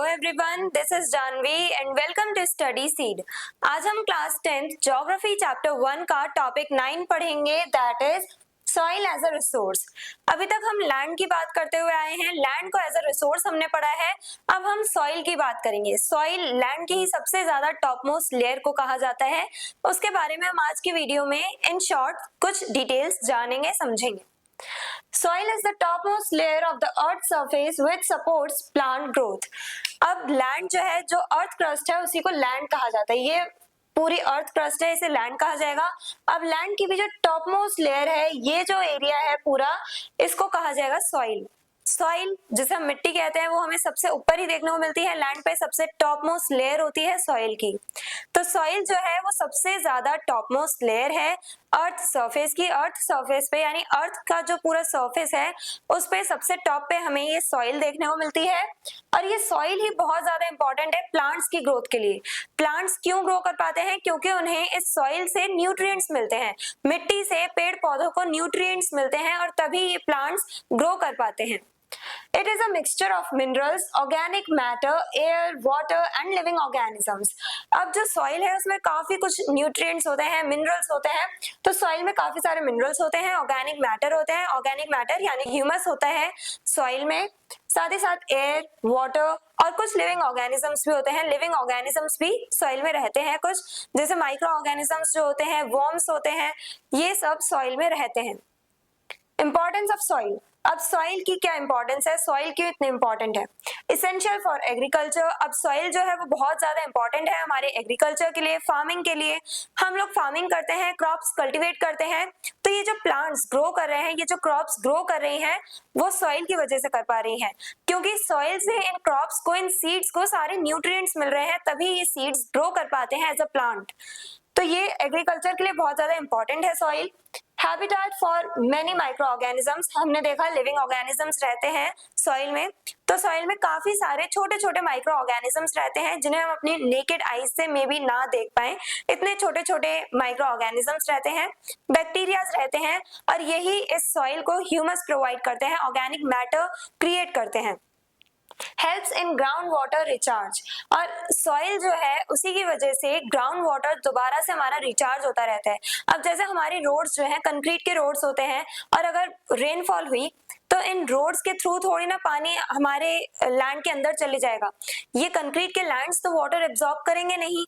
Hello everyone, this is Janvi and welcome to study seed. आज हम class 10th geography chapter 1 का topic 9 पढ़ेंगे, that is soil as a resource. अभी तक हम लैंड की बात करते हुए आए हैं, लैंड को एज अ रिसोर्स हमने पढ़ा है। अब हम सॉइल की बात करेंगे। सॉइल लैंड की ही सबसे ज्यादा टॉप मोस्ट लेयर को कहा जाता है। उसके बारे में हम आज की वीडियो में इन शॉर्ट कुछ डिटेल्स जानेंगे, समझेंगे। Soil is the topmost layer of the earth surface which supports plant growth। अब लैंड जो है, जो अर्थ क्रस्ट है, उसी को लैंड कहा जाता है। ये पूरी अर्थ क्रस्ट है, इसे लैंड कहा जाएगा। अब लैंड की भी जो टॉप मोस्ट लेयर है, ये जो एरिया है पूरा, इसको कहा जाएगा सॉइल। सॉइल जिसे हम मिट्टी कहते हैं, वो हमें सबसे ऊपर ही देखने को मिलती है। लैंड पे सबसे टॉप मोस्ट लेयर होती है सॉइल की। तो सॉइल जो है वो सबसे ज्यादा टॉप मोस्ट लेयर है अर्थ सरफेस की। अर्थ सरफेस पे यानी अर्थ का जो पूरा सरफेस है, उस पे सबसे टॉप पे हमें ये सॉइल देखने को मिलती है। और ये सॉइल ही बहुत ज्यादा इंपॉर्टेंट है प्लांट्स की ग्रोथ के लिए। प्लांट्स क्यों ग्रो कर पाते हैं? क्योंकि उन्हें इस सॉइल से न्यूट्रिएंट्स मिलते हैं। मिट्टी से पेड़ पौधों को न्यूट्रिएंट्स मिलते हैं और तभी ये प्लांट्स ग्रो कर पाते हैं। It is a mixture of minerals, organic matter, air, water and living organisms। अब जो सॉइल है उसमें काफी कुछ न्यूट्रिएंट्स होते हैं, मिनरल्स होते हैं। तो सॉइल में काफी सारे मिनरल्स होते हैं, ऑर्गेनिक मैटर होते हैं। ऑर्गेनिक मैटर यानी ह्यूमस होता है सॉइल में। साथ ही साथ एयर, वाटर और कुछ लिविंग ऑर्गेनिजम्स भी होते हैं। लिविंग ऑर्गेनिजम्स भी सॉइल में रहते हैं कुछ, जैसे माइक्रो ऑर्गेनिजम्स जो होते हैं, वर्म्स होते हैं, ये सब सॉइल में रहते हैं। Importance of soil. अब सॉइल की क्या इंपॉर्टेंस है, सॉइल क्यों इतनी इंपॉर्टेंट है? Essential for agriculture. अब सॉइल जो है वो बहुत ज्यादा इंपॉर्टेंट है हमारे एग्रीकल्चर के लिए, फार्मिंग के लिए। हम लोग फार्मिंग करते हैं, क्रॉप्स कल्टीवेट करते हैं, तो ये जो प्लांट्स ग्रो कर रहे हैं, ये जो क्रॉप्स ग्रो कर रही हैं, वो सॉइल की वजह से कर पा रही हैं। क्योंकि सॉइल से इन क्रॉप्स को, इन सीड्स को सारे न्यूट्रिएंट्स मिल रहे हैं, तभी ये सीड्स ग्रो कर पाते हैं एज अ प्लांट। तो ये एग्रीकल्चर के लिए बहुत ज्यादा इंपॉर्टेंट है soil. Habitat for many micro organisms. हमने देखा लिविंग ऑर्गेनिजम्स रहते हैं सॉइल में। तो सॉइल में काफी सारे छोटे छोटे माइक्रो ऑर्गेनिजम्स रहते हैं जिन्हें हम अपनी नेकेड आईज से मे बी ना देख पाए। इतने छोटे छोटे माइक्रो ऑर्गेनिजम्स रहते हैं। बैक्टीरियाज रहते हैं और यही इस सॉइल को ह्यूमस प्रोवाइड करते हैं, ऑर्गेनिक मैटर क्रिएट करते हैं। Helps in ground water recharge. और सॉइल जो है उसी की वजह से ग्राउंड वाटर दोबारा से हमारा रिचार्ज होता रहता है। अब जैसे हमारे रोड्स जो है कंक्रीट के रोड्स होते हैं, और अगर रेनफॉल हुई तो इन रोड्स के थ्रू थोड़ी ना पानी हमारे लैंड के अंदर चले जाएगा। ये कंक्रीट के लैंड्स तो वाटर एब्जॉर्ब करेंगे नहीं,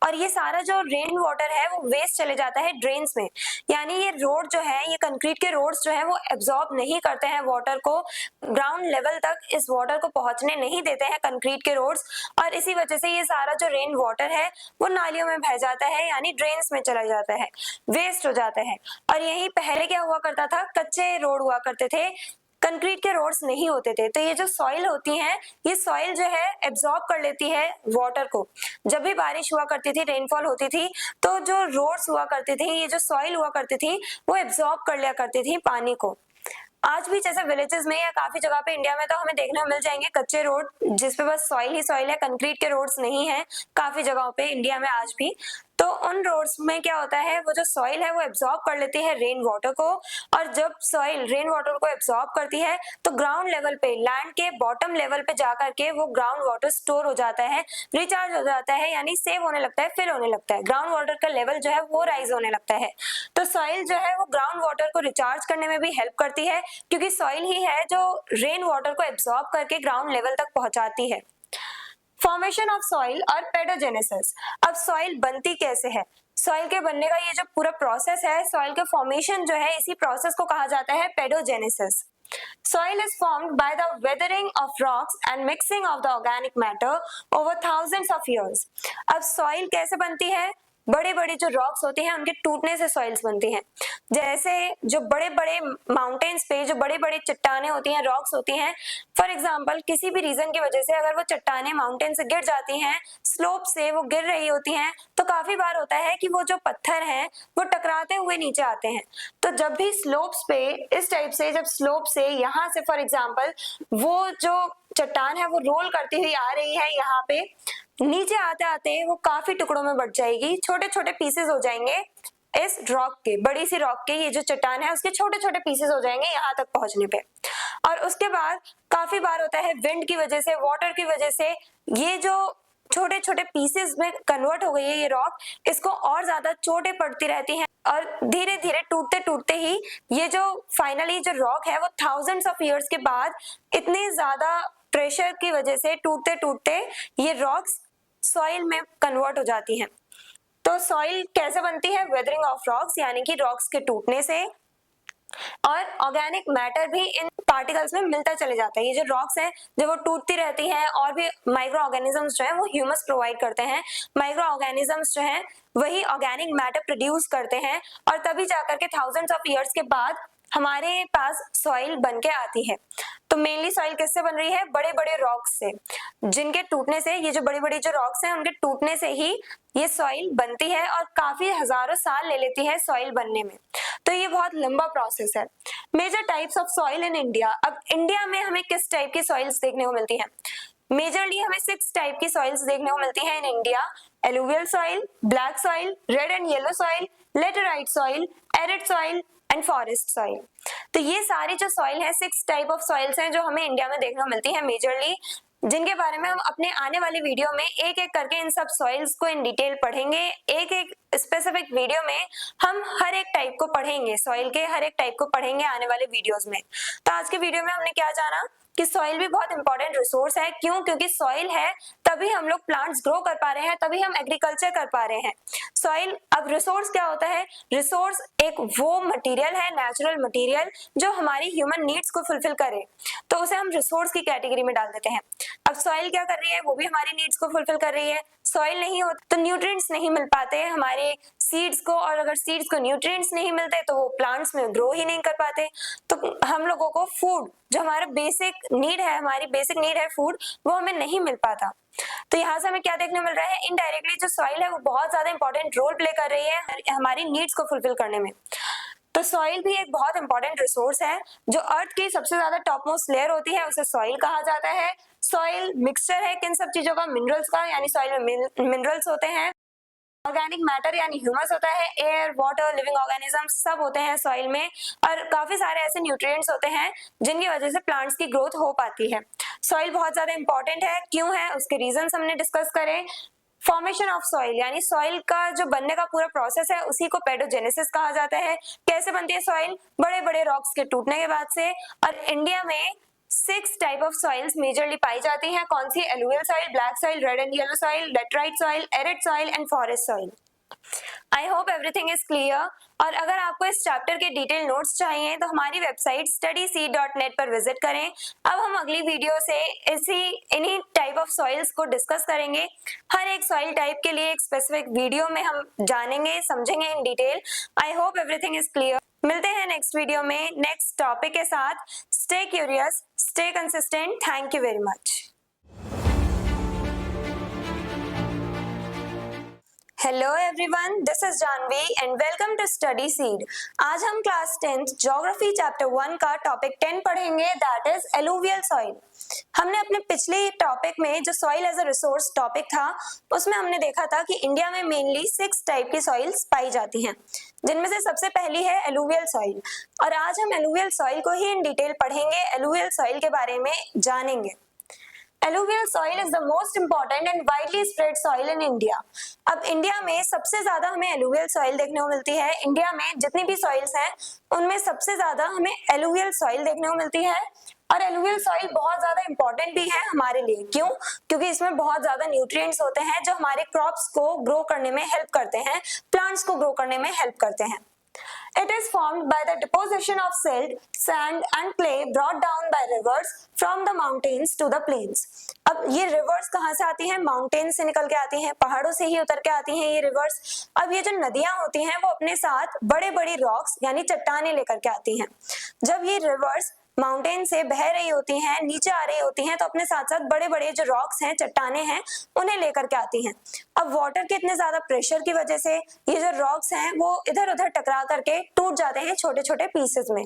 और ये सारा जो रेन वाटर है वो वेस्ट चले जाता है ड्रेन्स में। यानी ये रोड जो है, ये कंक्रीट के रोड्स जो है वो एब्जॉर्ब नहीं करते हैं वाटर को, ग्राउंड लेवल तक इस वाटर को पहुंचने नहीं देते हैं कंक्रीट के रोड्स, और इसी वजह से ये सारा जो रेन वाटर है वो नालियों में बह जाता है, यानी ड्रेन्स में चला जाता है, वेस्ट हो जाता है। और यही पहले क्या हुआ करता था, कच्चे रोड हुआ करते थे, कंक्रीट के रोड्स नहीं होते थे। तो ये जो सॉइल होती है, ये सॉइल जो है एब्जॉर्ब कर लेती है वाटर को। जब भी बारिश हुआ करती थी, रेनफॉल होती थी, तो जो रोड्स हुआ करती थी, ये जो सॉइल हुआ करती थी, वो एब्जॉर्ब कर लिया करती थी पानी को। आज भी जैसे विलेजेस में या काफी जगह पे इंडिया में तो हमें देखने को मिल जाएंगे कच्चे रोड, जिसपे बस सॉइल ही सॉइल है, कंक्रीट के रोड्स नहीं है काफी जगहों पे इंडिया में आज भी। तो उन रोड्स में क्या होता है, वो जो सॉइल है वो एब्जॉर्ब कर लेती है रेन वाटर को, और जब सॉइल रेन वाटर को एब्जॉर्ब करती है तो ग्राउंड लेवल पे, लैंड के बॉटम लेवल पे जाकर के वो ग्राउंड वाटर स्टोर हो जाता है, रिचार्ज हो जाता है, यानी सेव होने लगता है, फिल होने लगता है, ग्राउंड वाटर का लेवल जो है वो राइज होने लगता है। तो सॉइल जो है वो ग्राउंड वाटर को रिचार्ज करने में भी हेल्प करती है, क्योंकि सॉइल ही है जो रेन वाटर को एब्जॉर्ब करके ग्राउंड लेवल तक पहुंचाती है। फॉर्मेशन ऑफ सॉइल और पेडोजेनेसिस। अब सॉइल बनती कैसे है? सॉइल के बनने का ये जो पूरा प्रोसेस है, सॉइल के फॉर्मेशन जो है, इसी प्रोसेस को कहा जाता है paedogenesis. Soil is formed by the weathering of rocks and mixing of the organic matter over thousands of years। अब सॉइल कैसे बनती है? बड़े बड़े जो रॉक्स होते हैं उनके टूटने से सॉइल्स बनती हैं। जैसे जो बड़े बड़े माउंटेन्स पे जो बड़े बड़े चट्टाने होती हैं, रॉक्स होती हैं, फॉर एग्जांपल किसी भी रीजन की वजह से अगर वो चट्टाने माउंटेन से गिर जाती हैं, स्लोप से वो गिर रही होती हैं, तो काफी बार होता है कि वो जो पत्थर हैं वो टकराते हुए नीचे आते हैं। तो जब भी स्लोप्स पे इस टाइप से, जब स्लोप से यहाँ से फॉर एग्जांपल वो जो चट्टान है वो रोल करती हुई आ रही है, यहाँ पे नीचे आते आते वो काफी टुकड़ों में बट जाएगी, छोटे छोटे पीसेस हो जाएंगे, इस रॉक के, बड़ी सी रॉक के, ये जो चट्टान है उसके छोटे छोटे पीसेस हो जाएंगे यहाँ तक पहुंचने पे। और उसके बाद काफी बार होता है विंड की वजह से, वाटर की वजह से ये जो छोटे छोटे पीसेस में कन्वर्ट हो गई है ये रॉक, इसको और ज्यादा चोटें पड़ती रहती हैं और धीरे धीरे टूटते टूटते ही ये जो फाइनली जो रॉक है वो थाउजेंड्स ऑफ ईयर्स के बाद इतनी ज्यादा प्रेशर की वजह से टूटते टूटते ये रॉक्स सॉइल में कन्वर्ट हो जाती हैं। तो सॉइल कैसे बनती है? वेदरिंग ऑफ रॉक्स, यानी कि रॉक्स के टूटने से, और ऑर्गेनिक मैटर भी इन पार्टिकल्स में मिलता चले जाता है। ये जो रॉक्स हैं जब वो टूटती रहती हैं और भी माइक्रो ऑर्गेनिजम्स जो है वो ह्यूमस प्रोवाइड करते हैं, माइक्रो ऑर्गेनिजम्स जो हैं वही ऑर्गेनिक मैटर प्रोड्यूस करते हैं और तभी जाकर के थाउजेंड्स ऑफ ईयर्स के बाद हमारे पास सॉइल बन के आती है। तो मेनली सॉइल किससे बन रही है? बड़े बड़े रॉक्स से, जिनके टूटने से, ये जो बड़ी बड़ी जो रॉक्स हैं उनके टूटने से ही ये सॉइल बनती है और काफी हजारों साल ले लेती है सॉइल बनने में। तो ये बहुत लंबा प्रोसेस है। Major types of soil in India. अब इंडिया में हमें किस टाइप की सॉइल्स देखने को मिलती हैं? मेजरली हमें 6 टाइप की सॉइल्स देखने को मिलती हैं in India. Alluvial soil, black soil, red and yellow soil, laterite soil, arid soil and forest soil. तो ये सारी जो सॉइल है 6 टाइप ऑफ सॉइल्स हैं जो हमें इंडिया में देखने को मिलती है मेजरली, जिनके बारे में हम अपने आने वाली वीडियो में एक एक करके इन सब सॉइल्स को इन डिटेल पढ़ेंगे। एक एक स्पेसिफिक वीडियो में हम हर एक टाइप को पढ़ेंगे, सॉइल के हर एक टाइप को पढ़ेंगे आने वाले वीडियोस में। तो आज के वीडियो में हमने क्या जाना कि सॉइल भी बहुत इंपॉर्टेंट रिसोर्स है। क्यों? क्योंकि सॉइल है तभी हम लोग प्लांट्स ग्रो कर पा रहे हैं, तभी हम एग्रीकल्चर कर पा रहे हैं। सॉइल, अब रिसोर्स क्या होता है? रिसोर्स एक वो मटेरियल है, नेचुरल मटेरियल, जो हमारी ह्यूमन नीड्स को फुलफिल करे, तो उसे हम रिसोर्स की कैटेगरी में डाल देते हैं। अब सॉइल क्या कर रही है? वो भी हमारी नीड्स को फुलफिल कर रही है। सॉइल नहीं हो तो न्यूट्रिएंट्स नहीं मिल पाते हमारे सीड्स को, और अगर सीड्स को न्यूट्रिएंट्स नहीं मिलते तो वो प्लांट्स में ग्रो ही नहीं कर पाते। तो हम लोगों को फूड, जो हमारा बेसिक नीड है, हमारी बेसिक नीड है फूड, वो हमें नहीं मिल पाता। तो यहाँ से हमें क्या देखने मिल रहा है? इनडायरेक्टली जो सॉइल है वो बहुत ज्यादा इंपॉर्टेंट रोल प्ले कर रही है हमारी नीड्स को फुलफिल करने में। तो सॉइल भी एक बहुत इंपॉर्टेंट रिसोर्स है। जो अर्थ की सबसे ज्यादा टॉप मोस्ट लेयर होती है उसे सॉइल कहा जाता है। सॉइल मिक्सचर है किन सब चीजों का? मिनरल्स का, यानी सॉइल में मिनरल्स होते हैं। ऑर्गेनिक मैटर यानी ह्यूमस होता है, एयर, वाटर, लिविंग ऑर्गेनिजम्स सब होते हैं सॉइल में, और काफी सारे ऐसे न्यूट्रिएंट्स होते हैं जिनकी वजह से प्लांट्स की ग्रोथ हो पाती है। सॉइल बहुत ज्यादा इंपॉर्टेंट है। क्यों है? उसके रीजंस हमने डिस्कस करे। फॉर्मेशन ऑफ सॉइल, यानी सॉइल का जो बनने का पूरा प्रोसेस है उसी को पेडोजेनेसिस कहा जाता है। कैसे बनती है सॉइल? बड़े बड़े रॉक्स के टूटने के बाद से। और इंडिया में 6 टाइप ऑफ सॉइल्स मेजरली पाई जाती हैं। कौन सी? Alluvial soil, black soil, red and yellow soil, laterite soil, arid soil and forest soil. I hope everything is clear. और अगर आपको इस चैप्टर के डिटेल नोट्स चाहिए तो हमारी वेबसाइट studyseed.net पर विजिट करें। अब हम अगली वीडियो से इन्हीं टाइप ऑफ सॉइल्स को डिस्कस करेंगे। हर एक सॉइल टाइप के लिए एक स्पेसिफिक वीडियो में हम जानेंगे, समझेंगे in detail. I hope everything is clear. मिलते हैं नेक्स्ट वीडियो में नेक्स्ट टॉपिक के साथ। Stay curious, stay consistent. Thank you very much. Hello everyone, this is Janvi and welcome to study seed. आज हम क्लास 10th ज्योग्राफी चैप्टर 1 का topic 10 पढ़ेंगे, that is alluvial soil. हमने अपने पिछले टॉपिक में जो soil as a resource topic था उसमें हमने देखा था कि इंडिया में मेनली 6 टाइप की सॉइल्स पाई जाती हैं, जिनमें से सबसे पहली है एलुवियल सॉइल। और आज हम एलुवियल सॉइल को ही इन डिटेल पढ़ेंगे, एलुवियल सॉइल के बारे में जानेंगे। Alluvial soil is the most important and widely spread soil in India. अब इंडिया में सबसे ज्यादा हमें alluvial soil देखने को मिलती है। इंडिया में जितनी भी soils हैं उनमें सबसे ज्यादा हमें alluvial soil देखने को मिलती है। और alluvial soil बहुत ज्यादा इंपॉर्टेंट भी है हमारे लिए। क्यों? क्योंकि इसमें बहुत ज्यादा न्यूट्रिएंट्स होते हैं जो हमारे क्रॉप्स को ग्रो करने में हेल्प करते हैं, प्लांट्स को ग्रो करने में हेल्प करते हैं। It is formed by the deposition of silt, sand and clay brought down by rivers from the mountains to the plains. अब ये रिवर्स कहाँ से आती हैं? माउंटेन से निकल के आती हैं, पहाड़ों से ही उतर के आती हैं ये रिवर्स। अब ये जो नदियां होती हैं वो अपने साथ बड़े बड़े रॉक्स यानी चट्टानें लेकर के आती हैं। जब ये रिवर्स माउंटेन से बह रही होती हैं, नीचे आ रही होती हैं, तो अपने साथ साथ बड़े बड़े जो रॉक्स हैं, चट्टाने हैं, उन्हें लेकर के आती हैं। अब वाटर के इतने ज्यादा प्रेशर की वजह से ये जो रॉक्स हैं वो इधर उधर टकरा करके टूट जाते हैं छोटे छोटे पीसेस में।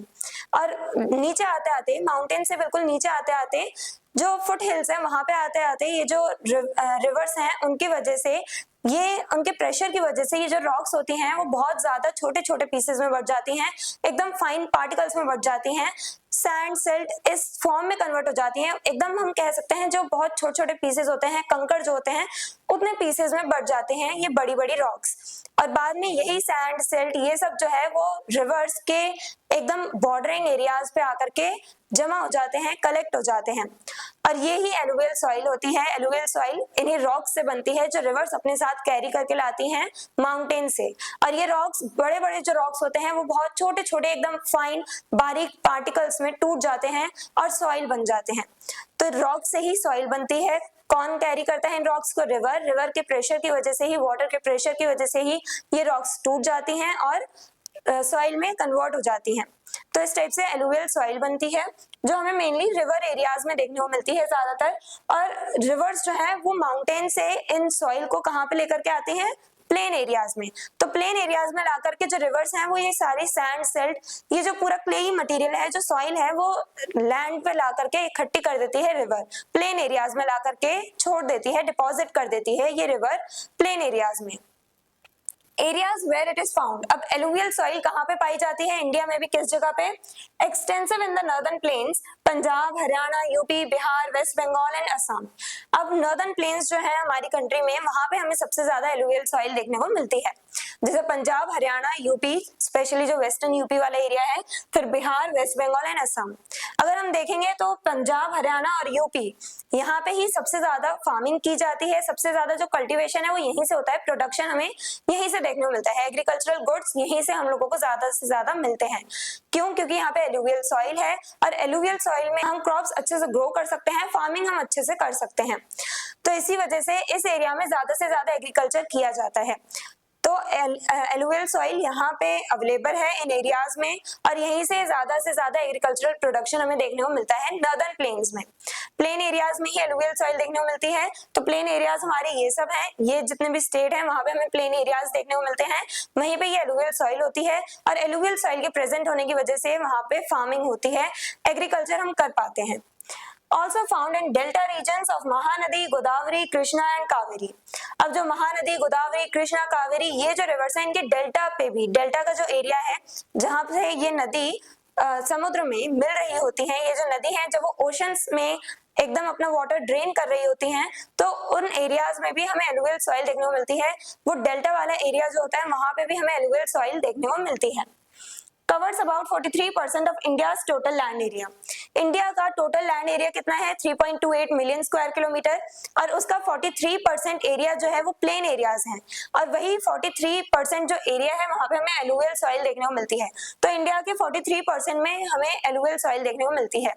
और नीचे आते आते, माउंटेन से बिल्कुल नीचे आते आते, जो फुट हिल्स हैं वहां पे आते आते ये जो रिवर्स हैं उनकी वजह से ये उनके प्रेशर की वजह से ये जो रॉक्स होती हैं वो बहुत ज्यादा छोटे छोटे पीसेस में बढ़ जाती हैं, एकदम फाइन पार्टिकल्स में बढ़ जाती हैं, सैंड सिल्ट इस फॉर्म में कन्वर्ट हो जाती हैं, एकदम हम कह सकते हैं जो बहुत छोटे छोटे पीसेस होते हैं, कंकड़ जो होते हैं उतने पीसेस में बढ़ जाते हैं ये बड़ी बड़ी रॉक्स। और बाद में यही सैंड सिल्ट ये सब जो है वो रिवर्स के एकदम बॉर्डरिंग एरियाज पे आकर के जमा हो जाते हैं, कलेक्ट हो जाते हैं, और ये ही एलुवियल सॉइल होती है। एलुवियल सॉइल इन्हीं रॉक्स से बनती है जो रिवर्स अपने साथ कैरी करके लाती हैं माउंटेन से। और ये रॉक्स बड़े बड़े जो रॉक्स होते हैं वो बहुत छोटे छोटे एकदम फाइन बारीक पार्टिकल्स में टूट जाते हैं और सॉइल बन जाते हैं। तो रॉक से ही सॉइल बनती है। कौन कैरी करता है इन रॉक्स को? रिवर। रिवर के प्रेशर की वजह से ही, वाटर के प्रेशर की वजह से ही ये रॉक्स टूट जाती हैं और सॉइल में कन्वर्ट हो जाती हैं। तो इस टाइप से एलुवियल सॉइल बनती है जो हमें मेनली रिवर एरियाज में देखने को मिलती है ज्यादातर। और रिवर्स जो है वो माउंटेन से इन सॉइल को कहाँ पे लेकर के आती हैं? प्लेन एरियाज में। तो प्लेन एरियाज में लाकर के जो रिवर्स हैं वो ये सारी सैंड सिल्ट, ये जो पूरा क्लेई मटेरियल है, जो सॉइल है, वो लैंड पे लाकर के इकट्ठी कर देती है रिवर। प्लेन एरियाज में लाकर के छोड़ देती है, डिपॉजिट कर देती है ये रिवर प्लेन एरियाज में। Areas where it is found. अब एलुवियल सॉइल कहाँ पे पाई जाती है इंडिया में भी? किस जगह पे? Extensive in the northern plains, Punjab, Haryana, UP, Bihar, West Bengal and Assam. अब नॉर्दर्न प्लेन्स जो है हमारी कंट्री में, वहां पे हमें सबसे ज्यादा एलुवियल सॉइल देखने को मिलती है, जैसे पंजाब, हरियाणा, यूपी, स्पेशली जो वेस्टर्न यूपी वाला एरिया है, फिर बिहार, वेस्ट बंगाल एंड असम। अगर हम देखेंगे तो पंजाब, हरियाणा और यूपी, यहाँ पे ही सबसे ज्यादा फार्मिंग की जाती है, सबसे ज्यादा जो कल्टीवेशन है वो यहीं से होता है, प्रोडक्शन हमें यहीं से देखने को मिलता है, एग्रीकल्चरल गुड्स यहीं से हम लोगों को ज्यादा से ज्यादा मिलते हैं। क्यों? क्योंकि यहाँ पे एलुवियल सॉइल है और एलुवियल सॉइल में हम क्रॉप्स अच्छे से ग्रो कर सकते हैं, फार्मिंग हम अच्छे से कर सकते हैं। तो इसी वजह से इस एरिया में ज्यादा से ज्यादा एग्रीकल्चर किया जाता है। तो एलुवियल सॉइल यहाँ पे अवेलेबल है इन एरियाज में, और यहीं से ज्यादा एग्रीकल्चरल प्रोडक्शन हमें देखने को मिलता है नॉर्दर्न प्लेन्स में। प्लेन एरियाज में ही एलुवियल सॉइल देखने को मिलती है। तो प्लेन एरियाज हमारे ये सब हैं, ये जितने भी स्टेट हैं वहां पे हमें प्लेन एरियाज देखने को मिलते हैं, वहीं पे ये एलुवियल सॉइल होती है। और एलुवियल सॉइल के प्रेजेंट होने की वजह से वहां पे फार्मिंग होती है, एग्रीकल्चर हम कर पाते हैं। Also found in delta regions of Mahanadi, Godavari, Krishna and Kaveri. अब जो महानदी, गोदावरी, कृष्णा, कावेरी, ये जो रिवर्स है इनके डेल्टा पे भी, डेल्टा का जो एरिया है जहां से ये नदी समुद्र में मिल रही होती है, ये जो नदी है जब वो ओशंस में एकदम अपना वाटर ड्रेन कर रही होती हैं, तो उन एरियाज में भी हमें एलुवियल सॉइल देखने को मिलती है। वो डेल्टा वाला एरिया जो होता है वहां पे भी हमें एलुवियल सॉइल देखने को मिलती है। Covers about 43% of India's total land area. India का टोटल लैंड एरिया कितना है? 3.28 मिलियन स्क्वायर किलोमीटर, और उसका 43% एरिया जो है वो प्लेन एरियाज हैं, और वही 43% जो एरिया है वहां पे हमें एलुवियल सॉइल देखने को मिलती है। तो इंडिया के 43% में हमें एलुवियल सॉइल देखने को मिलती है।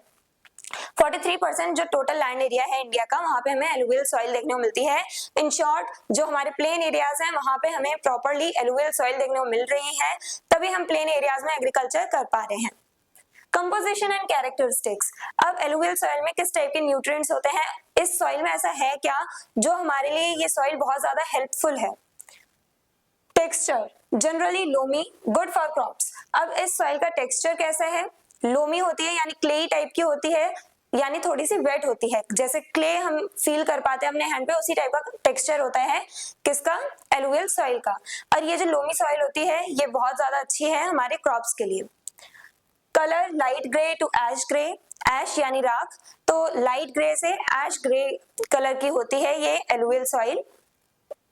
43% जो टोटल लैंड एरिया है इंडिया का, वहां पे हमें एलुवियल सॉइल देखने को मिलती है। इन शॉर्ट, जो हमारे प्लेन एरियाज हैं वहां पे हमें प्रॉपर्ली एलुवियल सॉइल देखने को मिल रही है, तभी हम प्लेन एरियाज में एग्रीकल्चर कर पा रहे हैं। Composition and characteristics. अब एलुवियल सॉइल में किस टाइप के न्यूट्रिएंट्स होते हैं? इस सॉइल में ऐसा है क्या जो हमारे लिए ये सॉइल बहुत ज्यादा हेल्पफुल है? Texture generally loamy, good for crops. अब इस सॉइल का टेक्सचर कैसा है? लोमी होती है, यानी क्ले टाइप की होती है, यानी थोड़ी सी वेट होती है, जैसे क्ले हम फील कर पाते हैं अपने हैंड पे, उसी टाइप का टेक्सचर होता है किसका? एलुवियल सॉइल का। और ये जो लोमी सॉइल होती है ये बहुत ज्यादा अच्छी है हमारे क्रॉप्स के लिए। Colour light grey to ash grey, ash यानी राख, तो लाइट ग्रे से एश ग्रे कलर की होती है ये alluvial soil.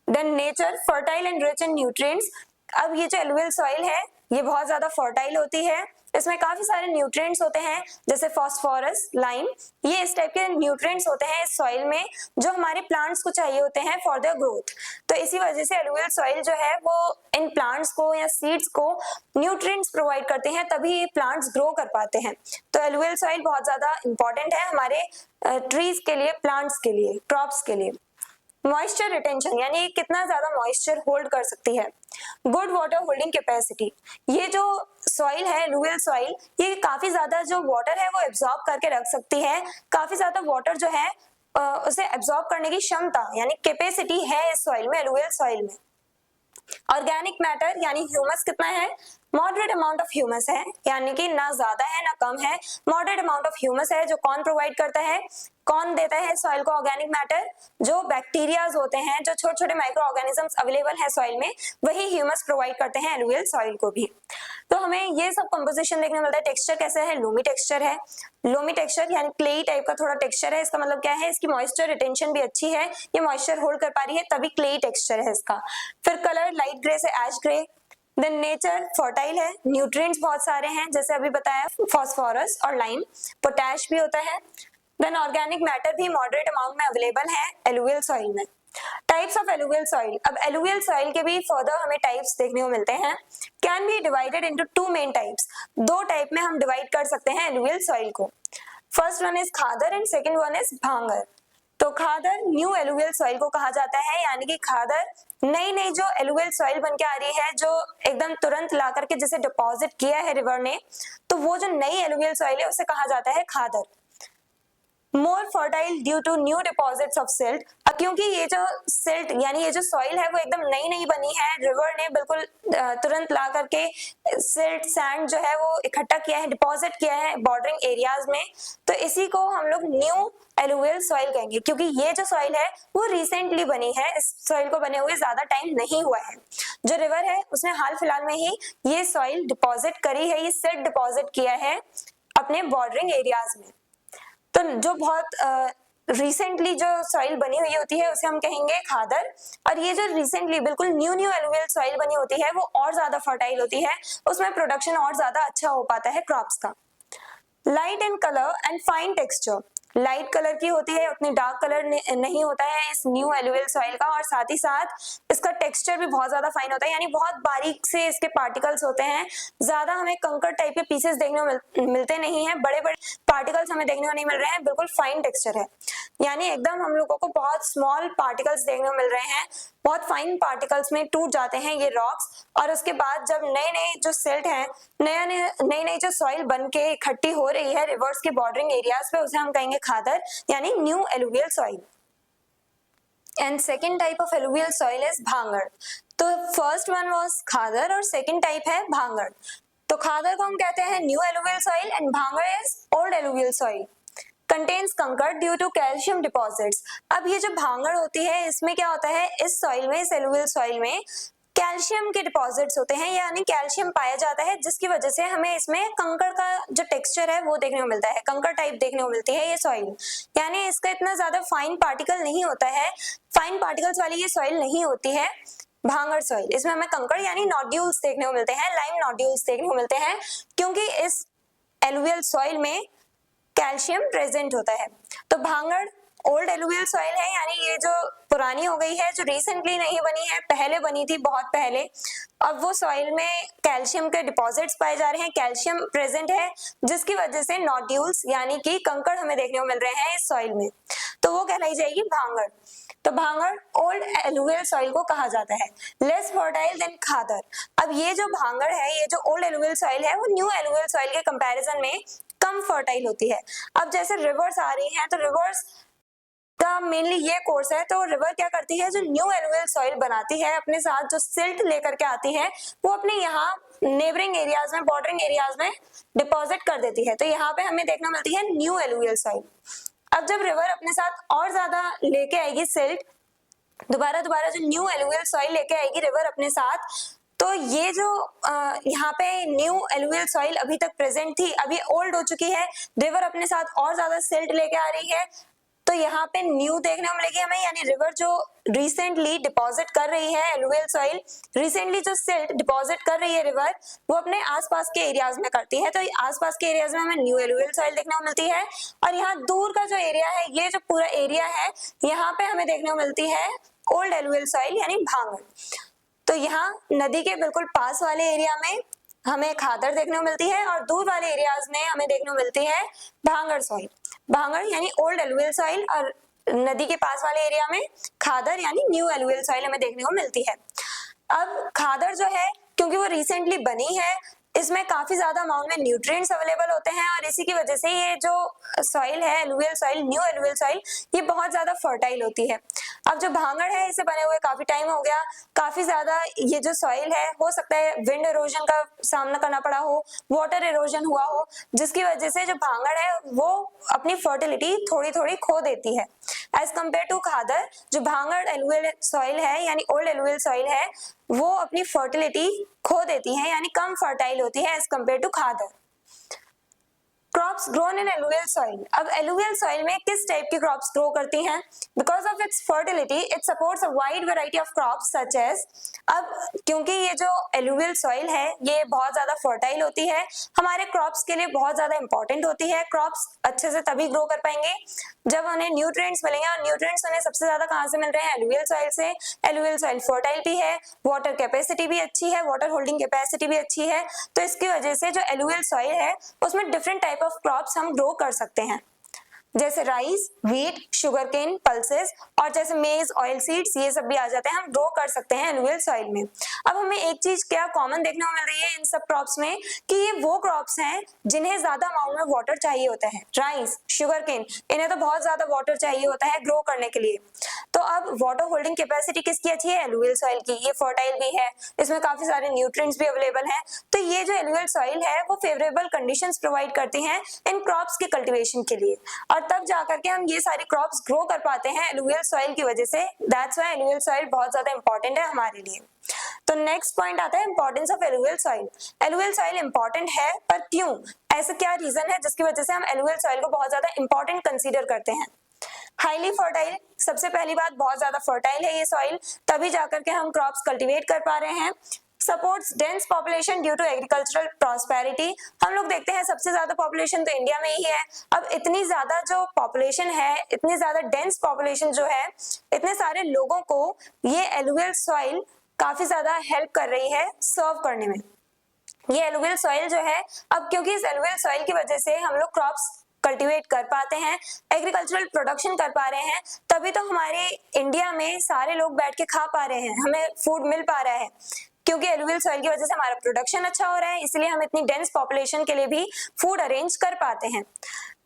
Then nature fertile and rich in nutrients. अब ये जो एलुवियल सॉइल है ये बहुत ज्यादा फर्टाइल होती है, इसमें काफी सारे न्यूट्रिएंट्स होते हैं जैसे फास्फोरस, लाइम, ये इस टाइप के न्यूट्रिएंट्स होते हैं इस सॉइल में जो हमारे प्लांट्स को चाहिए होते हैं फॉर देयर ग्रोथ। तो इसी वजह से एलुवियल सॉइल जो है वो इन प्लांट्स को या सीड्स को न्यूट्रिएंट्स प्रोवाइड करते हैं, तभी ये प्लांट्स ग्रो कर पाते हैं। तो एलुवियल सॉइल बहुत ज्यादा इंपॉर्टेंट है हमारे ट्रीज के लिए, प्लांट्स के लिए, क्रॉप्स के लिए। मॉइस्चर रिटेंशन, यानी कितना ज्यादा मॉइस्चर होल्ड कर सकती है। गुड वाटर होल्डिंग कैपेसिटी, ये जो सॉइल है एलुवियल सॉइल, ये काफी ज्यादा जो वाटर है वो एब्जॉर्ब करके रख सकती है, काफी ज्यादा वाटर जो है उसे एब्जॉर्ब करने की क्षमता यानी कैपेसिटी है इस सॉइल में, एलुवियल सॉइल में। ऑर्गेनिक मैटर यानी ह्यूमस कितना है, मॉडरेट अमाउंट ऑफ ह्यूमस है, यानी कि ना ज्यादा है ना कम है, मॉडरेट अमाउंट ऑफ ह्यूमस है। जो कौन प्रोवाइड करता है, कौन देता है सॉइल को ऑर्गेनिक मैटर, जो बैक्टीरियाज होते हैं, जो छोटे छोटे माइक्रो ऑर्गेनिजम्स अवेलेबल है सॉइल में, वही ह्यूमस प्रोवाइड करते हैं एलुवियल सॉइल को भी। तो हमें ये सब कंपोजिशन देखने मिलता है। टेक्सचर कैसा है, लोमी टेक्सचर है। लोमी टेक्सचर यानी क्लेई टाइप का थोड़ा टेक्सचर है। इसका मतलब क्या है, इसकी मॉइस्चर रिटेंशन भी अच्छी है, ये मॉइस्चर होल्ड कर पा रही है, तभी क्लेई टेक्सचर है इसका। फिर कलर लाइट ग्रे से एश ग्रे। देन नेचर फर्टाइल है, न्यूट्रिएंट्स बहुत सारे हैं, जैसे अभी बताया फास्फोरस और लाइम, पोटैश भी होता है। देन ऑर्गेनिक मैटर भी मॉडरेट अमाउंट में अवेलेबल है एलुवियल सॉइल में। टाइप्स ऑफ एलुवियल सॉइल, अब एलुवियल सॉइल के भी फर्दर हमें टाइप्स देखने को मिलते हैं। Can be divided into two main types, दो टाइप में हम डिवाइड कर सकते हैं एलुवियल सॉइल को। First one is khadar and second one is bhangar. तो खादर न्यू एलुवियल सॉइल को कहा जाता है, यानी कि खादर नई नई जो एलुवियल सॉइल बन के आ रही है, जो एकदम तुरंत ला करके जिसे डिपॉजिट किया है रिवर ने, तो वो जो नई एलुवियल सॉइल है उसे कहा जाता है khadar. More fertile due to new deposits of silt, क्योंकि ये जो सिल्ट यानी ये जो सॉइल है वो एकदम नई नई बनी है, रिवर ने बिल्कुल तुरंत ला करके सिल्ट सैंड जो है वो इकट्ठा किया है, डिपॉजिट किया है बॉर्डरिंग एरियाज में, तो इसी को हम लोग न्यू एलुवियल सॉइल कहेंगे, क्योंकि ये जो सॉइल है वो रिसेंटली बनी है, इस सॉइल को बने हुए ज्यादा टाइम नहीं हुआ है। जो रिवर है उसने हाल फिलहाल में ही ये सॉइल डिपॉजिट करी है, ये सिल्ट डिपॉजिट किया है अपने बॉर्डरिंग एरियाज में। तो जो बहुत रिसेंटली जो सॉइल बनी हुई होती है उसे हम कहेंगे खादर, और ये जो रिसेंटली बिल्कुल न्यू न्यू एलुवियल सॉइल बनी होती है वो और ज्यादा फर्टाइल होती है, उसमें प्रोडक्शन और ज्यादा अच्छा हो पाता है क्रॉप्स का। Light in colour and fine texture, light colour की होती है, उतनी डार्क कलर नहीं होता है इस न्यू एलुवियल सॉइल का, और साथ ही साथ इसका टेक्सचर भी बहुत ज्यादा फाइन होता है, यानी बहुत बारीक से इसके पार्टिकल्स होते हैं, ज्यादा हमें कंकर टाइप के पीसेस देखने को मिलते नहीं है, बड़े बड़े पार्टिकल्स हमें देखने को नहीं मिल रहे हैं, बिल्कुल फाइन टेक्सचर है, यानी एकदम हम लोगों को बहुत स्मॉल पार्टिकल्स देखने को मिल रहे हैं, बहुत फाइन पार्टिकल्स में टूट जाते हैं ये रॉक्स, और उसके बाद जब नए नए जो सिल्ट है, नई नई जो सॉइल बन के इकट्ठी हो रही है रिवर्स के बॉर्डरिंग एरियाज पे, उसे हम कहेंगे खादर यानी new alluvial soil. And second type of alluvial soil is bhangar. तो फर्स्ट वन वाज खादर और सेकेंड टाइप है भांगर। तो खादर को हम कहते हैं न्यू एलुवियल सॉइल एंड भांगर is old alluvial soil. Contains कंकर ड्यू टू कैल्शियम डिपॉजिट्स। अब ये जो भांगर होती है इसमें क्या होता है, इस सॉइल में, इस एलुवियल सॉइल में कैल्शियम के डिपॉजिट्स होते हैं, यानी कैल्शियम पाया जाता है, जिसकी वजह से हमें इसमें कंकर का जो टेक्सचर है वो देखने को मिलता है, कंकर टाइप देखने को मिलती है ये सॉइल, यानी इसका इतना ज्यादा फाइन पार्टिकल नहीं होता है, फाइन पार्टिकल्स वाली ये सॉइल नहीं होती है भांगर सॉइल। इसमें हमें कंकर यानी नोड्यूल्स देखने को मिलते हैं, लाइम नोड्यूल्स देखने को मिलते हैं, क्योंकि इस एलुवियल सॉइल में कैल्शियम प्रेजेंट होता है। तो भांगर ओल्ड एलुवियल सॉइल है, यानी ये जो पुरानी हो गई है, जो रिसेंटली नहीं बनी है, पहले बनी थी बहुत पहले, अब वो सॉइल में कैल्शियम के डिपॉजिट्स पाए जा रहे हैं, कैल्शियम प्रेजेंट है, जिसकी वजह से नोड्यूल्स यानी कि कंकड़ हमें देखने को मिल रहे हैं इस सॉइल में, तो वो कहलाई जाएगी भांगर। तो भांगर ओल्ड एलुवियल सॉइल को कहा जाता है। लेस फर्टाइल देन खादर। अब ये जो भांगर है, ये जो ओल्ड एलुवियल सॉइल है, वो न्यू एलुवियल सॉइल के कंपैरिजन में कम फर्टाइल होती है। अब जैसे रिवर्स आ रही हैं, तो रिवर्स का मेनली ये कोर्स है, तो रिवर क्या करती है, जो न्यू एलुवियल सॉइल बनाती है अपने साथ, जो सिल्ट लेकर के आती है, वो अपने यहाँ नेबरिंग एरियाज में, बॉर्डरिंग एरियाज में डिपॉजिट कर देती है, तो यहाँ पे हमें देखना मिलती है न्यू एलुवियल सॉइल। अब जब रिवर अपने साथ और ज्यादा लेके आएगी सिल्ट, दोबारा जो न्यू एलुवियल सॉइल लेके आएगी रिवर अपने साथ, तो ये जो यहाँ पे न्यू एलुवियल सॉइल अभी तक प्रेजेंट थी, अभी ओल्ड हो चुकी है, रिवर अपने साथ और ज्यादा सिल्ट लेके आ रही है, तो यहाँ पे न्यू देखने को मिलेगी हमें, यानी रिवर जो रिसेंटली डिपॉजिट कर रही है एलुवियल सॉइल, रिसेंटली जो सिल्ट डिपॉजिट कर रही है रिवर, वो अपने आसपास के एरियाज में करती है, तो आसपास के एरियाज में हमें न्यू एलुवियल सॉइल देखने को मिलती है। और यहाँ दूर का जो एरिया है, ये जो पूरा एरिया है, यहाँ पे हमें देखने को मिलती है ओल्ड एलुवियल सॉइल यानी भांगर। तो यहाँ नदी के बिल्कुल पास वाले एरिया में हमें खादर देखने को मिलती है, और दूर वाले एरियाज में हमें देखने को मिलती है भांगर सॉइल। भांगर यानी ओल्ड एलुवियल सॉइल, और नदी के पास वाले एरिया में खादर यानी न्यू एलुवियल सॉइल हमें देखने को मिलती है। अब खादर जो है, क्योंकि वो रिसेंटली बनी है, इसमें काफी ज्यादा अमाउंट में न्यूट्रिएंट्स अवेलेबल होते हैं और इसी की वजह से ये जो सॉइल है, alluvial soil, new alluvial soil, ये बहुत ज्यादा फर्टाइल होती है। अब जो भांगड़ है इसे बने हुए काफी टाइम हो गया, काफी ज्यादा ये जो सॉइल है, हो सकता है विंड इरोजन का सामना करना पड़ा हो, वाटर इरोजन हुआ हो, जिसकी वजह से जो भांगड़ है वो अपनी फर्टिलिटी थोड़ी थोड़ी खो देती है। एज कम्पेयर टू खादर, जो भांगड़ एलुवियल सॉइल है यानी ओल्ड एलुवियल सॉइल है, वो अपनी फर्टिलिटी खो देती है यानी कम फर्टाइल होती है as compare to khadar. Crops grown in alluvial soil. अब एलुवियल सॉइल में किस टाइप की क्रॉप्स ग्रो करती हैं? Because of its fertility it supports a wide variety of crops such as. अब क्योंकि ये जो एलुवियल सॉइल है ये बहुत ज्यादा फर्टाइल होती है, हमारे क्रॉप्स के लिए बहुत ज्यादा इंपॉर्टेंट होती है। क्रॉप्स अच्छे से तभी ग्रो कर पाएंगे जब उन्हें न्यूट्रिएंट्स मिलेंगे, और न्यूट्रिएंट्स उन्हें सबसे ज्यादा कहाँ से मिल रहे हैं? एलुवियल सॉइल से। एलुवियल सॉइल फर्टाइल भी है, वाटर कैपेसिटी भी अच्छी है, वाटर होल्डिंग कैपेसिटी भी अच्छी है, तो इसकी वजह से जो एलुवियल सॉइल है उसमें डिफरेंट टाइप ऑफ क्रॉप्स हम ग्रो कर सकते हैं, जैसे राइस, व्हीट, शुगरकेन, पल्सेस, और जैसे मेज, ऑयल सीड्स, ये सब भी आ जाते हैं, हम ग्रो कर सकते हैं एलुवियल सॉइल में। अब हमें एक चीज क्या कॉमन देखने को मिल रही है इन सब क्रॉप्स में, कि ये वो क्रॉप्स हैं जिन्हें ज्यादा अमाउंट में वाटर चाहिए होता है। राइस, शुगरकेन, इन्हें तो बहुत ज्यादा वाटर चाहिए होता है ग्रो करने के लिए। तो अब वाटर होल्डिंग कैपेसिटी किसकी अच्छी है? एलुवियल सॉइल की। ये फर्टाइल भी है, इसमें काफी सारे न्यूट्रिएंट्स भी अवेलेबल हैं, तो ये जो एलुवियल सॉइल है वो फेवरेबल कंडीशंस प्रोवाइड करती हैं इन क्रॉप्स के कल्टीवेशन के लिए, और तब जाकर के हम ये सारी क्रॉप्स ग्रो कर पाते हैं एलुवियल सॉइल की वजह से। दैट्स व्हाई एलुवियल सॉइल बहुत ज्यादा इंपॉर्टेंट है हमारे लिए। तो नेक्स्ट पॉइंट आता है importance of alluvial soil. Alluvial soil important है, पर क्यों? ऐसा क्या रीजन है जिसकी वजह से हम एलुवियल सॉइल को बहुत ज्यादा इंपॉर्टेंट कंसीडर करते हैं? हाईली फर्टाइल, सबसे पहली बात बहुत ज्यादा फर्टाइल है ये सॉइल, तभी जाकर के हम क्रॉप्स कल्टीवेट कर पा रहे हैं। Supports dense population due to agricultural prosperity. हम लोग देखते हैं सबसे ज्यादा पॉपुलेशन तो इंडिया में ही है। अब इतनी ज्यादा जो पॉपुलेशन है, इतनी ज्यादा डेंस पॉपुलेशन जो है, इतने सारे लोगों को ये एलुवियल सॉइल काफी ज्यादा हेल्प कर रही है सर्व करने में। ये एलुवियल सॉइल जो है, अब क्योंकि इस एलुवियल सॉइल की वजह से हम लोग क्रॉप्स कल्टीवेट कर पाते हैं, एग्रीकल्चरल प्रोडक्शन कर पा रहे हैं, तभी तो हमारे इंडिया में सारे लोग बैठ के खा पा रहे हैं, हमें फूड मिल पा रहा है, क्योंकि एलुवियल सॉइल की वजह से हमारा प्रोडक्शन अच्छा हो रहा है, इसलिए हम इतनी डेंस पॉपुलेशन के लिए भी फूड अरेंज कर पाते हैं।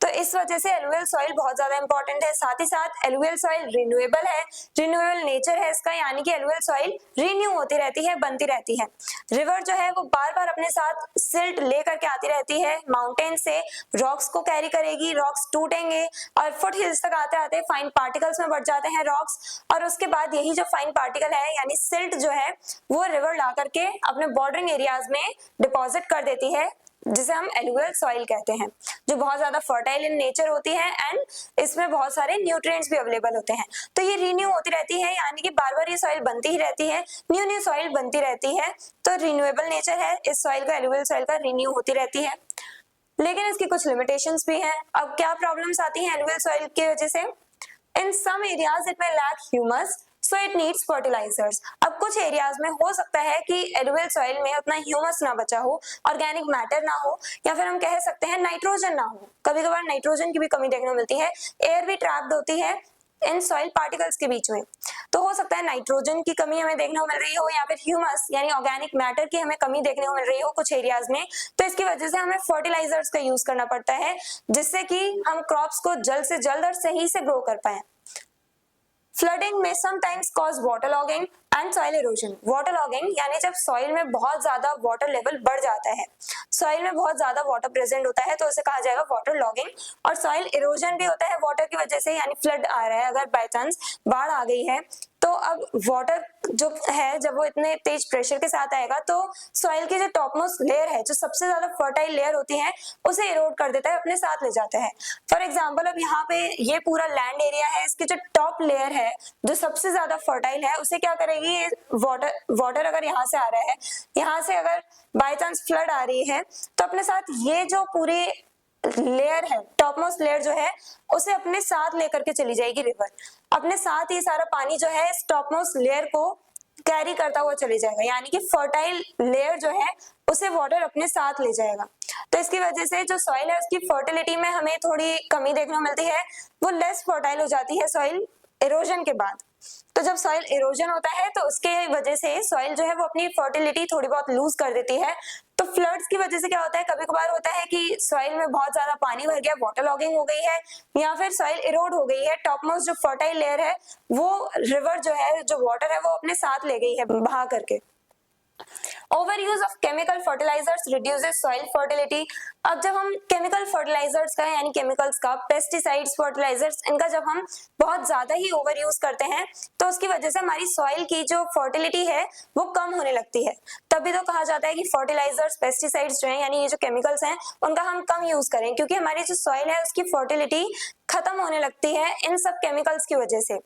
तो इस वजह से एलुवियल सॉइल बहुत ज्यादा इंपॉर्टेंट है। साथ ही साथ एलुवियल सॉइल रिन्यूएबल है, रिन्यूएबल नेचर है इसका, यानी कि एलुवियल सॉइल रिन्यू होती रहती है, बनती रहती है। रिवर जो है वो बार बार अपने साथ सिल्ट लेकर के आती रहती है, माउंटेन से रॉक्स को कैरी करेगी, रॉक्स टूटेंगे और फुट हिल्स तक आते आते फाइन पार्टिकल्स में बढ़ जाते हैं रॉक्स, और उसके बाद यही जो फाइन पार्टिकल है यानी सिल्ट जो है वो रिवर ला करके अपने बॉर्डरिंग एरियाज में डिपॉजिट कर देती है, जिसे हम एलुवियल सॉइल कहते हैं, जो बहुत ज्यादा फर्टाइल इन नेचर होती है एंड इसमें बहुत सारे न्यूट्रिएंट्स भी अवेलेबल होते हैं। तो ये रिन्यू होती रहती है, यानी कि बार बार ये सॉइल बनती ही रहती है, न्यू न्यू सॉइल बनती रहती है। तो रिन्यूएबल नेचर है इस सॉइल का, एलुवियल सॉइल का, रिन्यू होती रहती है। लेकिन इसकी कुछ लिमिटेशंस भी हैं। अब क्या प्रॉब्लम्स आती हैं एलुवियल सॉइल की वजह से? In some areas it may lack humus, so it needs fertilizers। अब कुछ एरियाज में हो सकता है कि एलुवियल सॉइल में उतना ह्यूमस ना बचा हो, ऑर्गेनिक मैटर ना हो, या फिर हम कह सकते हैं नाइट्रोजन ना हो। कभी कभार नाइट्रोजन की भी कमी देखने को मिलती है, एयर भी ट्रैप्ड होती है इन सॉइल पार्टिकल्स के बीच में, तो हो सकता है नाइट्रोजन की कमी हमें देखने को मिल रही हो, या फिर ह्यूमस यानी ऑर्गेनिक मैटर की हमें कमी देखने को मिल रही हो कुछ एरियाज में। तो इसकी वजह से हमें फर्टिलाइजर्स का यूज करना पड़ता है, जिससे कि हम क्रॉप्स को जल्द से जल्द और सही से ग्रो कर पाए। फ्लडिंग में sometimes cause water logging and soil erosion. Water logging यानी जब सॉइल में बहुत ज्यादा वाटर लेवल बढ़ जाता है, सॉइल में बहुत ज्यादा वाटर प्रेजेंट होता है, तो उसे कहा जाएगा वाटर लॉगिंग। और सॉइल इरोजन भी होता है वाटर की वजह से, यानी फ्लड आ रहा है, अगर बाय चांस बाढ़ आ गई है तो अब वाटर जो है जब वो इतने तेज प्रेशर के साथ आएगा तो सॉइल की जो टॉपमोस्ट लेयर है, जो सबसे ज्यादा फर्टाइल लेयर होती है, उसे इरोड कर देता है, अपने साथ ले जाता है। फॉर एग्जाम्पल अब यहाँ पे ये पूरा लैंड एरिया है, इसकी जो टॉप लेयर है जो सबसे ज्यादा फर्टाइल है, उसे क्या करेगी, वाटर अगर यहाँ से आ रहा है, यहाँ से अगर बाय चांस फ्लड आ रही है, तो अपने साथ ये जो पूरी लेयर है, टॉपमोस्ट लेयर जो है, उसे अपने साथ लेकर के चली जाएगी रिवर। अपने साथ ही सारा पानी जो है इस टॉपमोस्ट लेयर को कैरी करता हुआ चले जाएगा, यानी कि फर्टाइल लेयर जो है उसे वाटर अपने साथ ले जाएगा। तो इसकी वजह से जो सॉइल है उसकी फर्टिलिटी में हमें थोड़ी कमी देखने को मिलती है, वो लेस फर्टाइल हो जाती है सॉइल इरोजन के बाद। तो जब सॉइल इरोजन होता है तो उसके वजह से सॉइल जो है वो अपनी फर्टिलिटी थोड़ी बहुत लूज कर देती है, तो फ्लड्स की वजह से क्या होता है, कभी कभार होता है कि सॉइल में बहुत ज्यादा पानी भर गया, वाटर लॉगिंग हो गई है, या फिर सॉइल इरोड हो गई है, टॉप मोस्ट जो फर्टाइल लेयर है वो रिवर जो है, जो वाटर है वो अपने साथ ले गई है बहा करके। Over use of chemical fertilisers reduces soil fertility. अब जब हम केमिकल फर्टिलाइजर्स का यानी केमिकल्स का, पेस्टिसाइड्स, फर्टिलाइजर्स, इनका जब हम बहुत ज्यादा ही ओवर यूज करते हैं तो उसकी वजह से हमारी सॉइल की जो फर्टिलिटी है वो कम होने लगती है। तभी तो कहा जाता है कि फर्टिलाइजर्स, पेस्टिसाइड्स जो है यानी ये जो केमिकल्स हैं उनका हम कम यूज करें, क्योंकि हमारी जो सॉइल है उसकी फर्टिलिटी खत्म होने लगती है इन सब केमिकल्स की वजह से।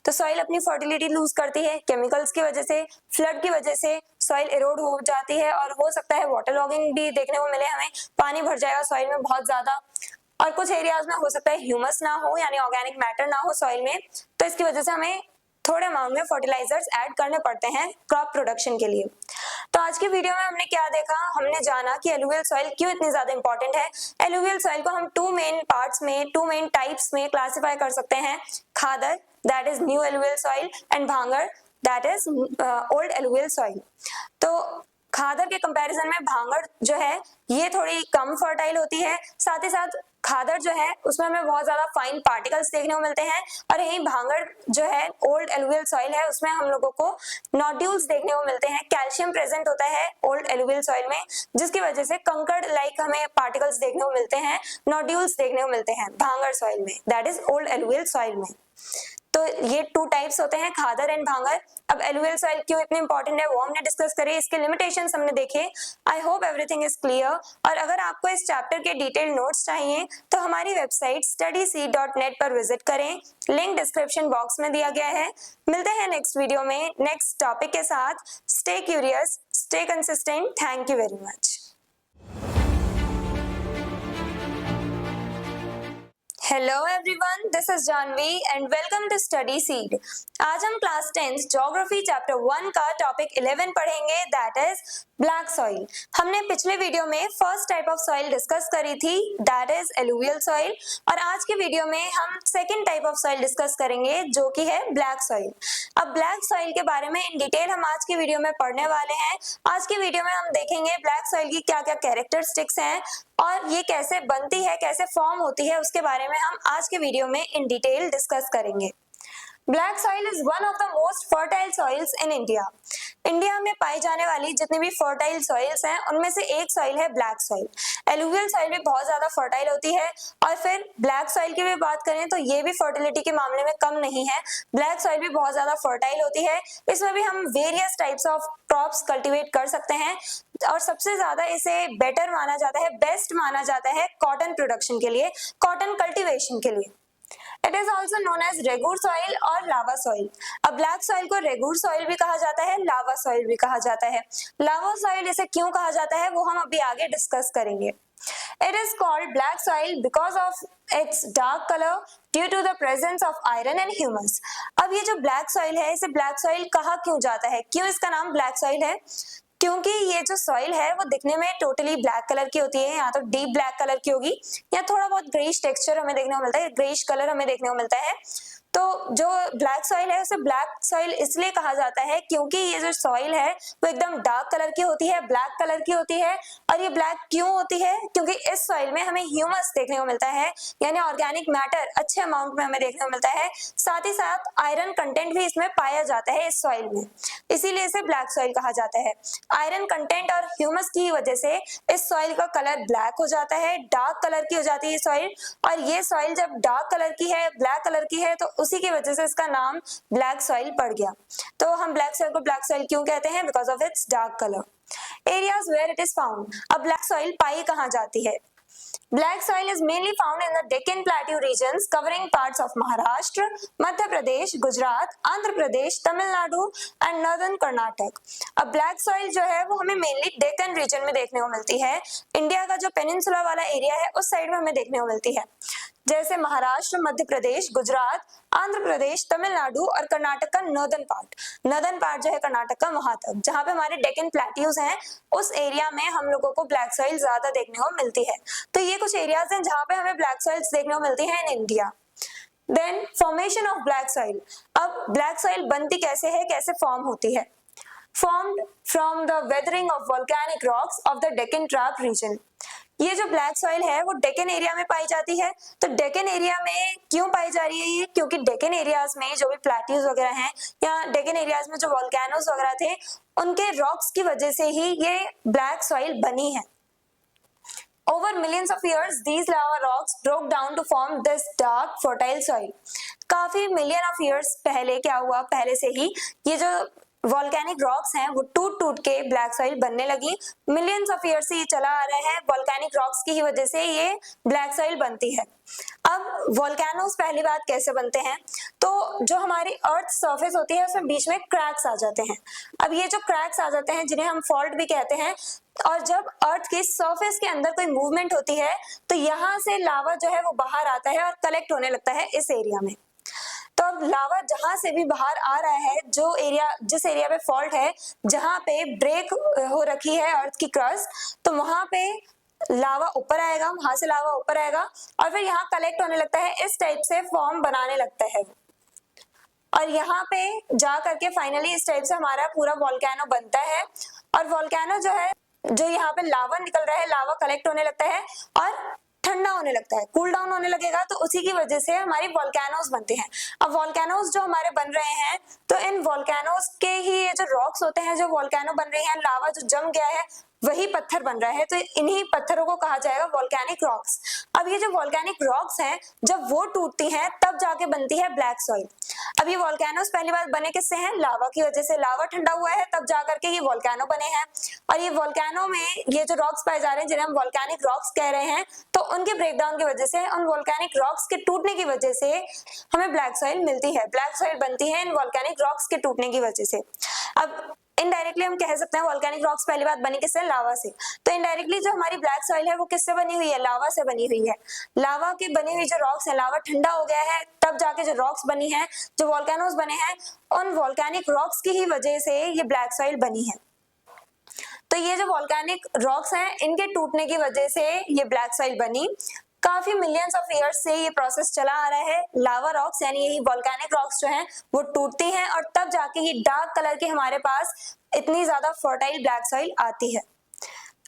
तो सॉइल अपनी फर्टिलिटी लूज करती है केमिकल्स की वजह से, फ्लड की वजह से सॉइल इरोड हो जाती है, और हो सकता है वाटर लॉगिंग भी देखने को मिले हमें, पानी भर जाएगा सॉइल में बहुत ज्यादा। और कुछ एरियाज में हो सकता है ह्यूमस ना हो यानी ऑर्गेनिक मैटर ना हो सॉइल में, तो इसकी वजह से हमें थोड़े अमाउंट में फर्टिलाइजर्स ऐड करने पड़ते हैं क्रॉप प्रोडक्शन के लिए। तो आज की वीडियो में हमने क्या देखा, हमने जाना कि एलुवियल सॉइल क्यों इतनी ज्यादा इंपॉर्टेंट है। एलुवियल सॉइल को हम टू मेन पार्ट्स में, टू मेन टाइप्स में क्लासिफाई कर सकते हैं, khadar that is new alluvial soil and bhangar that is old alluvial soil. तो खादर के कंपैरिजन में भांगर जो है ये थोड़ी कम फर्टाइल होती है, साथ ही साथ खादर जो है उसमें हमें बहुत ज्यादा फाइन पार्टिकल्स देखने को मिलते हैं, और यही भांगर जो है ओल्ड एलुवियल सॉइल है उसमें हम लोगों को नोड्यूल्स देखने को मिलते हैं, कैल्शियम प्रेजेंट होता है ओल्ड एलुवियल सॉइल में, जिसकी वजह से कंकड़ लाइक हमें पार्टिकल्स देखने को मिलते हैं, नोड्यूल्स देखने को मिलते हैं भांगर सॉइल में, that is old alluvial soil में। तो ये टू टाइप्स होते हैं, खादर एंड भांगर। अब एलुवियल सॉइल क्यों इतनी इंपॉर्टेंट है वो हमने डिस्कस करी, इसके लिमिटेशंस हमने देखे। आई होप एवरीथिंग इज क्लियर। और अगर आपको इस चैप्टर के डिटेल नोट्स चाहिए तो हमारी वेबसाइट studyseed.net पर विजिट करें, लिंक डिस्क्रिप्शन बॉक्स में दिया गया है। मिलते हैं नेक्स्ट वीडियो में नेक्स्ट टॉपिक के साथ। Stay curious, stay consistent. Thank you very much. Hello everyone, this is Janvi and welcome to study seed. आज हम क्लास 10th ज्योग्राफी चैप्टर 1 का टॉपिक 11 पढ़ेंगे, दैट इज ब्लैक सॉइल। हमने पिछले वीडियो में first type of soil discuss करी थी, that is alluvial soil, और आज के वीडियो में हम second type of soil discuss करेंगे जो कि है ब्लैक सॉइल। अब ब्लैक सॉइल के बारे में इन डिटेल हम आज के वीडियो में पढ़ने वाले हैं। आज के वीडियो में हम देखेंगे ब्लैक सॉइल की क्या क्या कैरेक्टरिस्टिक्स हैं और ये कैसे बनती है, कैसे फॉर्म होती है, उसके बारे में हम आज के वीडियो में इन डिटेल डिस्कस करेंगे। Black soil is one of the most fertile soils in India. India में पाई जाने वाली जितनी भी फर्टाइल सॉइल्स हैं उनमें से एक सॉइल है ब्लैक सॉइल। एलुवियल सॉइल भी बहुत ज्यादा फर्टाइल होती है, और फिर ब्लैक सॉइल की भी बात करें तो ये भी फर्टिलिटी के मामले में कम नहीं है। ब्लैक सॉइल भी बहुत ज्यादा फर्टाइल होती है, इसमें भी हम various types of crops cultivate कर सकते हैं, और सबसे ज्यादा इसे बेटर माना जाता है, बेस्ट माना जाता है कॉटन प्रोडक्शन के लिए, कॉटन कल्टीवेशन के लिए। It is also known as regur soil और लावा सॉइल। अब ब्लैक सॉइल को रेगुर सॉइल भी कहा जाता है, लावा सॉइल भी कहा जाता है। लावा सॉइल इसे क्यों कहा जाता है वो हम अभी आगे डिस्कस करेंगे। It is called black soil because of its dark color due to the presence of iron and humus। अब ये जो ब्लैक सॉइल है इसे ब्लैक सॉइल कहा क्यों जाता है, क्यों इसका नाम ब्लैक सॉइल है? क्योंकि ये जो सॉइल है वो दिखने में टोटली ब्लैक कलर की होती है, या तो डीप ब्लैक कलर की होगी या थोड़ा बहुत ग्रेइश टेक्सचर हमें देखने को मिलता है, ग्रेइश कलर हमें देखने को मिलता है। तो जो ब्लैक सॉइल है उसे ब्लैक सॉइल इसलिए कहा जाता है क्योंकि ये जो सॉइल है वो एकदम डार्क कलर की होती है, ब्लैक कलर की होती है। और ये ब्लैक क्यों होती है? क्योंकि इस सॉइल में हमें ह्यूमस देखने को मिलता है, यानी ऑर्गेनिक मैटर अच्छे अमाउंट में हमें देखने को मिलता है, साथ ही साथ आयरन कंटेंट भी इसमें पाया जाता है इस सॉइल में, इसीलिए इसे ब्लैक सॉइल कहा जाता है। आयरन कंटेंट और ह्यूमस की वजह से इस सॉइल का कलर ब्लैक हो जाता है, डार्क कलर की हो जाती है सॉइल। और ये सॉइल जब डार्क कलर की है, ब्लैक कलर की है, तो उसी की वजह से इसका नाम ब्लैक सॉइल पड़ गया। तो हम ब्लैक सॉइल को ब्लैक सॉइल क्यों कहते हैं? Because of its dark colour. Areas where it is found. अब ब्लैक सॉइल पाई कहाँ जाती है? Black soil is mainly found in the Deccan Plateau regions covering parts of Maharashtra, Madhya Pradesh, Gujarat, Andhra Pradesh, Tamil Nadu and Northern Karnataka। अब black soil जो है वो हमें मेनली डेक्कन रीजन में देखने को मिलती है। इंडिया का जो पेनिनसुला वाला एरिया है उस साइड में हमें देखने को मिलती है, जैसे महाराष्ट्र, मध्य प्रदेश, गुजरात, आंध्र प्रदेश, तमिलनाडु और कर्नाटक का नॉर्दर्न पार्ट जो है कर्नाटक का, वहां तक जहां पे हमारे डेक्कन प्लेट्यूज हैं उस एरिया में हम लोगों को ब्लैक सॉइल ज्यादा देखने को मिलती है। तो ये कुछ एरियाज हैं जहां पे हमें ब्लैक सॉइल्स देखने को मिलती है in India. Then formation of black soil. अब ब्लैक सॉइल बनती कैसे है, कैसे फॉर्म होती है? formed from the weathering of volcanic rocks of the Deccan Trap region. ये जो ब्लैक सॉइल है वो डेक्कन एरिया में पाई जाती है। तो डेक्कन एरिया में क्यों पाई जा रही है ये? क्योंकि डेक्कन एरियाज में जो भी प्लेट्यूज वगैरह हैं या डेक्कन एरियाज में जो वोल्केनोज वगैरह थे उनके रॉक्स की वजह से ही ये ब्लैक सॉइल बनी है। Over millions of years, these lava rocks broke down to form this dark, fertile soil. काफी मिलियन ऑफ ईयर्स पहले क्या हुआ, पहले से ही ये जो वॉल्केनिक रॉक्स हैं वो टूट टूट के ब्लैक सॉइल बनने लगी। मिलियंस ऑफ ईयर से ये चला आ रहा है, वॉल्केनिक रॉक्स की ही वजह से ये ब्लैक सॉइल बनती है। अब वॉल्केनोस पहली बात कैसे बनते हैं, तो जो हमारी अर्थ सरफेस होती है उसमें बीच में क्रैक्स आ जाते हैं। अब ये जो क्रैक्स आ जाते हैं जिन्हें हम फॉल्ट भी कहते हैं, और जब अर्थ के सरफेस के अंदर कोई मूवमेंट होती है तो यहाँ से लावा जो है वो बाहर आता है और कलेक्ट होने लगता है इस एरिया में। तो अब लावा जहां से भी बाहर आ रहा है, जो एरिया जिस एरिया पे फॉल्ट है, जहां पे ब्रेक हो रखी है अर्थ की क्रस्ट, तो वहां पे लावा ऊपर आएगा, वहां से लावा ऊपर आएगा और फिर यहाँ कलेक्ट होने लगता है, इस टाइप से फॉर्म बनाने लगता है और यहाँ पे जा करके फाइनली इस टाइप से हमारा पूरा वॉल्केनो बनता है। और वॉल्केनो जो है, जो यहाँ पे लावा निकल रहा है, लावा कलेक्ट होने लगता है और ठंडा होने लगता है, कूल डाउन होने लगेगा, तो उसी की वजह से हमारी वॉल्केनोज बनते हैं। अब वॉल्केनोज जो हमारे बन रहे हैं, तो इन वॉल्केनोज के ही ये जो रॉक्स होते हैं, जो वॉल्केनो बन रहे हैं, लावा जो जम गया है वही पत्थर बन रहा है, तो इन्हीं पत्थरों को कहा जाएगा वॉल्केनिक रॉक्स। अब ये जो वॉल्केनिक रॉक्स हैं, जब वो टूटती हैं तब जाके बनती है ब्लैक सॉइल। अब ये वॉल्केनोज पहली बार बने किससे हैं? लावा की वजह से। लावा ठंडा हुआ है तब जा करके ये वॉल्केनो बने हैं। और ये वॉल्केनो में ये जो रॉक्स पाए जा रहे हैं जिन्हें हम वॉल्केनिक रॉक्स कह रहे हैं, तो उनके ब्रेकडाउन की वजह से, उन वॉल्केनिक रॉक्स के टूटने की वजह से हमें ब्लैक सॉइल मिलती है। ब्लैक सॉइल बनती है इन वॉल्केनिक रॉक्स के टूटने की वजह से। अब इनडायरेक्टली हम कह सकते हैं वॉल्केनिक रॉक्स पहली बात बनी किससे? लावा से। तो इनडायरेक्टली जो हमारी ब्लैक सॉइल है वो किससे बनी हुई है? लावा से बनी हुई है। लावा की बनी हुई जो रॉक्स है, लावा ठंडा हो गया है तब जाके जो रॉक्स बनी है, जो वॉल्केनोज बने हैं, उन वॉल्केनिक रॉक्स की ही वजह से ये ब्लैक सॉइल बनी है। तो ये जो वॉल्केनिक रॉक्स हैं, इनके टूटने की वजह से ये ब्लैक सॉइल बनी। काफी मिलियंस ऑफ ईयर्स से ये प्रोसेस चला आ रहा है। लावा रॉक्स यानी यही वॉल्केनिक रॉक्स जो हैं वो टूटती हैं और तब जाके ये डार्क कलर के हमारे पास इतनी ज्यादा फर्टाइल ब्लैक सॉइल आती है।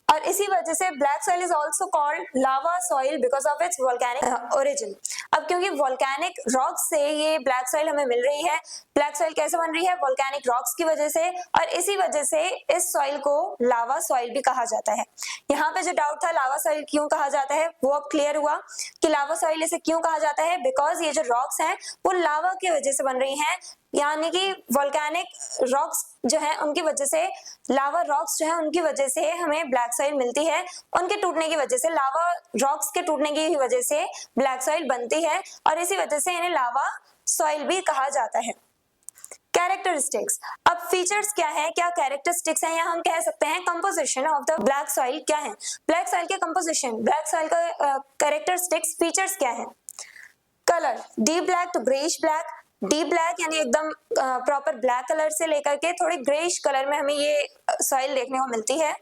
और इसी वजह से black soil is also called lava soil because of it's volcanic origin. अब क्योंकि वोल्केनिक रॉक्स से ये ब्लैक सॉइल हमें मिल रही है, ब्लैक सॉइल कैसे बन रही है? वोल्केनिक रॉक्स की वजह से, और इसी वजह से इस सॉइल को लावा सॉइल भी कहा जाता है। यहाँ पे जो डाउट था लावा सॉइल क्यों कहा जाता है, वो अब क्लियर हुआ कि लावा सॉइल इसे क्यों कहा जाता है, बिकॉज ये जो रॉक्स हैं वो लावा की वजह से बन रही हैं, यानी कि वोल्केनिक रॉक्स जो है उनकी वजह से, लावा रॉक्स जो है उनकी वजह से हमें ब्लैक सॉइल मिलती है। उनके टूटने की वजह से, लावा रॉक्स के टूटने की वजह से ब्लैक सॉइल बनती है और इसी वजह से इन्हें लावा सॉइल भी कहा जाता है। कैरेक्टरिस्टिक्स, अब फीचर्स क्या है, क्या कैरेक्टरिस्टिक्स हैं, या हम कह सकते हैं composition of the black soil क्या है? ब्लैक सॉइल के कंपोजिशन, ब्लैक सॉइल का कैरेक्टरिस्टिक्स, फीचर्स क्या है? Colour, deep black to greyish black. Deep black यानी एकदम प्रॉपर ब्लैक कलर से लेकर के थोड़ी ग्रेइश कलर में हमें ये सॉइल देखने को मिलती है।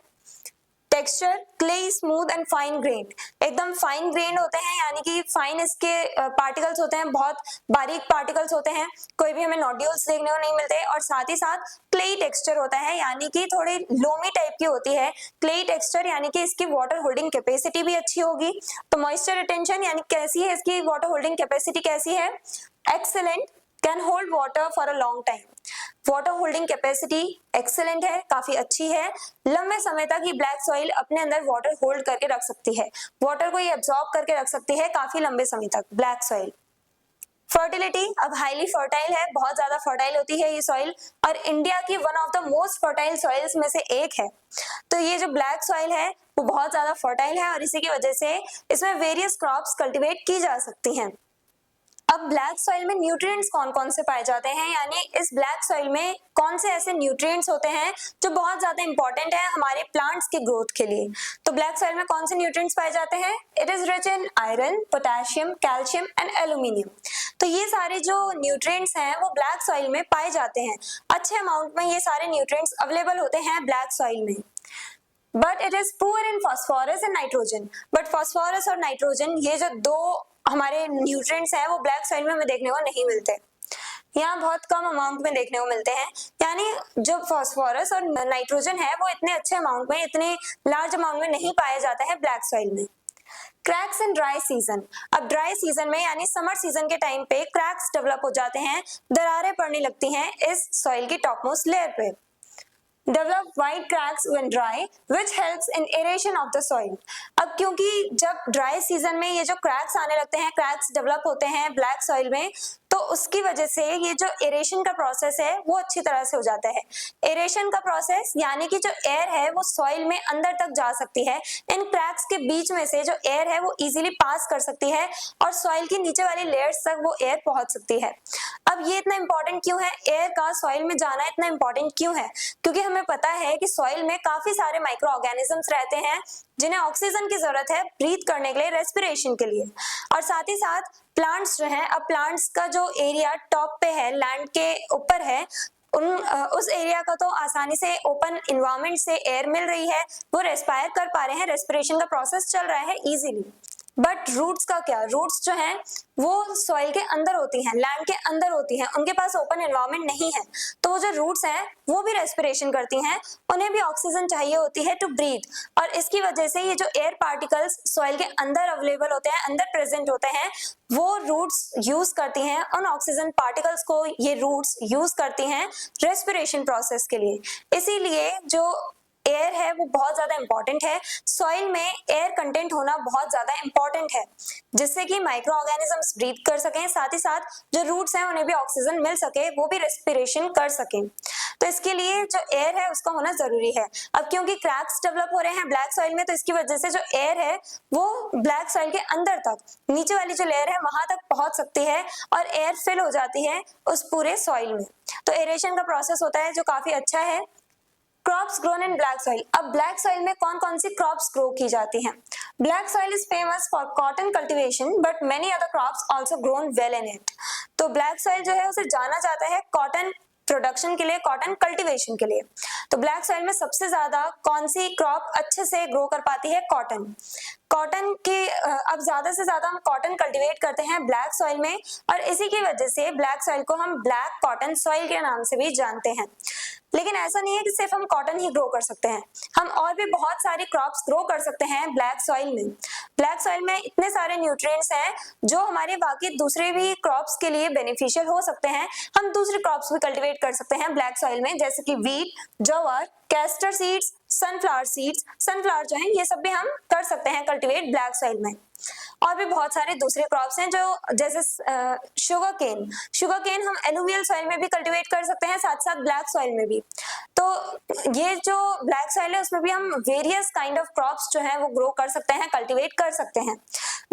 Texture, clay, smooth and fine grain, एकदम फाइन ग्रेन होते हैं, यानी कि फाइन इसके पार्टिकल्स होते हैं, बहुत बारीक पार्टिकल्स होते हैं, कोई भी हमें नोड्यूल्स देखने को नहीं मिलते। और साथ ही साथ क्ले टेक्सचर होता है, यानी कि थोड़ी लोमी टाइप की होती है क्ले टेक्सचर, यानी कि इसकी वाटर होल्डिंग कैपेसिटी भी अच्छी होगी। तो मॉइस्चर रिटेंशन यानी कैसी है इसकी वाटर होल्डिंग कैपेसिटी, कैसी है? Excellent, can hold water for a long time. Water holding capacity excellent है, काफी अच्छी है। लंबे समय तक ये ब्लैक सॉइल अपने अंदर वाटर होल्ड करके रख सकती है, वाटर को ये एब्जॉर्ब करके रख सकती है काफी लंबे समय तक ब्लैक सॉइल। फर्टिलिटी, अब हाईली फर्टाइल है, बहुत ज्यादा फर्टाइल होती है ये सॉइल, और इंडिया की one of the most fertile soils में से एक है। तो ये जो ब्लैक सॉइल है वो बहुत ज्यादा फर्टाइल है और इसी की वजह से इसमें वेरियस क्रॉप्स कल्टीवेट की जा सकती हैं। अब ब्लैक सॉइल में न्यूट्रिएंट्स कौन कौन से पाए जाते हैं, यानी इस ब्लैक सॉइल में कौन से ऐसे न्यूट्रिएंट्स होते हैं जो बहुत ज्यादा इंपॉर्टेंट है हमारे प्लांट्स के ग्रोथ के लिए। तो ब्लैक सॉइल में कौन से न्यूट्रिएंट्स पाए जाते हैं? It is rich in iron, potassium, calcium and aluminium. तो ये सारे जो न्यूट्रिएंट्स हैं वो ब्लैक सॉइल में पाए जाते हैं। अच्छे अमाउंट में ये सारे न्यूट्रिएंट्स अवेलेबल होते हैं ब्लैक सॉइल में। But it is poor in phosphorus and nitrogen. But phosphorus और नाइट्रोजन, ये जो दो हमारे न्यूट्रिएंट्स हैं वो ब्लैक सॉइल में हमें देखने को नहीं मिलते। यहाँ बहुत कम अमाउंट में देखने को मिलते हैं, यानी जो फास्फोरस और नाइट्रोजन है वो इतने अच्छे अमाउंट में, इतने लार्ज अमाउंट में नहीं पाया जाता है ब्लैक सॉइल में। क्रैक्स इन ड्राई सीजन, अब ड्राई सीजन में यानी समर सीजन के टाइम पे क्रैक्स डेवलप हो जाते हैं, दरारें पड़ने लगती हैं इस सॉइल की टॉपमोस्ट लेयर पे। Develop white cracks when dry, which helps in aeration of the soil. अब क्योंकि जब ड्राई सीजन में ये जो क्रैक्स आने लगते हैं, क्रैक्स डेवलप होते हैं ब्लैक सॉइल में, तो उसकी वजह से ये जो एरेशन का प्रोसेस है वो अच्छी तरह से हो जाता है। एरेशन का प्रोसेस यानी कि जो एयर है वो सॉइल में अंदर तक जा सकती है, इन क्रैक्स के बीच में से जो एयर है वो इजीली पास कर सकती है और सॉइल की नीचे वाली लेयर्स तक वो एयर पहुंच सकती है। अब ये इतना इंपॉर्टेंट क्यों है, एयर का सॉइल में जाना इतना इंपॉर्टेंट क्यों है? क्योंकि हमें पता है कि सॉइल में काफी सारे माइक्रो ऑर्गेनिजम्स रहते हैं जिन्हें ऑक्सीजन की जरूरत है ब्रीथ करने के लिए, रेस्पिरेशन के लिए। और साथ ही साथ प्लांट्स जो हैं, अब प्लांट्स का जो एरिया टॉप पे है, लैंड के ऊपर है, उस एरिया का तो आसानी से ओपन इन्वायरमेंट से एयर मिल रही है, वो रेस्पायर कर पा रहे हैं, रेस्पिरेशन का प्रोसेस चल रहा है इजीली। बट रूट्स का क्या, रूट्स जो हैं वो सॉइल के अंदर होती हैं, लैंड के अंदर होती हैं, उनके पास ओपन एनवायरनमेंट नहीं है, तो वो जो रूट्स हैं वो भी रेस्पिरेशन करती हैं, उन्हें भी ऑक्सीजन चाहिए होती है टू ब्रीथ। और इसकी वजह से ये जो एयर पार्टिकल्स सॉइल के अंदर अवेलेबल होते हैं, अंदर प्रेजेंट होते हैं, वो रूट्स यूज करती हैं उन ऑक्सीजन पार्टिकल्स को, ये रूट्स यूज करती हैं रेस्पिरेशन प्रोसेस के लिए। इसीलिए जो एयर है वो बहुत ज्यादा इंपॉर्टेंट है, सॉइल में एयर कंटेंट होना बहुत ज्यादा इंपॉर्टेंट है, जिससे कि माइक्रो ऑर्गेनिजम्स ब्रीथ कर सकें, साथ ही साथ जो रूट्स हैं उन्हें भी ऑक्सीजन मिल सके, वो भी रेस्पिरेशन कर सकें। तो इसके लिए जो एयर है उसका होना जरूरी है। अब क्योंकि क्रैक्स डेवलप हो रहे हैं ब्लैक सॉइल में, तो इसकी वजह से जो एयर है वो ब्लैक सॉइल के अंदर तक, नीचे वाली जो लेयर है वहां तक पहुंच सकती है और एयर फिल हो जाती है उस पूरे सॉइल में। तो एरेशन का प्रोसेस होता है जो काफी अच्छा है। क्रॉप्स ग्रोन इन ब्लैक सॉइल, अब ब्लैक सॉइल में कौन कौन सी क्रॉप्स ग्रो की जाती हैं? Black soil is famous for cotton cultivation but many other crops also grown well in it. तो ब्लैक सॉइल जो है उसे जाना जाता है कॉटन प्रोडक्शन के लिए, कॉटन कल्टीवेशन के लिए। तो ब्लैक सॉइल में सबसे ज्यादा कौन सी क्रॉप अच्छे से ग्रो कर पाती है? कॉटन। कॉटन के अब ज्यादा से ज्यादा हम कॉटन कल्टीवेट करते हैं ब्लैक सॉइल में, और इसी की वजह से ब्लैक सॉइल को हम ब्लैक कॉटन सॉइल के नाम से भी जानते हैं। लेकिन ऐसा नहीं है कि सिर्फ हम कॉटन ही ग्रो कर सकते हैं, हम और भी बहुत सारी क्रॉप्स ग्रो कर सकते हैं ब्लैक सॉइल में। ब्लैक सॉइल में इतने सारे न्यूट्रिएंट्स हैं जो हमारे बाकी दूसरे भी क्रॉप्स के लिए बेनिफिशियल हो सकते हैं। हम दूसरी क्रॉप्स भी कल्टीवेट कर सकते हैं ब्लैक सॉइल में, जैसे कि वीट, जवार, castor seeds, sunflower seeds, sunflower जो है ये सब भी हम कर सकते हैं कल्टीवेट ब्लैक सॉइल में। और भी बहुत सारे दूसरे क्रॉप्स हैं जो जैसे शुगर केन, शुगर केन हम एलुवियल सॉइल में भी कल्टीवेट कर सकते हैं, साथ साथ ब्लैक सॉइल में भी। तो ये जो ब्लैक सॉइल है उसमें भी हम वेरियस काइंड ऑफ क्रॉप्स जो है वो ग्रो कर सकते हैं, कल्टीवेट कर सकते हैं।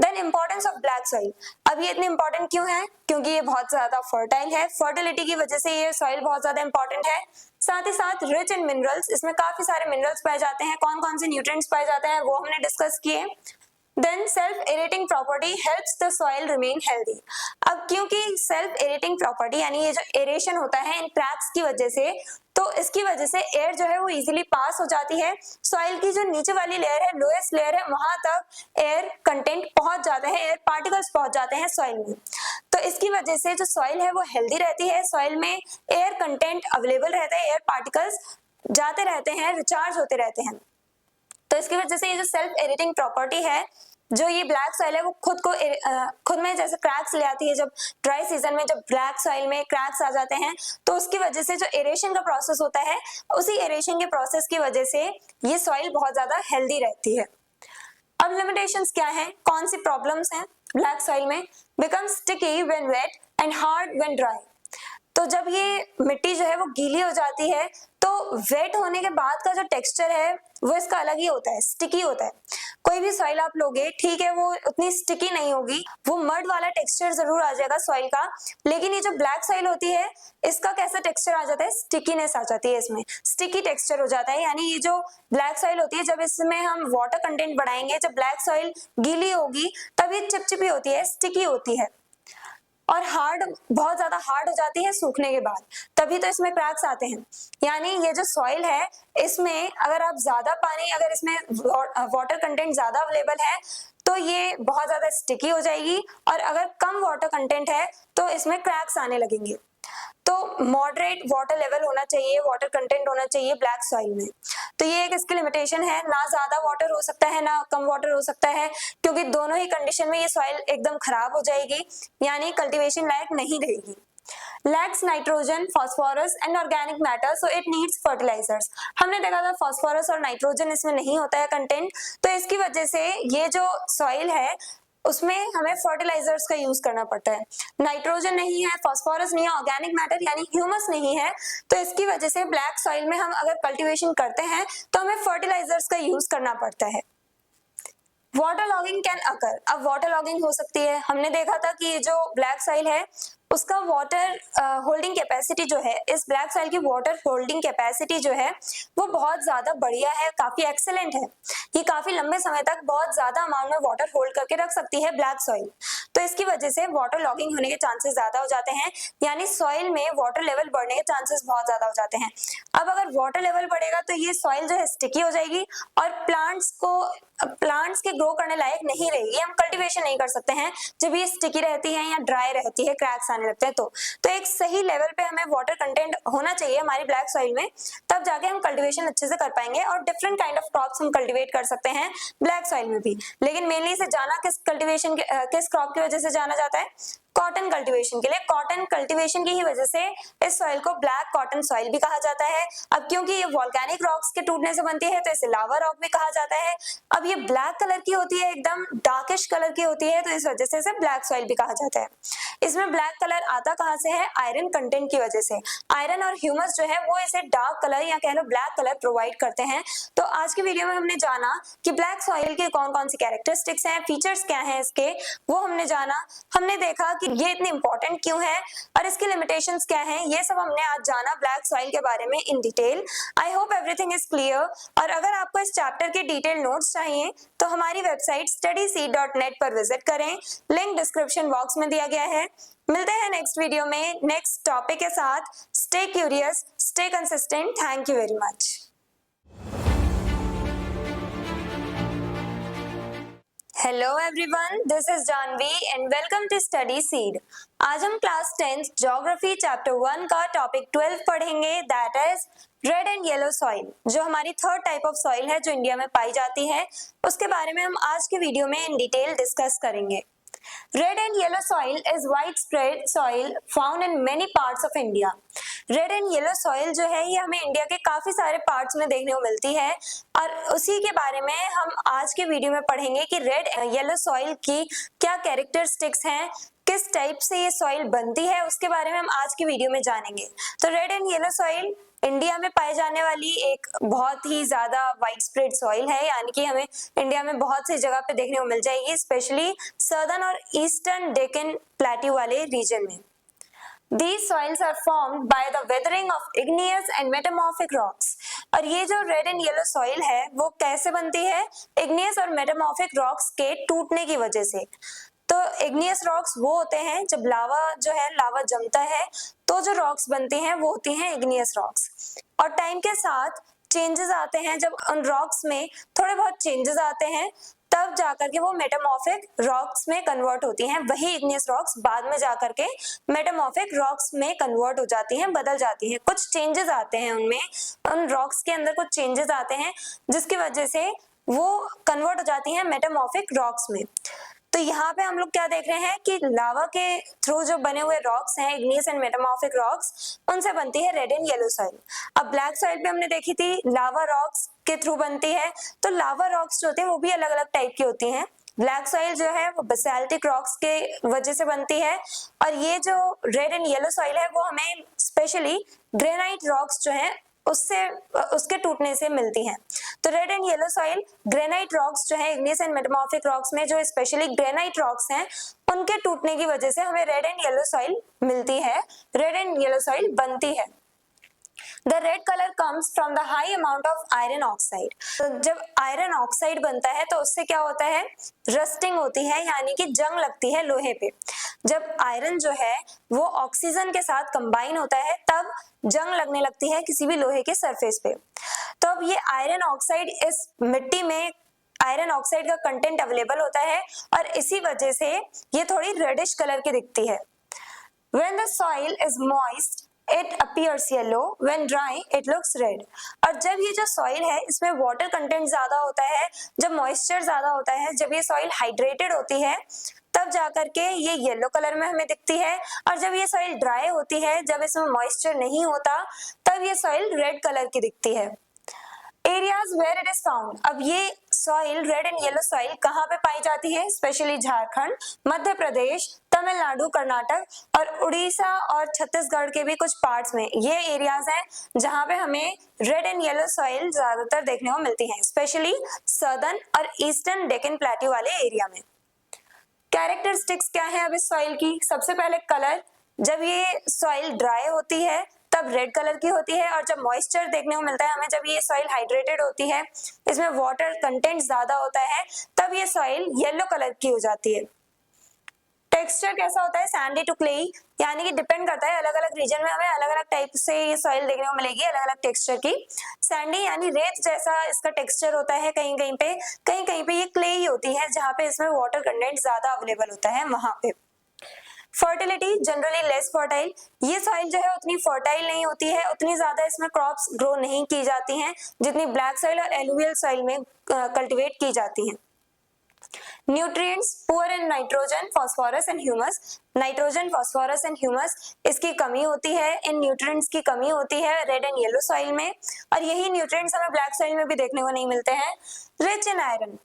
Then importance of black soil, अब ये इतनी इंपॉर्टेंट क्यों है? क्योंकि ये बहुत ज्यादा फर्टाइल है, फर्टिलिटी की वजह से ये सॉइल बहुत ज्यादा इंपॉर्टेंट है। साथ ही साथ रिच इन मिनरल्स, इसमें काफी सारे मिनरल्स पाए जाते हैं। कौन कौन से न्यूट्रिएंट्स पाए जाते हैं वो हमने डिस्कस किए। Then self aerating property helps the soil remain healthy. अब क्योंकि सेल्फ एरेटिंग प्रॉपर्टी यानी ये जो एरेशन होता है इन क्रैक्स की वजह से, तो इसकी वजह से एयर जो है वो इजीली पास हो जाती है, सॉइल की जो नीचे वाली लेयर है, लोएस्ट लेयर है, वहां तक एयर कंटेंट पहुंच जाता है, एयर पार्टिकल्स पहुंच जाते हैं सॉइल में। तो इसकी वजह से जो सॉइल है वो हेल्दी रहती है, सॉइल में एयर कंटेंट अवेलेबल रहता है, एयर पार्टिकल्स जाते रहते हैं, रिचार्ज होते रहते हैं। तो इसकी वजह से ये जो सेल्फ एरेटिंग प्रॉपर्टी है, जो ये ब्लैक सॉइल है वो खुद में जैसे क्रैक्स ले आती है, जब ड्राई सीजन में जब ब्लैक सॉइल में क्रैक्स आ जाते हैं तो उसकी वजह से जो एरेशन का प्रोसेस होता है, उसी एरेशन के प्रोसेस की वजह से ये सॉइल बहुत ज्यादा हेल्दी रहती है। अब लिमिटेशंस क्या है, कौन सी प्रॉब्लम्स हैं ब्लैक सॉइल में? Become sticky when wet and hard when dry. तो जब ये मिट्टी जो है वो गीली हो जाती है तो वेट होने के बाद का जो टेक्सचर है वो इसका अलग ही होता है, स्टिकी होता है। कोई भी सॉइल आप लोगे, ठीक है, वो उतनी स्टिकी नहीं होगी, वो मड वाला टेक्सचर जरूर आ जाएगा सॉइल का, लेकिन ये जो ब्लैक सॉइल होती है इसका कैसा टेक्सचर आ जाता है? स्टिकीनेस आ जाती है, इसमें स्टिकी टेक्सचर हो जाता है। यानी ये जो ब्लैक सॉइल होती है, जब इसमें हम वाटर कंटेंट बढ़ाएंगे, जब ब्लैक सॉइल गीली होगी तब ये चिपचिपी होती है, स्टिकी होती है, और हार्ड, बहुत ज्यादा हार्ड हो जाती है सूखने के बाद, तभी तो इसमें क्रैक्स आते हैं। यानी ये जो सॉइल है इसमें अगर आप ज्यादा पानी, अगर इसमें वाटर कंटेंट ज्यादा अवेलेबल है तो ये बहुत ज्यादा स्टिकी हो जाएगी, और अगर कम वाटर कंटेंट है तो इसमें क्रैक्स आने लगेंगे। तो मॉडरेट वाटर लेवल होना चाहिए, वाटर कंटेंट होना चाहिए ब्लैक सॉइल में। तो ये एक इसकी लिमिटेशन है, ना ज्यादा वाटर हो सकता है ना कम वाटर हो सकता है, क्योंकि दोनों ही कंडीशन में ये सॉइल एकदम खराब हो जाएगी, यानी कल्टीवेशन लायक नहीं रहेगी। lacks nitrogen, phosphorus and organic matter, so it needs fertilisers. हमने देखा था फॉस्फोरस और नाइट्रोजन इसमें नहीं होता है कंटेंट, तो इसकी वजह से ये जो सॉइल है उसमें हमें फर्टिलाइजर्स का यूज करना पड़ता है। नाइट्रोजन नहीं है, फॉस्फोरस नहीं है, ऑर्गेनिक मैटर यानी ह्यूमस नहीं है, तो इसकी वजह से ब्लैक सॉइल में हम अगर कल्टीवेशन करते हैं तो हमें फर्टिलाइजर्स का यूज करना पड़ता है। वाटर लॉगिंग कैन अकर, अब वाटर लॉगिंग हो सकती है। हमने देखा था कि जो ब्लैक सॉइल है उसका वाटर होल्डिंग कैपेसिटी जो है, इस ब्लैक सॉइल की वाटर होल्डिंग कैपेसिटी जो है वो बहुत ज्यादा बढ़िया है, काफी एक्सेलेंट है। ये काफी लंबे समय तक बहुत ज्यादा अमाउंट में वाटर होल्ड करके रख सकती है ब्लैक सॉइल, तो इसकी वजह से वाटर लॉगिंग होने के चांसेस ज्यादा हो जाते हैं, यानी सॉइल में वाटर लेवल बढ़ने के चांसेस बहुत ज्यादा हो जाते हैं। अब अगर वाटर लेवल बढ़ेगा तो ये सॉइल जो है स्टिकी हो जाएगी और प्लांट्स के ग्रो करने लायक नहीं रहेगी, हम कल्टीवेशन नहीं कर सकते हैं जब ये स्टिकी रहती है या ड्राई रहती है, क्रैक्स आने लगते हैं। तो एक सही लेवल पे हमें वाटर कंटेंट होना चाहिए हमारी ब्लैक सॉइल में, तब जाके हम कल्टीवेशन अच्छे से कर पाएंगे और डिफरेंट काइंड ऑफ क्रॉप्स हम कल्टीवेट कर सकते हैं ब्लैक सॉइल में भी। लेकिन मेनली इसे जाना किस क्रॉप की वजह से जाना जाता है, कॉटन कल्टीवेशन के लिए। कॉटन कल्टीवेशन की ही वजह से इस सॉइल को ब्लैक कॉटन सॉइल भी कहा जाता है। अब क्योंकि ये वोल्केनिक रॉक्स के टूटने से बनती है तो इसे लावा रॉक भी कहा जाता है। अब ये ब्लैक कलर की होती है, एकदम डार्किश कलर की होती है, तो इस वजह से इसे ब्लैक सॉइल भी कहा जाता है। इसमें ब्लैक कलर आता कहाँ से है, आयरन कंटेंट की वजह से। आयरन और ह्यूमस जो है वो इसे डार्क कलर या कह लो ब्लैक कलर प्रोवाइड करते हैं। तो आज की वीडियो में हमने जाना कि ब्लैक सॉइल के कौन कौन सी कैरेक्टरिस्टिक्स हैं, फीचर्स क्या हैं इसके, वो हमने जाना। हमने देखा कि ये इतनी इंपॉर्टेंट क्यों है और इसकी लिमिटेशंस क्या हैं, ये सब हमने आज जाना ब्लैक सॉइल के बारे में in detail. I hope everything is clear. और अगर आपको इस चैप्टर के डिटेल नोट्स चाहिए तो हमारी वेबसाइट studyseed.net पर विजिट करें, लिंक डिस्क्रिप्शन बॉक्स में दिया गया है। मिलते हैं नेक्स्ट वीडियो में नेक्स्ट टॉपिक के साथ। Stay curious, stay consistent. Thank you very much. Hello everyone, this is Janvi and welcome to study seed. आज हम क्लास 10th ज्योग्राफी चैप्टर 1 का टॉपिक 12 पढ़ेंगे, that is red and yellow soil, जो हमारी third type of soil है जो India में पाई जाती है। उसके बारे में हम आज के वीडियो में इन डिटेल डिस्कस करेंगे। Red and yellow soil is widespread soil found in many parts of India. Red and yellow soil जो है ये हमें इंडिया के काफी सारे पार्ट्स में देखने को मिलती है और उसी के बारे में हम आज के वीडियो में पढ़ेंगे कि रेड येलो सॉइल की क्या कैरेक्टरिस्टिक्स हैं, किस टाइप से ये सॉइल बनती है, उसके बारे में हम आज की वीडियो में जानेंगे। तो red and yellow soil India में पाई जाने वाली एक बहुत ही ज्यादा वाइड स्प्रेड सॉइल है, यानी कि हमें इंडिया में बहुत सी जगह पे देखने को मिल जाएगी, स्पेशली सर्दर्न और ईस्टर्न डेक्कन प्लेट्यू वाले रीजन में। These soils are formed by the weathering of igneous and metamorphic rocks. और ये जो रेड एंड येलो सॉइल है वो कैसे बनती है, igneous और metamorphic rocks के टूटने की वजह से। तो igneous रॉक्स वो होते हैं जब लावा जो है लावा जमता है तो जो रॉक्स बनती हैं वो होती हैं igneous रॉक्स। और टाइम के साथ चेंजेस आते हैं, जब उन रॉक्स में थोड़े बहुत चेंजेस आते हैं तब जाकर के वो मेटामॉर्फिक रॉक्स में कन्वर्ट होती हैं। वही igneous रॉक्स बाद में जाकर के मेटामॉर्फिक रॉक्स में कन्वर्ट हो जाती हैं, बदल जाती हैं। कुछ चेंजेस आते हैं उनमें, उन रॉक्स के अंदर कुछ चेंजेस आते हैं जिसकी वजह से वो कन्वर्ट हो जाती हैं मेटामॉर्फिक रॉक्स में। तो यहाँ पे हम लोग क्या देख रहे हैं कि लावा के थ्रू जो बने हुए रॉक्स हैं, igneous एंड मेटामॉर्फिक रॉक्स, उनसे बनती है रेड एंड येलो सॉइल। अब ब्लैक सॉइल पे हमने देखी थी लावा रॉक्स के थ्रू बनती है, तो लावा रॉक्स जो होते हैं वो भी अलग अलग टाइप की होती हैं। ब्लैक सॉइल जो है वो बेसाल्टिक रॉक्स के वजह से बनती है और ये जो रेड एंड येलो सॉइल है वो हमें स्पेशली ग्रेनाइट रॉक्स जो है उसके टूटने से मिलती हैं। तो red and yellow soil granite rocks जो है igneous एंड मेटामॉर्फिक रॉक्स में जो स्पेशली ग्रेनाइट रॉक्स हैं उनके टूटने की वजह से हमें रेड एंड येलो सॉइल मिलती है, रेड एंड येलो सॉइल बनती है। The red color comes from the high amount of iron oxide. तो जब आयरन ऑक्साइड बनता है तो उससे क्या होता है, रस्टिंग होती है, यानी कि जंग लगती है लोहे पे। जब आयरन जो है वो ऑक्सीजन के साथ कंबाइन होता है तब जंग लगने लगती है किसी भी लोहे के सरफेस पे। तो अब ये आयरन ऑक्साइड इस मिट्टी में आयरन ऑक्साइड का कंटेंट अवेलेबल होता है और इसी वजह से ये थोड़ी रेडिश कलर की दिखती है। When the soil is moist, it appears yellow. When dry, it looks red. और जब ये जो सॉइल है इसमें वाटर कंटेंट ज्यादा होता है, जब मॉइस्चर ज्यादा होता है, जब ये सॉइल हाइड्रेटेड होती है, तब जाकर के ये येलो कलर में हमें दिखती है। और जब ये सॉइल ड्राई होती है, जब इसमें मॉइस्चर नहीं होता, तब ये सॉइल रेड कलर की दिखती है। Areas where it is found, अब ये soil red and yellow soil कहाँ पे पाई जाती है? स्पेशली झारखंड, मध्य प्रदेश, तमिलनाडु, कर्नाटक और उड़ीसा और छत्तीसगढ़ के भी कुछ पार्ट्स में ये एरियाज हैं जहाँ पे हमें रेड एंड येलो सॉइल ज्यादातर देखने को मिलती है, स्पेशली सदर्न और ईस्टर्न डेक्कन प्लेट्यू वाले एरिया में। कैरेक्टरिस्टिक्स क्या है अब इस सॉइल की? सबसे पहले कलर, जब ये सॉइल ड्राई होती है तब रेड कलर की होती है, और जब मॉइस्चर देखने को मिलता है हमें, जब ये सॉइल हाइड्रेटेड होती है, इसमें वाटर कंटेंट ज्यादा होता है, तब ये सॉइल येलो कलर की हो जाती है। टेक्सचर कैसा होता है? सैंडी टू क्लेई, यानी कि डिपेंड करता है, अलग अलग रीजन में हमें अलग अलग टाइप से ये सॉइल देखने को मिलेगी, अलग अलग टेक्सचर की। सैंडी यानी रेत जैसा इसका टेक्सचर होता है, कहीं कहीं पे ये क्लेई होती है जहाँ पे इसमें वाटर कंटेंट ज्यादा अवेलेबल होता है वहां पे। फर्टिलिटी जनरली लेस फर्टाइल, ये सॉइल जो है उतनी फर्टाइल नहीं होती है, उतनी ज्यादा इसमें क्रॉप्स ग्रो नहीं की जाती हैं जितनी ब्लैक सॉइल और एलुवियल सॉइल में कल्टीवेट की जाती हैं। Nutrients poor in nitrogen, phosphorus and humus, nitrogen, phosphorus and humus इसकी कमी होती है, इन न्यूट्रिएंट्स की कमी होती है रेड एंड येलो सॉइल में, और यही न्यूट्रिएंट्स हमें ब्लैक सॉइल में भी देखने को नहीं मिलते हैं। रिच इन आयरन,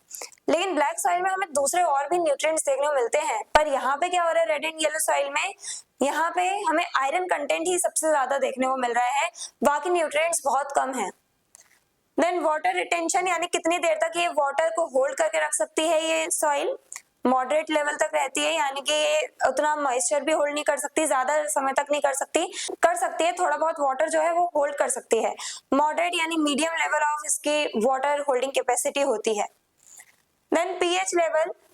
लेकिन ब्लैक सॉइल में हमें दूसरे और भी न्यूट्रिएंट्स देखने को मिलते हैं, पर यहाँ पे क्या हो रहा है रेड एंड येलो सॉइल में? यहाँ पे हमें आयरन कंटेंट ही सबसे ज्यादा देखने को मिल रहा है, बाकी न्यूट्रिएंट्स बहुत कम है। देन वाटर रिटेंशन, यानी कितनी देर तक ये वाटर को होल्ड करके रख सकती है ये सॉइल? मॉडरेट लेवल तक रहती है, यानी कि ये उतना मॉइस्चर भी होल्ड नहीं कर सकती, ज्यादा समय तक नहीं कर सकती है, थोड़ा बहुत वाटर जो है वो होल्ड कर सकती है। मॉडरेट यानी मीडियम लेवल ऑफ इसकी वाटर होल्डिंग कैपेसिटी होती है। देन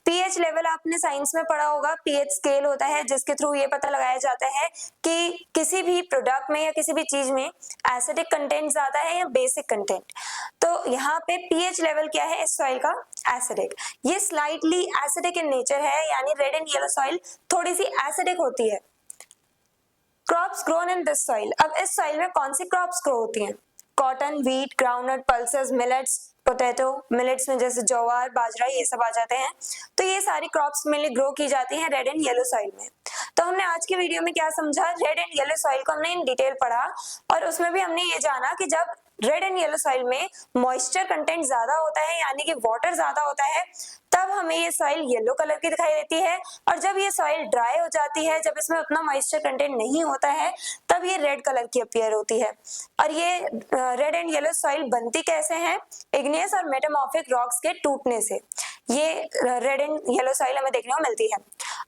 पीएच लेवल आपने साइंस में पढ़ा होगा, पीएच स्केल होता है जिसके थ्रू ये पता लगाया जाता है कि किसी भी प्रोडक्ट में या किसी भी चीज में एसिडिक कंटेंट ज्यादा है या बेसिक कंटेंट। तो यहाँ पे पीएच लेवल क्या है इस सॉइल का? एसिडिक। ये स्लाइटली एसिडिक इन नेचर है, यानी रेड एंड येलो सॉइल थोड़ी सी एसिडिक होती है। Crops grown in this soil, अब इस सॉइल में कौन सी क्रॉप्स ग्रो होती हैं? Cotton, wheat, groundnut, pulses, millets, potato, millets में जैसे ज्वार, बाजरा ये सब आ जाते हैं। तो ये सारी क्रॉप्स मेनली ग्रो की जाती हैं रेड एंड येलो सॉइल में। तो हमने आज की वीडियो में क्या समझा? रेड एंड येलो सॉइल को हमने इन डिटेल पढ़ा, और उसमें भी हमने ये जाना कि जब रेड एंड येलो सॉइल में मॉइस्चर कंटेंट ज्यादा होता है, यानी कि वाटर ज्यादा होता है, तब हमें ये सॉइल येलो कलर की दिखाई देती है, और जब ये सॉइल ड्राई हो जाती है, जब इसमें उतना मॉइस्चर कंटेंट नहीं होता है, तब ये रेड कलर की अपीयर होती है। और ये रेड एंड येलो सॉइल बनती कैसे हैं? इग्नियस और मेटामॉर्फिक रॉक्स के टूटने से ये रेड एंड येलो सॉइल हमें देखने को मिलती है।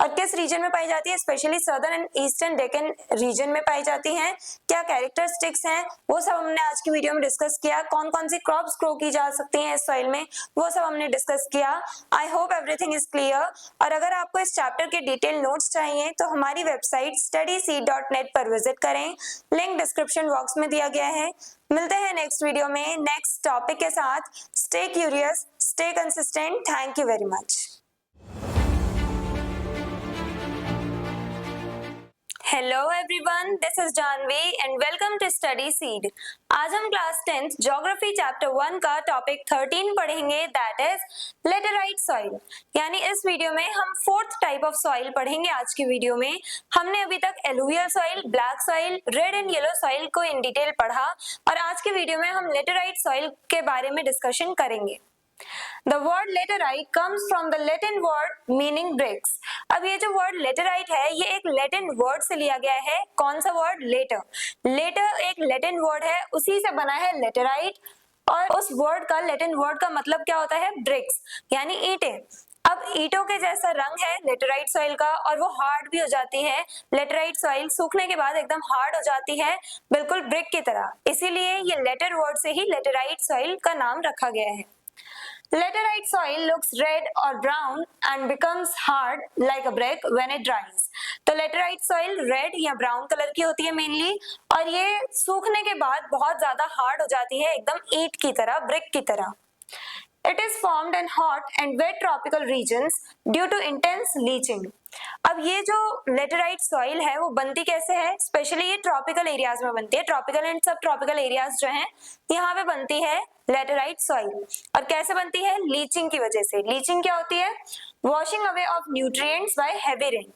और किस रीजन में पाई जाती है? Specially southern and eastern Deccan region में पाई जाती हैं। क्या कैरेक्टरिस्टिक्स हैं वो सब हमने आज की वीडियो में डिस्कस किया। कौन कौन सी क्रॉप्स ग्रो की जा सकती हैं इस सॉइल में, वो सब हमने डिस्कस किया। आई होप एवरीथिंग इज क्लियर। और अगर आपको इस चैप्टर के डिटेल नोट्स चाहिए तो हमारी वेबसाइट studyseed.net पर विजिट करें, लिंक डिस्क्रिप्शन बॉक्स में दिया गया है। मिलते हैं नेक्स्ट वीडियो में नेक्स्ट टॉपिक के साथ। Stay curious, stay consistent. Thank you very much. Hello everyone, this is Janvi and welcome to study seed. आज हम क्लास 10th ज्योग्राफी चैप्टर 1 का टॉपिक 13 पढ़ेंगे, दैट इज लेटेराइट सॉइल। यानी इस वीडियो में हम 4th टाइप ऑफ सॉइल पढ़ेंगे। आज की वीडियो में हमने अभी तक alluvial soil, black soil, red and yellow soil को इन डिटेल पढ़ा, और आज की वीडियो में हम लेटेराइट सॉइल के बारे में डिस्कशन करेंगे। The word laterite comes from the Latin word meaning bricks। अब ये जो वर्ड लेटेराइट है ये एक लैटिन वर्ड से लिया गया है। कौन सा वर्ड? लेटर। लेटर एक लैटिन वर्ड है, उसी से बना है लेटेराइट, और उस वर्ड का लैटिन वर्ड का मतलब क्या होता है? ब्रिक्स, यानी ईंटें। अब ईंटों के जैसा रंग है लेटेराइट सॉइल का, और वो हार्ड भी हो जाती है। लेटेराइट सॉइल सूखने के बाद एकदम हार्ड हो जाती है, बिल्कुल ब्रिक की तरह। इसीलिए ये लेटर वर्ड से ही लेटेराइट सॉइल का नाम रखा गया है। Laterite soil looks red or brown and becomes hard like a brick when it dries। तो लेटेराइट सॉइल रेड या ब्राउन कलर की होती है मेनली, और ये सूखने के बाद बहुत ज्यादा हार्ड हो जाती है, एकदम ईंट की तरह, ब्रिक की तरह। It is formed in hot and wet tropical regions due to intense leaching। अब ये जो लेटेराइट सॉइल है वो बनती कैसे है, स्पेशली ये ट्रॉपिकल एरियाज में बनती है, ट्रॉपिकल एंड सब ट्रॉपिकल एरियाज जो हैं यहाँ पे बनती है लेटेराइट सॉइल। और कैसे बनती है, लीचिंग की वजह से। लीचिंग क्या होती है, washing away of nutrients by heavy rain.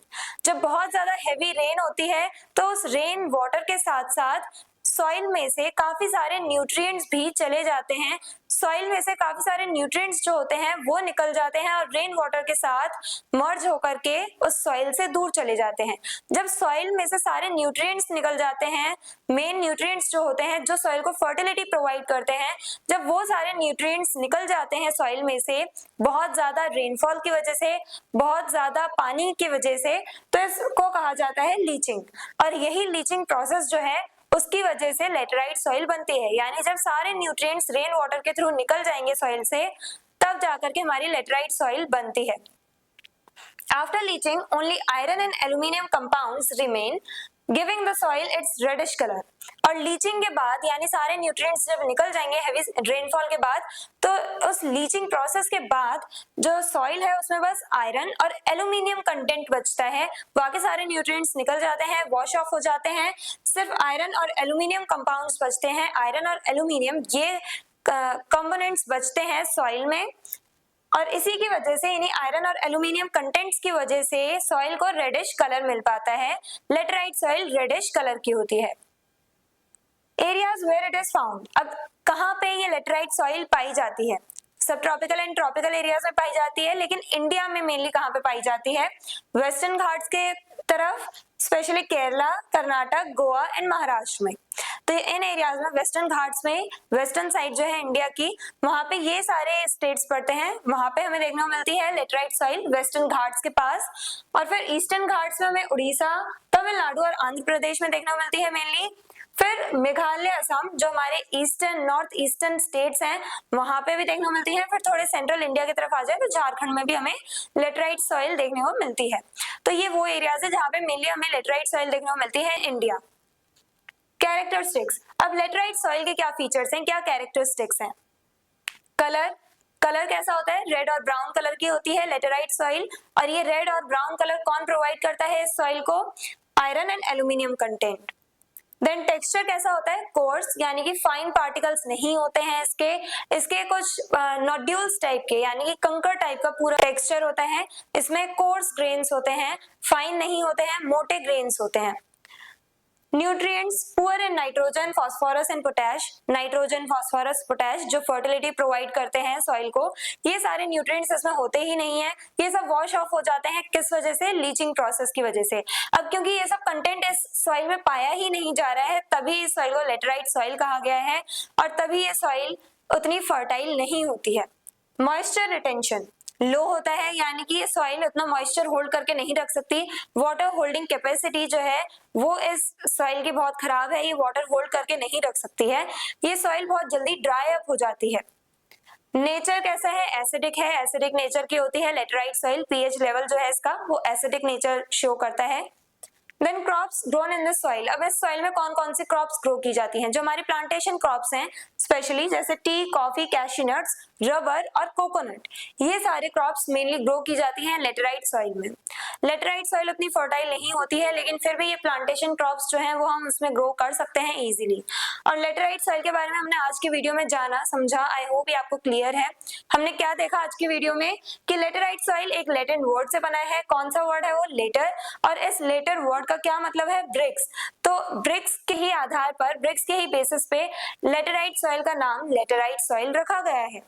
जब बहुत ज्यादा हेवी रेन होती है तो उस रेन वाटर के साथ साथ सॉइल में से काफी सारे न्यूट्रिएंट्स भी चले जाते हैं, सॉइल में से काफी सारे न्यूट्रिएंट्स जो होते हैं वो निकल जाते हैं और रेन वाटर के साथ मर्ज होकर के उस सॉइल से दूर चले जाते हैं। जब सॉइल में से सारे न्यूट्रिएंट्स निकल जाते हैं, मेन न्यूट्रिएंट्स जो होते हैं जो सॉइल को फर्टिलिटी प्रोवाइड करते हैं, जब वो सारे न्यूट्रिएंट्स निकल जाते हैं सॉइल में से बहुत ज्यादा रेनफॉल की वजह से, बहुत ज्यादा पानी की वजह से, तो इसको कहा जाता है लीचिंग। और यही लीचिंग प्रोसेस जो है उसकी वजह से लेटेराइट सॉइल बनती है। यानी जब सारे न्यूट्रिएंट्स रेन वाटर के थ्रू निकल जाएंगे सॉइल से, तब जाकर के हमारी लेटेराइट सॉइल बनती है। After leaching only iron and aluminium compounds remain giving the soil its reddish colour. और लीचिंग के बाद यानी सारे न्यूट्रिएंट्स जब निकल जाएंगे हेवी रेनफॉल के बाद, तो उस लीचिंग प्रोसेस के बाद जो सॉइल है उसमें बस आयरन और एल्यूमिनियम कंटेंट बचता है, बाकी सारे न्यूट्रिएंट्स निकल जाते हैं, वॉश ऑफ हो जाते हैं, सिर्फ आयरन और एल्यूमिनियम कंपाउंड्स बचते हैं। आयरन और एल्यूमिनियम ये कंपोनेंट्स बचते हैं सॉइल में, और इसी की वजह से यानी आयरन और एल्यूमिनियम कंटेंट्स की वजह से सॉइल को रेडिश कलर मिल पाता है। लेटेराइट सॉइल रेडिश कलर की होती है। Areas where it is found, अब कहाँ पे ये लेटेराइट सॉइल पाई जाती है, सब ट्रॉपिकल एंड ट्रॉपिकल एरियाज में पाई जाती है, लेकिन इंडिया में मेनली कहाँ पे पाई जाती है, वेस्टर्न घाट्स के तरफ, स्पेशली केरला, कर्नाटक, गोवा एंड महाराष्ट्र में। तो इन एरियाज में वेस्टर्न घाट्स में, वेस्टर्न साइड जो है इंडिया की, वहां पे ये सारे स्टेट्स पड़ते हैं, वहां पे हमें देखने को मिलती है लेटेराइट सॉइल वेस्टर्न घाट्स के पास। और फिर ईस्टर्न घाट्स में हमें उड़ीसा, तमिलनाडु और आंध्र प्रदेश में देखने को मिलती है मेनली। फिर मेघालय, असम जो हमारे ईस्टर्न नॉर्थ ईस्टर्न स्टेट्स हैं वहां पे भी देखने को मिलती है। फिर थोड़े सेंट्रल इंडिया की तरफ आ जाए तो झारखंड में भी हमें लेटेराइट सॉइल देखने को मिलती है। तो ये वो एरियाज है जहाँ पे मेनली हमें लेटेराइट सॉइल देखने को मिलती है इंडिया। कैरेक्टरिस्टिक्स, अब लेटेराइट सॉइल के क्या फीचर्स हैं, क्या कैरेक्टरिस्टिक्स हैं। कलर, कलर कैसा होता है, रेड और ब्राउन कलर की होती है लेटेराइट सॉइल। और ये रेड और ब्राउन कलर कौन प्रोवाइड करता है इस सॉइल को, iron and aluminium content. Then texture कैसा होता है, कोर्स, यानी कि फाइन पार्टिकल्स नहीं होते हैं इसके कुछ नोड्यूल्स टाइप के यानी कि कंकर टाइप का पूरा टेक्सचर होता है। इसमें कोर्स ग्रेन्स होते हैं, फाइन नहीं होते हैं, मोटे ग्रेन्स होते हैं। Nutrients poor in nitrogen, phosphorus and potash, nitrogen, phosphorus, potash जो फर्टिलिटी प्रोवाइड करते हैं सॉइल को, ये सारे न्यूट्रिएंट्स इसमें होते ही नहीं है, ये सब वॉश ऑफ हो जाते हैं। किस वजह से, लीचिंग प्रोसेस की वजह से। अब क्योंकि ये सब कंटेंट इस सॉइल में पाया ही नहीं जा रहा है, तभी इस सॉइल को लेटेराइट सॉइल कहा गया है और तभी ये सॉइल उतनी फर्टाइल नहीं होती है। मॉइस्चर रिटेंशन लो होता है, यानी कि ये सॉइल उतना मॉइस्चर होल्ड करके नहीं रख सकती। वाटर होल्डिंग कैपेसिटी जो है वो इस सॉइल की बहुत खराब है, ये वाटर होल्ड करके नहीं रख सकती है, ये सॉइल बहुत जल्दी ड्राई अप हो जाती है। नेचर कैसा है, एसिडिक है, एसिडिक नेचर की होती है लेटेराइट सॉइल। पीएच लेवल जो है इसका वो एसिडिक नेचर शो करता है। Then crops grown in this soil, अब इस सॉइल में कौन कौन सी क्रॉप्स ग्रो की जाती हैं, जो हमारी प्लांटेशन क्रॉप्स हैं स्पेशली, जैसे T, coffee, cashew nuts, rubber और कोकोनट, ये सारे क्रॉप्स मेनली ग्रो की जाती हैं लेटेराइट सॉइल में। लेटेराइट सॉइल उतनी फर्टाइल नहीं होती है, लेकिन फिर भी ये प्लांटेशन क्रॉप्स जो हैं वो हम उसमें ग्रो कर सकते हैं इजीली। और लेटेराइट सॉइल के बारे में हमने आज की वीडियो में जाना, समझा, आई होप ये आपको क्लियर है। हमने क्या देखा आज की वीडियो में कि लेटेराइट सॉइल एक लैटिन वर्ड से बना है, कौन सा वर्ड है वो, लेटर, और इस लेटर वर्ड का क्या मतलब है, ब्रिक्स। तो ब्रिक्स के ही आधार पर, ब्रिक्स के ही बेसिस पे लेटेराइट सॉइल का नाम लेटेराइट सॉइल रखा गया है।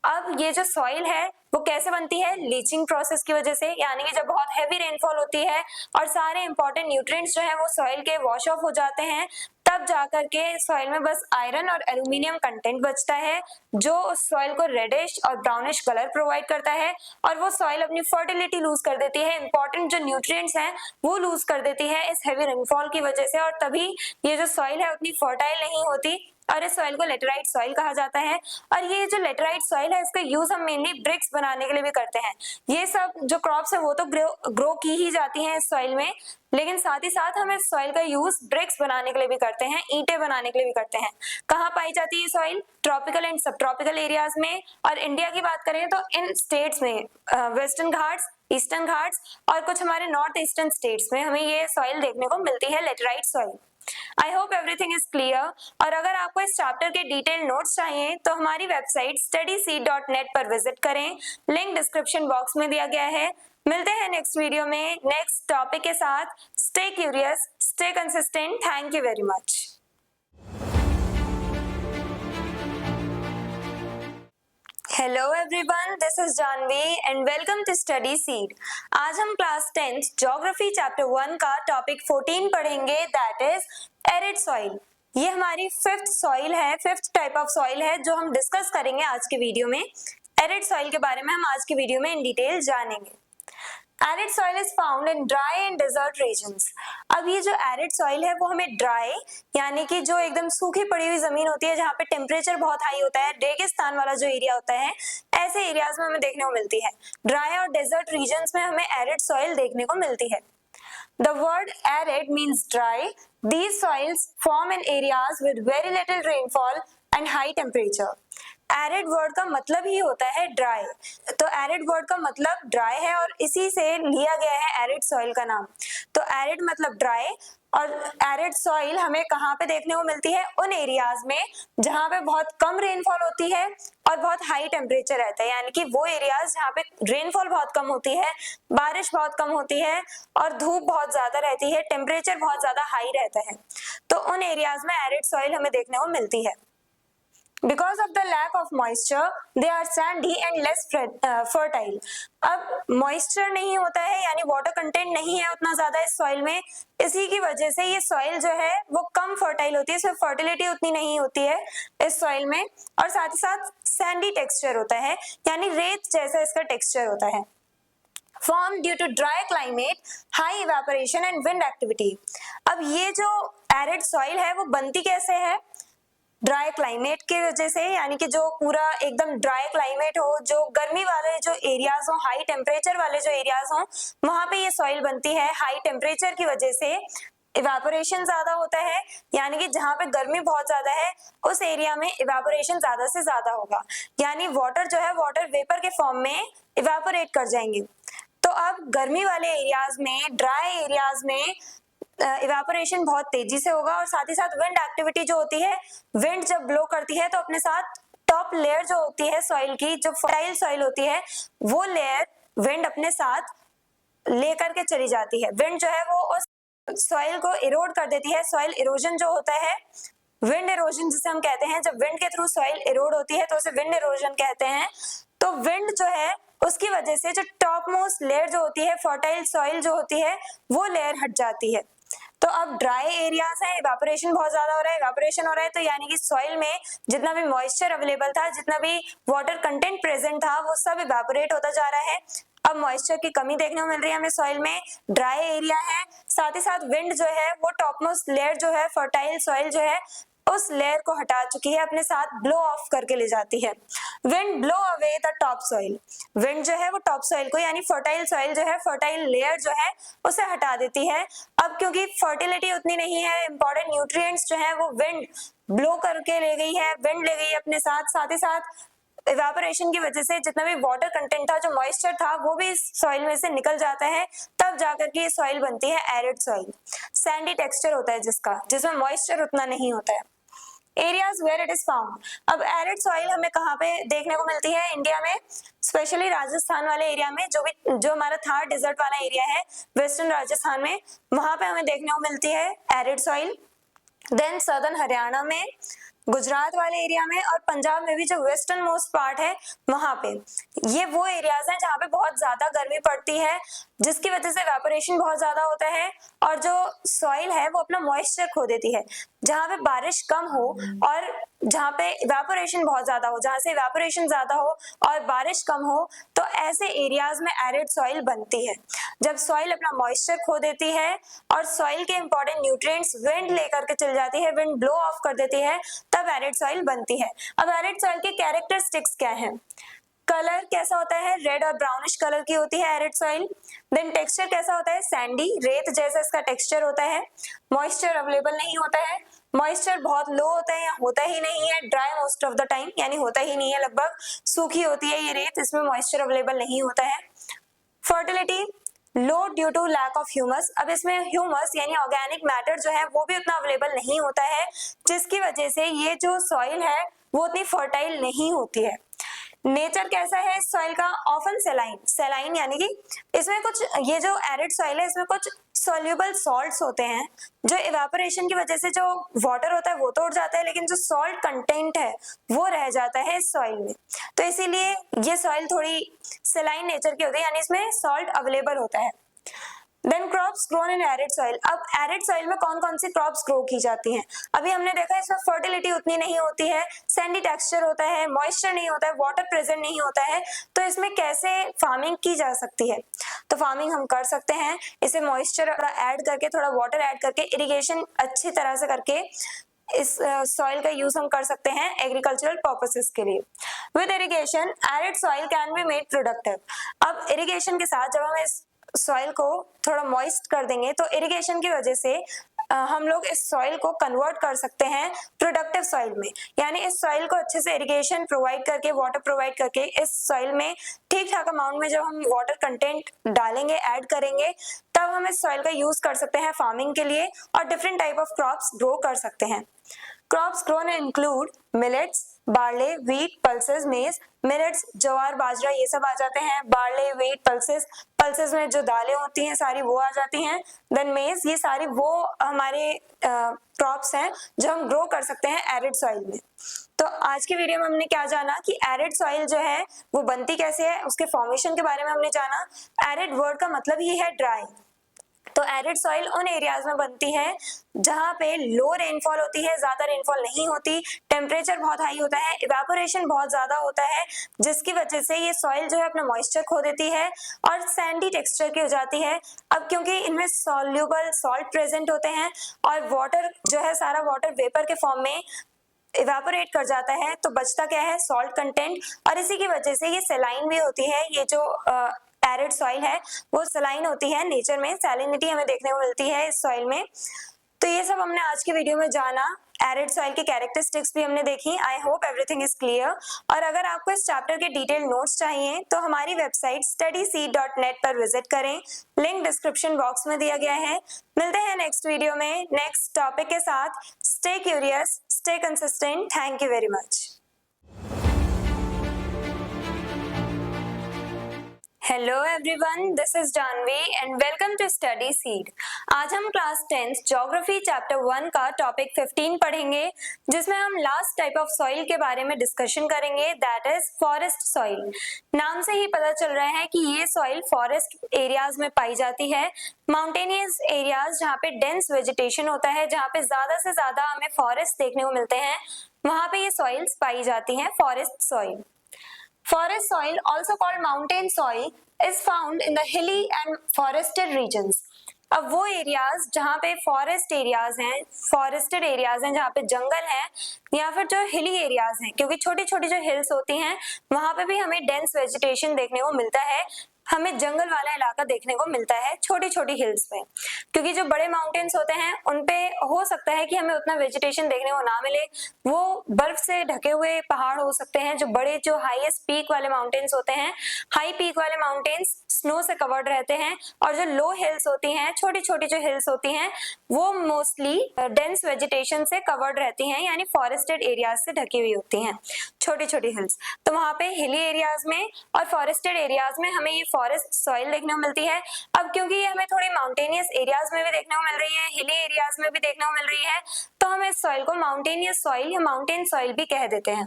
अब ये जो सॉइल है वो कैसे बनती है, लीचिंग प्रोसेस की वजह से, यानी कि जब बहुत हैवी रेनफॉल होती है और सारे इंपॉर्टेंट न्यूट्रिएंट्स जो है वो सॉइल के वॉश ऑफ हो जाते हैं, तब जाकर के सॉइल में बस आयरन और एल्यूमिनियम कंटेंट बचता है, जो उस सॉइल को रेडिश और ब्राउनिश कलर प्रोवाइड करता है, और वो सॉइल अपनी फर्टिलिटी लूज कर देती है, इंपॉर्टेंट जो न्यूट्रिएंट्स हैं वो लूज कर देती है इस हैवी रेनफॉल की वजह से, और तभी ये जो सॉइल है उतनी फर्टाइल नहीं होती और इस सॉइल को लेटेराइट सॉइल कहा जाता है। और ये जो लेटेराइट सॉइल है इसका यूज हम मेनली ब्रिक्स बनाने के लिए भी करते हैं। ये सब जो क्रॉप्स है वो तो ग्रो की ही जाती हैं इस सॉइल में, लेकिन साथ ही साथ हम इस सॉइल का यूज ब्रिक्स बनाने के लिए भी करते हैं, ईंटें बनाने के लिए भी करते हैं। कहाँ पाई जाती है सॉइल? ट्रॉपिकल एंड सब ट्रॉपिकल एरियाज में। और इंडिया की बात करें तो इन स्टेट्स में वेस्टर्न घाट्स, ईस्टर्न घाट्स और कुछ हमारे नॉर्थ ईस्टर्न स्टेट्स में हमें ये सॉइल देखने को मिलती है, laterite soil. I hope everything is clear. और अगर आपको इस चैप्टर के डिटेल नोट्स चाहिए तो हमारी वेबसाइट studyseed.net पर विजिट करें, लिंक डिस्क्रिप्शन बॉक्स में दिया गया है। मिलते हैं नेक्स्ट वीडियो में नेक्स्ट टॉपिक के साथ। Stay curious, stay consistent. Thank you very much. Hello everyone, this is Janvi and welcome to study seed. आज हम क्लास 10th ज्योग्राफी चैप्टर 1 का टॉपिक 14 पढ़ेंगे, दैट इज एरिड सॉइल। ये हमारी फिफ्थ सॉइल है, फिफ्थ टाइप ऑफ सॉइल है जो हम डिस्कस करेंगे आज के वीडियो में। एरिड सॉइल के बारे में हम आज के वीडियो में इन डिटेल जानेंगे। Arid soil is found in dry and desert regions. अब ये जो एरिड सॉइल है वो हमें ड्राई यानी कि जो एकदम सूखी पड़ी हुई जमीन होती है जहाँ पे टेम्परेचर बहुत हाई होता है, रेगिस्तान वाला जो एरिया होता है, ऐसे एरियाज में हमें देखने को मिलती है। ड्राई और डेजर्ट रीजन्स में हमें एरिड सॉइल देखने को मिलती है। The word arid means dry. These soils form in areas with very little rainfall and high temperature. Arid word का मतलब ही होता है ड्राई, तो एरिड वर्ड का मतलब ड्राई है और इसी से लिया गया है एरिड सॉइल का नाम। तो एरिड मतलब ड्राई और एरिड सॉइल हमें कहाँ पे देखने को मिलती है? उन एरियाज में जहाँ पे बहुत कम रेनफॉल होती है और बहुत हाई टेम्परेचर रहता है, यानी कि वो एरियाज जहाँ पे रेनफॉल बहुत कम होती है, बारिश बहुत कम होती है और धूप बहुत ज्यादा रहती है, टेम्परेचर बहुत ज्यादा हाई रहता है, तो उन एरियाज में एरिड सॉइल हमें देखने को मिलती है। Because of the lack of moisture, they are sandy and less fertile. अब moisture नहीं होता है यानी water content नहीं है उतना ज्यादा इस soil में, इसी की वजह से ये soil जो है वो कम fertile होती है, इसमें fertility उतनी नहीं होती है इस soil में, और साथ ही साथ sandy texture होता है यानी रेत जैसा इसका texture होता है। Formed due to dry climate, high evaporation and wind activity. अब ये जो arid soil है वो बनती कैसे है? ड्राई क्लाइमेट की वजह से, यानी कि जो पूरा एकदम ड्राई क्लाइमेट हो, जो गर्मी वाले जो एरियाज हो, हाई टेम्परेचर वाले जो एरियाज हो, वहां पे ये सॉइल बनती है। हाई टेम्परेचर की वजह से इवेपोरेशन ज्यादा होता है, यानी कि जहाँ पे गर्मी बहुत ज्यादा है उस एरिया में इवेपोरेशन ज्यादा से ज्यादा होगा, यानी वाटर जो है वाटर वेपर के फॉर्म में इवेपोरेट कर जाएंगे। तो अब गर्मी वाले एरियाज में, ड्राई एरियाज में इवेपोरेशन बहुत तेजी से होगा और साथ ही साथ विंड एक्टिविटी जो होती है, विंड जब ब्लो करती है तो अपने साथ टॉप लेयर जो होती है सॉइल की, जो फर्टाइल सॉइल होती है, वो लेयर विंड अपने साथ लेकर के चली जाती है। विंड जो है वो उस सॉइल को इरोड कर देती है। सॉइल इरोजन जो होता है, विंड इरोजन जिसे हम कहते हैं, जब विंड के थ्रू सॉइल इरोड होती है तो उसे विंड इरोजन कहते हैं। तो विंड जो है उसकी वजह से जो टॉप मोस्ट लेयर जो होती है, फर्टाइल सॉइल जो होती है, वो लेयर हट जाती है। तो अब ड्राई एरियाज है, इवेपोरेशन बहुत ज्यादा हो रहा है, इवेपोरेशन हो रहा है तो यानी कि सॉइल में जितना भी मॉइस्चर अवेलेबल था, जितना भी वाटर कंटेंट प्रेजेंट था, वो सब इवेपोरेट होता जा रहा है। अब मॉइस्चर की कमी देखने को मिल रही है हमें सॉइल में, ड्राई एरिया है, साथ ही साथ विंड जो है वो टॉपमोस्ट लेयर जो है, फर्टाइल सॉइल जो है, उस लेयर को हटा चुकी है, अपने साथ ब्लो ऑफ करके ले जाती है। Wind blow away the top soil. Wind जो है वो टॉप सॉइल को, यानी फर्टाइल सॉइल जो है, फर्टाइल लेयर जो है उसे हटा देती है। अब क्योंकि फर्टिलिटी उतनी नहीं है, इंपॉर्टेंट न्यूट्रिएंट्स जो है वो विंड ब्लो करके ले गई है, विंड ले गई है अपने साथ, साथ ही साथ इवेपोरेशन की वजह से जितना भी वाटर कंटेंट था, जो मॉइस्चर था, वो भी सॉइल में से निकल जाता है, तब जाकर के ये सॉइल बनती है एरिड सॉइल। सैंडी टेक्सचर होता है जिसका, जिसमें मॉइस्चर उतना नहीं होता है। Areas where it is found. अब एरिड सॉइल हमें कहाँ पे देखने को मिलती है? इंडिया में, स्पेशली राजस्थान वाले एरिया में, जो हमारा थार डेजर्ट वाला एरिया है वेस्टर्न राजस्थान में, वहां पे हमें देखने को मिलती है arid soil. Then southern Haryana में, गुजरात वाले एरिया में और पंजाब में भी जो वेस्टर्न मोस्ट पार्ट है वहां पे, ये वो एरियाज हैं जहाँ पे बहुत ज्यादा गर्मी पड़ती है, जिसकी वजह से इवेपोरेशन बहुत ज्यादा होता है और जो सॉइल है वो अपना मॉइस्चर खो देती है। जहाँ पे बारिश कम हो और जहाँ पे इवेपोरेशन बहुत ज्यादा हो, जहाँ से इवेपोरेशन ज्यादा हो और बारिश कम हो, तो ऐसे एरियाज में एरिड सॉइल बनती है। जब सॉइल अपना मॉइस्चर खो देती है और सॉइल के इंपॉर्टेंट न्यूट्रिएंट्स विंड लेकर के चल जाती है, विंड ब्लो ऑफ कर देती है, तब एरिड सॉइल बनती है। अब एरिड सॉइल के कैरेक्टरिस्टिक्स क्या हैं? कलर कैसा होता है? रेड और ब्राउनिश कलर की होती है एरिड सॉइल। देन टेक्सचर कैसा होता है? सैंडी, रेत जैसा इसका टेक्सचर होता है। मॉइस्चर अवेलेबल नहीं होता है, मॉइस्चर बहुत लो होता है या होता ही नहीं है, dry most of the time, यानी होता ही नहीं है, लगभग सूखी होती है ये रेत, इसमें मॉइस्चर अवेलेबल नहीं होता है। Fertility low due to lack of humus. अब इसमें ह्यूमस यानी ऑर्गेनिक मैटर जो है वो भी उतना अवेलेबल नहीं होता है, जिसकी वजह से ये जो सॉइल है वो उतनी फर्टाइल नहीं होती है। नेचर कैसा है इस सॉइल का? ऑफन सेलाइन, सेलाइन यानी कि इसमें कुछ, ये जो एरिड सॉइल है इसमें कुछ सॉल्युबल सॉल्ट्स होते हैं, जो इवेपोरेशन की वजह से जो वाटर होता है वो तो उड़ जाता है, लेकिन जो सॉल्ट कंटेंट है वो रह जाता है इस सॉइल में। तो इसीलिए ये सॉइल थोड़ी सेलाइन नेचर की होती है, यानी इसमें सॉल्ट अवेलेबल होता है। Then crops grown in arid soil. अब एरिड सॉइल में कौन कौन सी क्रॉप्स ग्रो की जाती हैं? अभी हमने देखा इसमें फर्टिलिटी उतनी नहीं होती है, सैंडी टेक्सचर होता है, मॉइस्चर नहीं होता है, वाटर प्रेजेंट नहीं होता है, तो इसमें कैसे फार्मिंग की जा सकती है? तो फार्मिंग हम कर सकते हैं, इसे मॉइस्चर ऐड करके, थोड़ा वाटर ऐड करके, इरिगेशन अच्छी तरह से करके इस सॉइल का यूज हम कर सकते हैं एग्रीकल्चरल पर्पसेस के लिए। With irrigation arid soil can be made productive. अब इरिगेशन के साथ जब हम इस सॉइल को थोड़ा मॉइस्ट कर देंगे तो इरिगेशन की वजह से हम लोग इस सॉइल को कन्वर्ट कर सकते हैं प्रोडक्टिव सॉइल में, यानी इस सॉइल को अच्छे से इरिगेशन प्रोवाइड करके, वाटर प्रोवाइड करके इस सॉइल में ठीक ठाक अमाउंट में जब हम वाटर कंटेंट डालेंगे, ऐड करेंगे, तब हम इस सॉइल का यूज कर सकते हैं फार्मिंग के लिए और different type of crops grow कर सकते हैं। Crops grown include millets, barley, wheat, pulses, मेज। मिलेट्स ज्वार बाजरा ये सब आ जाते हैं, बार्ले, व्हीट, पल्सेस, पल्सेस में जो दालें होती हैं सारी वो आ जाती हैं। देन मेज, ये सारी वो हमारे क्रॉप्स हैं जो हम ग्रो कर सकते हैं एरिड सॉइल में। तो आज की वीडियो में हमने क्या जाना कि एरिड सॉइल जो है वो बनती कैसे है, उसके फॉर्मेशन के बारे में हमने जाना। एरिड वर्ड का मतलब ही है ड्राई, तो एरिड सॉइल उन एरियाज में बनती है जहां पे लो रेनफॉल होती है, ज्यादा रेनफॉल नहीं होती, टेम्परेचर बहुत हाई होता है, इवेपोरेशन बहुत ज्यादा होता है, जिसकी वजह से ये सॉइल जो है अपना मॉइस्चर खो देती है और सैंडी टेक्सचर की हो जाती है। अब क्योंकि इनमें सॉल्युबल सॉल्ट प्रेजेंट होते हैं और वाटर जो है सारा वाटर वेपर के फॉर्म में इवेपोरेट कर जाता है, तो बचता क्या है? सॉल्ट कंटेंट, और इसी की वजह से ये सेलाइन भी होती है। ये जो एरिड सॉइल है वो सलाइन होती है, नेचर में सैलिनिटी हमें देखने को मिलती है इस सॉइल में। तो ये सब हमने आज की वीडियो में जाना, एरिड सॉइल की कैरेक्टरिस्टिक्स भी हमने देखी। आई होप एवरीथिंग इज क्लियर। और अगर आपको इस चैप्टर के डिटेल नोट्स चाहिए तो हमारी वेबसाइट studyseed.net पर विजिट करें, लिंक डिस्क्रिप्शन बॉक्स में दिया गया है। मिलते हैं नेक्स्ट वीडियो में नेक्स्ट टॉपिक के साथ। Stay curious, stay consistent. Thank you very much. Hello everyone, this is Janvi and welcome to study seed. आज हम क्लास 10th ज्योग्राफी चैप्टर 1 का टॉपिक 15 पढ़ेंगे, जिसमें हम लास्ट टाइप ऑफ सॉइल के बारे में डिस्कशन करेंगे, दैट इज फॉरेस्ट सॉइल। नाम से ही पता चल रहा है कि ये सॉइल फॉरेस्ट एरियाज में पाई जाती है, माउंटेनियस एरियाज जहाँ पे डेंस वेजिटेशन होता है, जहाँ पे ज्यादा से ज्यादा हमें फॉरेस्ट देखने को मिलते हैं, वहां पे ये सॉइल्स पाई जाती हैं, forest soil. Forest soil, also called mountain soil, is found in the hilly and forested regions. अब वो एरियाज जहाँ पे फॉरेस्ट एरियाज हैं, फॉरेस्टेड एरियाज हैं, जहाँ पे जंगल है, या फिर जो हिली एरियाज हैं, क्योंकि छोटी छोटी जो हिल्स होती हैं वहां पे भी हमें डेंस वेजिटेशन देखने को मिलता है, हमें जंगल वाला इलाका देखने को मिलता है छोटी छोटी हिल्स पे। क्योंकि जो बड़े माउंटेन्स होते हैं उनपे हो सकता है कि हमें उतना वेजिटेशन देखने को ना मिले, वो बर्फ से ढके हुए पहाड़ हो सकते हैं। जो बड़े जो हाईएस्ट पीक वाले माउंटेन्स होते हैं, हाई पीक वाले माउंटेन्स स्नो से कवर्ड रहते हैं, और जो लो हिल्स होती हैं, छोटी छोटी जो हिल्स होती हैं, वो मोस्टली डेंस वेजिटेशन से कवर्ड रहती हैं, यानी फॉरेस्टेड एरियाज से ढकी हुई होती हैं छोटी छोटी हिल्स। तो वहां पे हिली एरियाज में और फॉरेस्टेड एरियाज में हमें ये फॉरेस्ट सॉइल देखने को मिलती है। अब क्योंकि ये हमें थोड़ी माउंटेनियस एरियाज में भी देखने को मिल रही है, हिली एरियाज में भी देखने को मिल रही है, तो हम इस सॉइल को माउंटेनियस सॉइल या माउंटेन सॉइल भी कह देते हैं।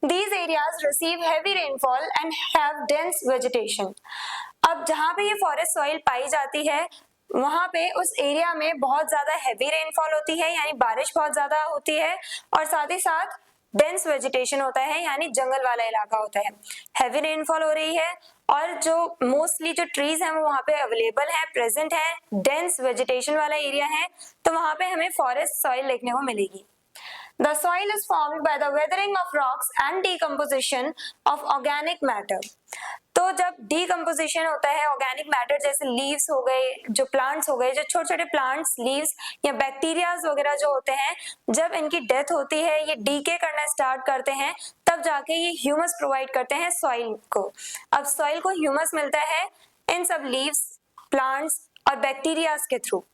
These areas receive heavy rainfall and have dense vegetation. अब जहाँ पे ये फॉरेस्ट सॉइल पाई जाती है वहां पे उस एरिया में बहुत ज्यादा हैवी रेनफॉल होती है, यानी बारिश बहुत ज्यादा होती है, और साथ ही साथ डेंस वेजिटेशन होता है, यानी जंगल वाला इलाका होता है। हैवी रेनफॉल हो रही है और जो मोस्टली जो ट्रीज हैं वो वहाँ पे अवेलेबल है, प्रेजेंट है, डेंस वेजिटेशन वाला एरिया है, तो वहाँ पे हमें फॉरेस्ट सॉइल देखने को मिलेगी। The soil is formed by the weathering of rocks and decomposition of organic matter. तो जब डीकम्पोजिशन होता है ऑर्गेनिक मैटर, जैसे लीव्स हो गए, जो प्लांट्स हो गए, जो छोटे छोटे प्लांट्स, लीव्स या बैक्टीरियाज वगैरह जो होते हैं, जब इनकी डेथ होती है, ये डीके करना स्टार्ट करते हैं, तब जाके ये ह्यूमस प्रोवाइड करते हैं सॉइल को। अब सॉइल को ह्यूमस मिलता है इन सब लीव्स, प्लांट्स और बैक्टीरियाज के थ्रू।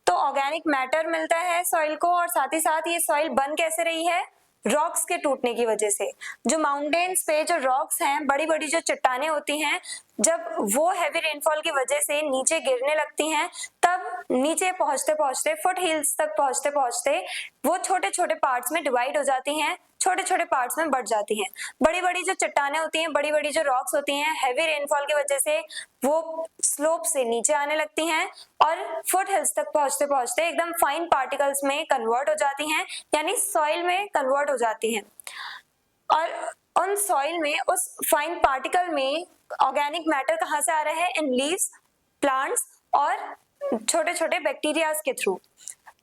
तो ऑर्गेनिक मैटर मिलता है सॉइल को, और साथ ही साथ ये सॉइल बन कैसे रही है, रॉक्स के टूटने की वजह से। जो माउंटेन्स पे जो रॉक्स हैं, बड़ी बड़ी जो चट्टानें होती हैं, जब वो हैवी रेनफॉल की वजह से नीचे गिरने लगती हैं, तब नीचे पहुंचते पहुंचते, फुट हिल्स तक पहुंचते पहुंचते वो छोटे छोटे पार्ट्स में डिवाइड हो जाती हैं, छोटे छोटे पार्ट्स में बढ़ जाती हैं। बड़ी बड़ी जो चट्टानें होती हैं, बड़ी बड़ी जो रॉक्स होती हैं, हैवी रेनफॉल की वजह से वो स्लोप से नीचे आने लगती हैं और फुट हिल्स तक पहुंचते पहुंचते एकदम फाइन पार्टिकल्स में कन्वर्ट हो जाती हैं, यानी सॉइल में कन्वर्ट हो जाती हैं। और उन सॉइल में, उस फाइन पार्टिकल में ऑर्गेनिक मैटर कहाँ से आ रहा है, इन लीव्स, प्लांट्स और छोटे छोटे बैक्टीरियाज के थ्रू।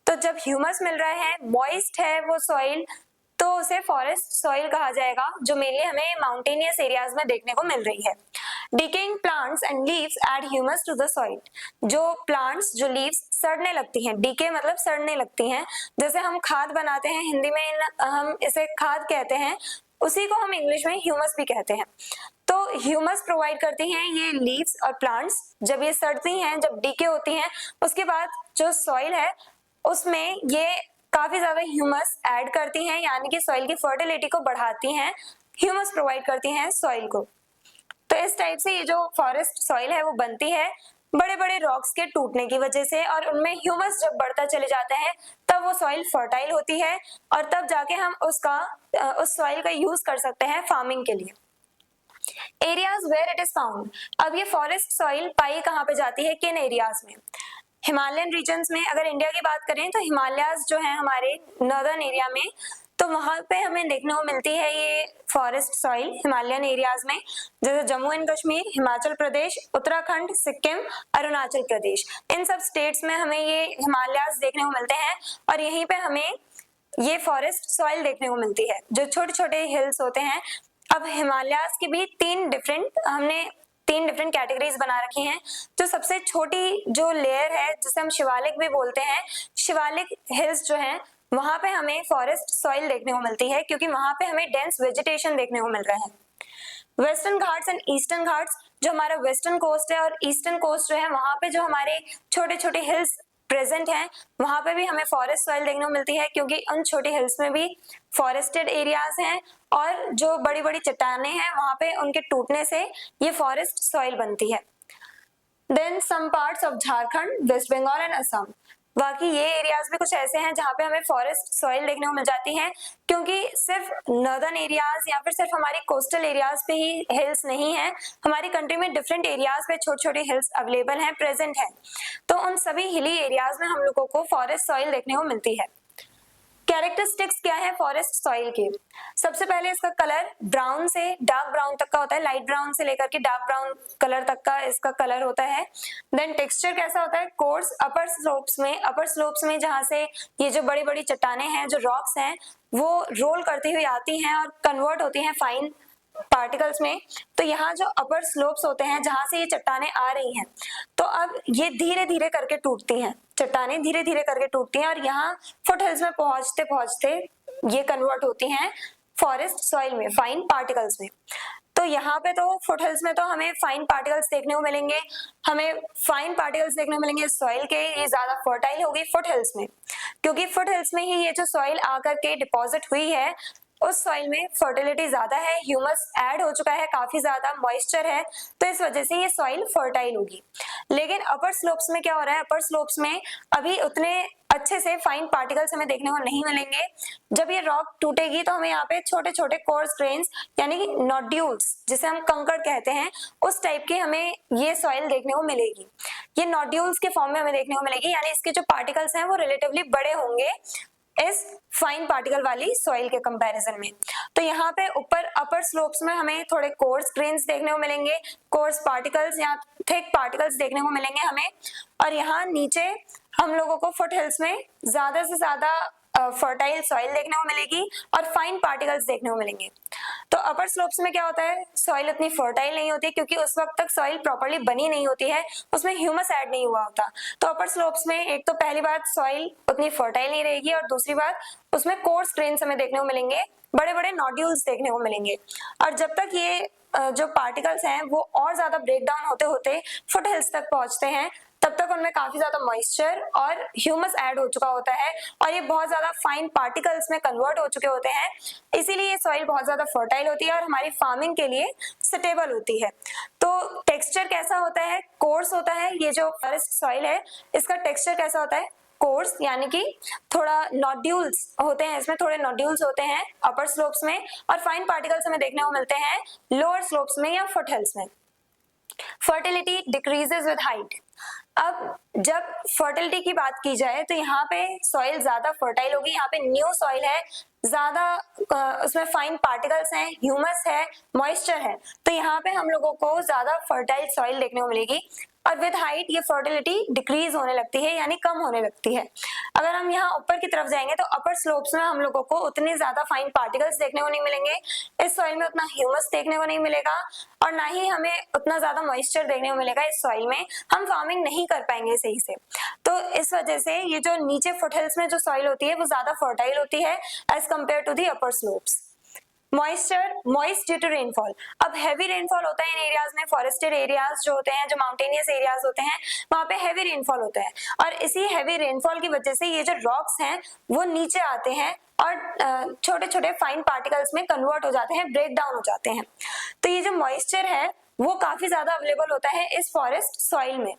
तो जब ह्यूमस मिल रहा है, मॉइस्ट है वो सॉइल, तो उसे फॉरेस्ट सॉइल कहा जाएगा, जो मेनली हमें माउंटेनियस एरियाज में देखने को मिल रही है। Decaying plants and leaves add humus to the soil. जो प्लांट्स, जो लीव्स सड़ने लगती हैं, डीके मतलब सड़ने लगती हैं, जैसे हम खाद बनाते हैं, हिंदी में हम इसे खाद कहते हैं, उसी को हम इंग्लिश में ह्यूमस भी कहते हैं। तो ह्यूमस प्रोवाइड करती हैं ये लीव्स और प्लांट्स। जब ये सड़ती हैं, जब डीके होती हैं, उसके बाद जो सॉइल है उसमें ये काफी ज्यादा ह्यूमस ऐड करती हैं, यानी कि सॉइल की फर्टिलिटी को बढ़ाती हैं, ह्यूमस प्रोवाइड करती हैं सॉइल को। तो इस टाइप से ये जो फॉरेस्ट सॉइल है वो बनती है बड़े बड़े रॉक्स के टूटने की वजह से, और उनमें ह्यूमस जब बढ़ता चले जाता है तब वो सॉइल फर्टाइल होती है, और तब जाके हम उस सॉइल का यूज कर सकते हैं फार्मिंग के लिए। Areas where it is found. अब ये फॉरेस्ट सॉइल पाई कहाँ पे जाती है, किन एरियाज में? हिमालयन रीजन्स में। अगर इंडिया की बात करें तो हिमालयाज जो है हमारे नॉर्दर्न एरिया में, तो वहां पे हमें देखने को मिलती है ये फॉरेस्ट सॉइल हिमालयन एरियाज में, जैसे जम्मू एंड कश्मीर, हिमाचल प्रदेश, उत्तराखंड, सिक्किम, अरुणाचल प्रदेश, इन सब स्टेट्स में हमें ये हिमालयाज देखने को मिलते हैं, और यहीं पे हमें ये फॉरेस्ट सॉइल देखने को मिलती है, जो छोटे छोटे हिल्स होते हैं। अब हिमालयाज की भी हमने तीन डिफरेंट कैटेगरीज बना रखी हैं। जो सबसे छोटी जो लेयर है, जिसे हम शिवालिक भी बोलते हैं, शिवालिक हिल्स जो हैं, वहां पे हमें फॉरेस्ट सॉइल देखने को मिलती है, क्योंकि वहां पे हमें डेंस वेजिटेशन देखने को मिल रहा है। Western Ghats and eastern Ghats, जो हमारा वेस्टर्न कोस्ट है और ईस्टर्न कोस्ट जो है, वहां पे जो हमारे छोटे छोटे हिल्स प्रेजेंट हैं, वहां पे भी हमें फॉरेस्ट सॉइल देखने को मिलती है, क्योंकि उन छोटे हिल्स में भी फॉरेस्टेड एरियाज हैं, और जो बड़ी बड़ी चट्टानें हैं वहां पे उनके टूटने से ये फॉरेस्ट सॉइल बनती है। Then some parts of Jharkhand, West Bengal and Assam. बाकी ये एरियाज भी कुछ ऐसे हैं जहाँ पे हमें फॉरेस्ट सॉइल देखने को मिल जाती है, क्योंकि सिर्फ नॉर्दर्न एरियाज या फिर सिर्फ हमारी कोस्टल एरियाज पे ही हिल्स नहीं है, हमारी कंट्री में डिफरेंट एरियाज पे छोटे छोटे हिल्स अवेलेबल हैं, प्रेजेंट हैं। तो उन सभी हिली एरियाज में हम लोगों को फॉरेस्ट सॉइल देखने को मिलती है। कैरेक्टरिस्टिक्स क्या है फॉरेस्ट सॉइल के? सबसे पहले इसका कलर ब्राउन से डार्क ब्राउन तक का होता है, लाइट ब्राउन से लेकर के डार्क ब्राउन कलर तक का इसका कलर होता है। देन टेक्सचर कैसा होता है? कोर्स अपर स्लोप्स में जहां से ये जो बड़ी बड़ी चट्टानें हैं, जो रॉक्स हैं, वो रोल करती हुई आती हैं और कन्वर्ट होती हैं फाइन पार्टिकल्स में। तो यहाँ जो अपर स्लोप्स होते हैं, जहां से ये चट्टानें आ रही हैं, तो अब ये धीरे धीरे करके टूटती हैं, चट्टानें धीरे धीरे करके टूटती हैं, और यहाँ फुट हिल्स में पहुंचते पहुंचते ये कन्वर्ट होती हैं फॉरेस्ट सॉइल में, फाइन पार्टिकल्स में। तो यहाँ पे तो फुट हिल्स में तो हमें फाइन पार्टिकल्स देखने को मिलेंगे, सॉइल के। ये ज्यादा फर्टाइल होगी फुट हिल्स में, क्योंकि फुट हिल्स में ही ये जो सॉइल आकर के डिपॉजिट हुई है, उस सॉइल में फर्टिलिटी ज्यादा है, ह्यूमस ऐड हो चुका है, काफी ज्यादा मॉइस्चर है, तो इस वजह से ये सॉइल फर्टाइल होगी। लेकिन अपर स्लोप्स में क्या हो रहा है? अपर स्लोप्स में अभी उतने अच्छे से फाइन पार्टिकल्स हमें देखने को नहीं मिलेंगे। जब ये रॉक टूटेगी तो हमें यहाँ पे छोटे छोटे कोर्स ग्रेन्स, यानी कि नोड्यूल्स, जिसे हम कंकड़ कहते हैं, उस टाइप की हमें ये सॉइल देखने को मिलेगी। ये नोड्यूल्स के फॉर्म में हमें देखने को मिलेगी, यानी इसके जो पार्टिकल्स हैं वो रिलेटिवली बड़े होंगे इस फाइन पार्टिकल वाली सॉइल के कंपैरिजन में। तो यहाँ पे ऊपर अपर स्लोप्स में हमें थोड़े कोर्स ग्रेन्स देखने को मिलेंगे, कोर्स पार्टिकल्स या थिक पार्टिकल्स देखने को मिलेंगे हमें, और यहाँ नीचे हम लोगों को फुट हिल्स में ज्यादा से ज्यादा फर्टाइल सॉइल देखने को मिलेगी और फाइन पार्टिकल्स देखने को मिलेंगे। तो अपर स्लोप्स में क्या होता है, सॉइल उतनी फर्टाइल नहीं होती क्योंकि उस वक्त तक सॉइल प्रॉपर्ली बनी नहीं होती है, उसमें ह्यूमस ऐड नहीं हुआ होता। तो अपर स्लोप्स में एक तो पहली बात सॉइल उतनी फर्टाइल नहीं रहेगी, और दूसरी बात उसमें कोर्स ग्रेन्स हमें देखने को मिलेंगे, बड़े बड़े नोड्यूल्स देखने को मिलेंगे। और जब तक ये जो पार्टिकल्स हैं वो और ज्यादा ब्रेक डाउन होते होते फुट हिल्स तक पहुंचते हैं, तब तक उनमें काफी ज्यादा मॉइस्चर और ह्यूमस ऐड हो चुका होता है और ये बहुत ज्यादा फाइन पार्टिकल्स में कन्वर्ट हो चुके होते हैं। इसीलिए ये सॉइल बहुत ज्यादा फर्टाइल होती है और हमारी फार्मिंग के लिए सुटेबल होती है। तो टेक्सचर कैसा होता है, कोर्स होता है। ये जो फॉरेस्ट सॉइल है इसका टेक्सचर कैसा होता है, कोर्स, यानी कि थोड़ा नोड्यूल्स होते हैं, इसमें थोड़े नोड्यूल्स होते हैं अपर स्लोप्स में, और फाइन पार्टिकल्स हमें देखने को मिलते हैं लोअर स्लोप्स में या फुट हिल्स में। Fertility decreases with height. अब जब फर्टिलिटी की बात की जाए तो यहाँ पे सॉइल ज्यादा फर्टाइल होगी, यहाँ पे न्यू सॉइल है, ज्यादा उसमें फाइन पार्टिकल्स हैं, ह्यूमस है, मॉइस्चर है, तो यहाँ पे हम लोगों को ज्यादा फर्टाइल सॉइल देखने को मिलेगी। और विद हाइट ये फर्टिलिटी डिक्रीज होने लगती है, यानी कम होने लगती है। अगर हम यहाँ ऊपर की तरफ जाएंगे तो अपर स्लोप्स में हम लोगों को उतने ज्यादा फाइन पार्टिकल्स देखने को नहीं मिलेंगे, इस सॉइल में उतना ह्यूमस देखने को नहीं मिलेगा, और ना ही हमें उतना ज्यादा मॉइस्चर देखने को मिलेगा इस सॉइल में, हम फार्मिंग नहीं कर पाएंगे सही से। तो इस वजह से ये जो नीचे फुटहिल्स में जो सॉइल होती है वो ज्यादा फर्टाइल होती है as compare to the upper slopes. Moisture, moist due to rainfall. अब हैवी रेनफॉल होता है इन एरियाज में, फॉरेस्टेड एरियाज जो होते हैं, जो माउंटेनियस एरियाज होते हैं, वहां पे हैवी रेनफॉल होता है, और इसी हैवी रेनफॉल की वजह से ये जो रॉक्स हैं वो नीचे आते हैं और छोटे छोटे फाइन पार्टिकल्स में कन्वर्ट हो जाते हैं, ब्रेक डाउन हो जाते हैं। तो ये जो मॉइस्चर है वो काफी ज्यादा अवेलेबल होता है इस फॉरेस्ट सॉइल में।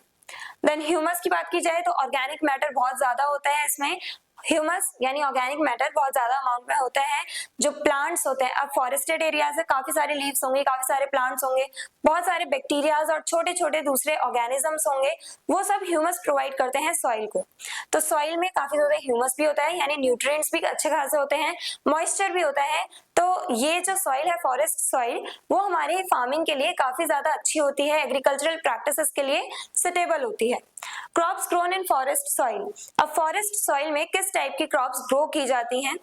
देन ह्यूमस की बात की जाए तो ऑर्गेनिक मैटर बहुत ज्यादा होता है इसमें। ह्यूमस यानी ऑर्गेनिक मैटर बहुत ज्यादा अमाउंट में होता है। जो प्लांट्स होते हैं, अब फॉरेस्टेड एरियाज है, काफी सारे लीव्स होंगे, काफी सारे प्लांट्स होंगे, बहुत सारे बैक्टीरियाज और छोटे छोटे दूसरे ऑर्गेनिजम्स होंगे, वो सब ह्यूमस प्रोवाइड करते हैं सॉइल को। तो सॉइल में काफी ज्यादा ह्यूमस भी होता है, यानी न्यूट्रिएंट्स भी अच्छे खासे होते हैं, मॉइस्चर भी होता है। तो ये जो सॉइल है फॉरेस्ट सॉइल, वो हमारे फार्मिंग के लिए काफी ज्यादा अच्छी होती है, एग्रीकल्चरल प्रैक्टिसेस के लिए सुटेबल होती है। क्रॉप्स ग्रोन इन फॉरेस्ट सॉइल। अब फॉरेस्ट सॉइल में किस टाइप की क्रॉप्स ग्रो की जाती हैं?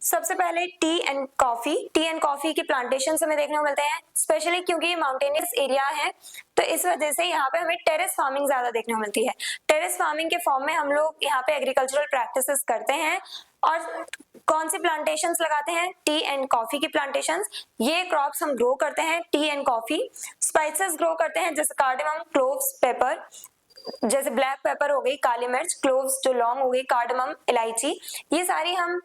सबसे पहले T and coffee. T and coffee की प्लांटेशन हमें देखने को मिलते हैं, स्पेशली क्योंकि ये माउंटेनियस एरिया है, तो इस वजह से यहाँ पे हमें टेरेस फार्मिंग ज्यादा देखने को मिलती है। टेरेस फार्मिंग के फॉर्म में हम लोग यहाँ पे एग्रीकल्चरल प्रैक्टिसेस करते हैं। और कौन सी प्लांटेशंस लगाते हैं? टी एंड कॉफी की प्लांटेशंस। ये क्रॉप्स हम ग्रो करते हैं, T and coffee. Spices grow करते हैं जैसे कार्डेमम, क्लोव्स, पेपर, जैसे ब्लैक पेपर हो गई, काली मिर्च, क्लोव्स जो लॉन्ग हो गई, कार्डमम, इलायची, ये सारी हम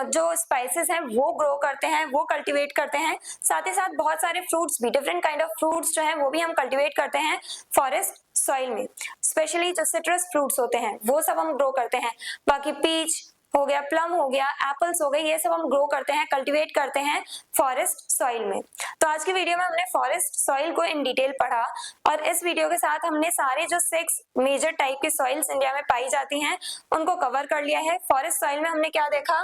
जो स्पाइसेस हैं वो ग्रो करते हैं, वो कल्टीवेट करते हैं। साथ ही साथ बहुत सारे फ्रूट्स भी, डिफरेंट काइंड ऑफ फ्रूट्स जो हैं वो भी हम कल्टीवेट करते हैं फॉरेस्ट सॉइल में। स्पेशली जो सिट्रस फ्रूट्स होते हैं वो सब हम ग्रो करते हैं। बाकी पीच हो गया, प्लम हो गया, एप्पल्स हो गए, ये सब हम ग्रो करते हैं, कल्टीवेट करते हैं फॉरेस्ट सॉइल में। तो आज की वीडियो में हमने फॉरेस्ट सॉइल को इन डिटेल पढ़ा, और इस वीडियो के साथ हमने सारे जो 6 मेजर टाइप की सॉइल्स इंडिया में पाई जाती हैं उनको कवर कर लिया है। फॉरेस्ट सॉइल में हमने क्या देखा?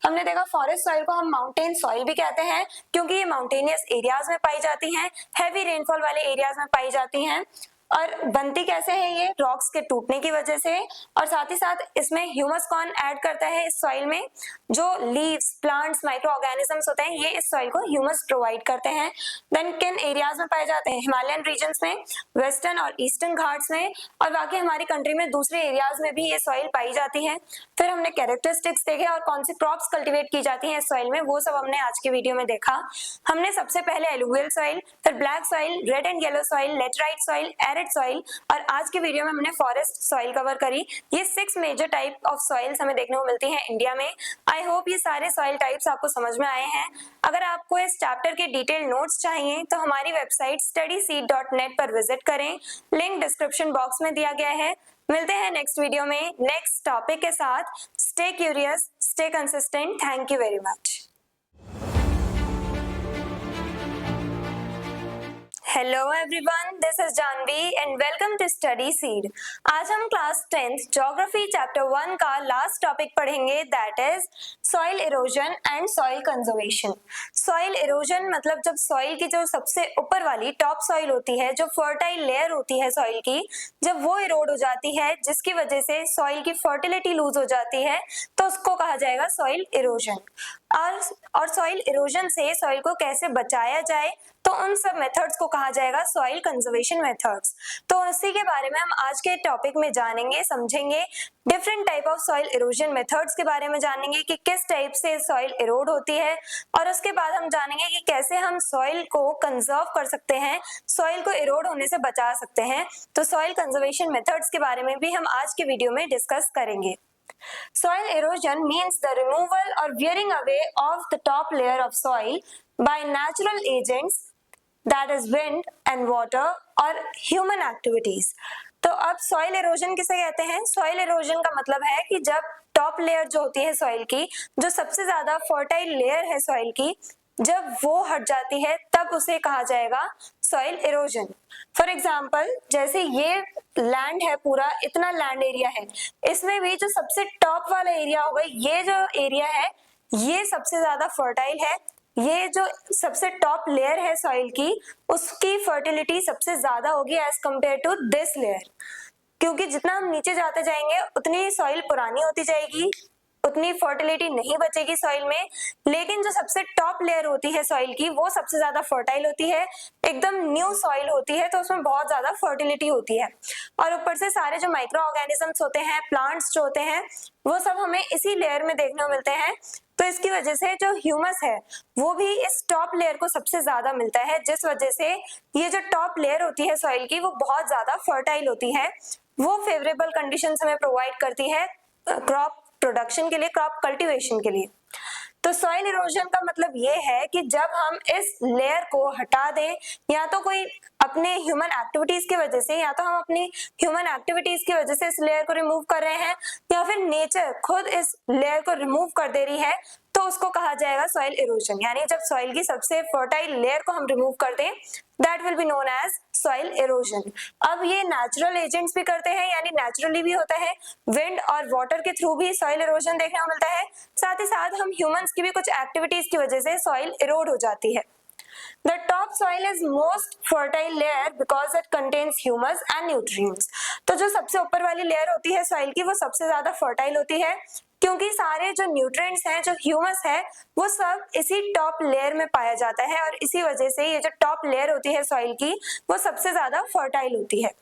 हमने देखा फॉरेस्ट सॉइल को हम माउंटेन सॉइल भी कहते हैं क्योंकि ये माउंटेनियस एरियाज में पाई जाती हैं, हैवी रेनफॉल वाले एरियाज में पाई जाती हैं। और बनती कैसे है? ये रॉक्स के टूटने की वजह से। और साथ ही साथ इसमें ह्यूमस कौन ऐड करता है इस सॉइल में? जो लीव्स, प्लांट्स, माइक्रो ऑर्गेनिजम्स होते हैं, ये इस सॉइल को ह्यूमस प्रोवाइड करते हैं। देन किन एरियाज में पाए जाते हैं? हिमालयन रीजन्स में, वेस्टर्न और ईस्टर्न घाट्स में, और बाकी हमारी कंट्री में दूसरे एरियाज में भी ये सॉइल पाई जाती है। फिर हमने कैरेक्टरिस्टिक्स देखे और कौन सी क्रॉप्स कल्टीवेट की जाती हैं इस सॉइल में, वो सब हमने आज की वीडियो में देखा। हमने सबसे पहले एलुवियल सॉइल, फिर black soil, red and yellow soil, laterite soil, arid soil, और आज की वीडियो में हमने फॉरेस्ट सॉइल कवर करी। ये 6 मेजर टाइप ऑफ सॉइल्स हमें देखने को मिलती हैं इंडिया में। आई होप ये सारे सॉइल टाइप्स आपको समझ में आए हैं। अगर आपको इस चैप्टर के डिटेल नोट्स चाहिए तो हमारी वेबसाइट studyseed.net पर विजिट करें, लिंक डिस्क्रिप्शन बॉक्स में दिया गया है। मिलते हैं नेक्स्ट वीडियो में नेक्स्ट टॉपिक के साथ। Stay curious, stay consistent. Thank you very much. Hello everyone, this is Janvi and welcome to study seed. आज हम क्लास 10th ज्योग्राफी चैप्टर 1 का लास्ट टॉपिक पढ़ेंगे, that is soil erosion and soil conservation. Soil erosion मतलब जब soil की जो सबसे ऊपर वाली टॉप सॉइल होती है, जो फर्टाइल लेयर होती है सॉइल की, जब वो इरोड हो जाती है जिसकी वजह से सॉइल की फर्टिलिटी लूज हो जाती है, तो उसको कहा जाएगा सॉइल इरोजन। और सॉइल इरोजन से सॉइल को कैसे बचाया जाए, तो उन सब मेथड्स को कहा जाएगा सॉइल कंजर्वेशन मेथड्स। तो उसी के बारे में हम आज के टॉपिक में जानेंगे, समझेंगे। Different type of soil erosion methods के बारे में जानेंगे कि किस टाइप से सॉइल इरोड होती है, और उसके बाद हम जानेंगे कि कैसे हम सॉइल को कंजर्व कर सकते हैं, सॉइल को इरोड होने से बचा सकते हैं। तो सॉइल कंजर्वेशन मेथड्स के बारे में भी हम आज के वीडियो में डिस्कस करेंगे। Soil erosion means the removal or wearing away of the top layer of soil by natural agents, that is wind and water और human activities। तो अब सॉइल इरोजन किसे कहते हैं? सॉइल इरोजन का मतलब है कि जब टॉप लेयर जो होती है सॉइल की, जो सबसे ज्यादा फर्टाइल लेयर है सॉइल की, जब वो हट जाती है तब उसे कहा जाएगा सॉइल इरोजन। फॉर एग्जाम्पल, जैसे ये लैंड है, पूरा इतना लैंड एरिया है, इसमें भी जो सबसे टॉप वाला एरिया होगा, ये जो एरिया है ये सबसे ज्यादा फर्टाइल है। ये जो सबसे टॉप लेयर है सॉइल की, उसकी फर्टिलिटी सबसे ज्यादा होगी as compare to this layer, क्योंकि जितना हम नीचे जाते जाएंगे उतनी सॉइल पुरानी होती जाएगी, उतनी फर्टिलिटी नहीं बचेगी सॉइल में। लेकिन जो सबसे टॉप लेयर होती है सॉइल की, वो सबसे ज्यादा फर्टाइल होती है, एकदम न्यू सॉइल होती है, तो उसमें बहुत ज्यादा फर्टिलिटी होती है। और ऊपर से सारे जो माइक्रो ऑर्गेनिजम्स होते हैं, प्लांट्स जो होते हैं, वो सब हमें इसी लेयर में देखने को मिलते हैं। तो इसकी वजह से जो ह्यूमस है वो भी इस टॉप लेयर को सबसे ज्यादा मिलता है, जिस वजह से ये जो टॉप लेयर होती है सॉइल की, वो बहुत ज्यादा फर्टाइल होती है। वो फेवरेबल कंडीशंस हमें प्रोवाइड करती है क्रॉप प्रोडक्शन के लिए, क्रॉप कल्टीवेशन के लिए। तो सॉइल इरोजन का मतलब ये है कि जब हम इस लेयर को हटा दें, या तो कोई अपने ह्यूमन एक्टिविटीज की वजह से, या तो हम अपनी ह्यूमन एक्टिविटीज की वजह से इस लेयर को रिमूव कर रहे हैं, या फिर नेचर खुद इस लेयर को रिमूव कर दे रही है, तो उसको कहा जाएगा सॉइल इरोजन। यानी जब सॉइल की सबसे फर्टाइल लेयर को हम रिमूव कर दें, that will be known as soil erosion. अब ये नेचुरल एजेंट्स भी करते हैं, यानी नेचुरली भी होता है, विंड और वाटर के थ्रू भी सॉइल इरोजन देखने को मिलता है। साथ ही साथ हम ह्यूमंस की भी कुछ एक्टिविटीज की वजह से सॉइल इरोड हो जाती है। The top soil is most fertile layer because it contains humus and nutrients। तो जो सबसे ऊपर वाली लेयर होती है सॉइल की, वो सबसे ज्यादा फर्टाइल होती है, क्योंकि सारे जो न्यूट्रिएंट्स हैं, जो ह्यूमस है, वो सब इसी टॉप लेयर में पाया जाता है, और इसी वजह से ये जो टॉप लेयर होती है सॉइल की, वो सबसे ज्यादा फर्टाइल होती है।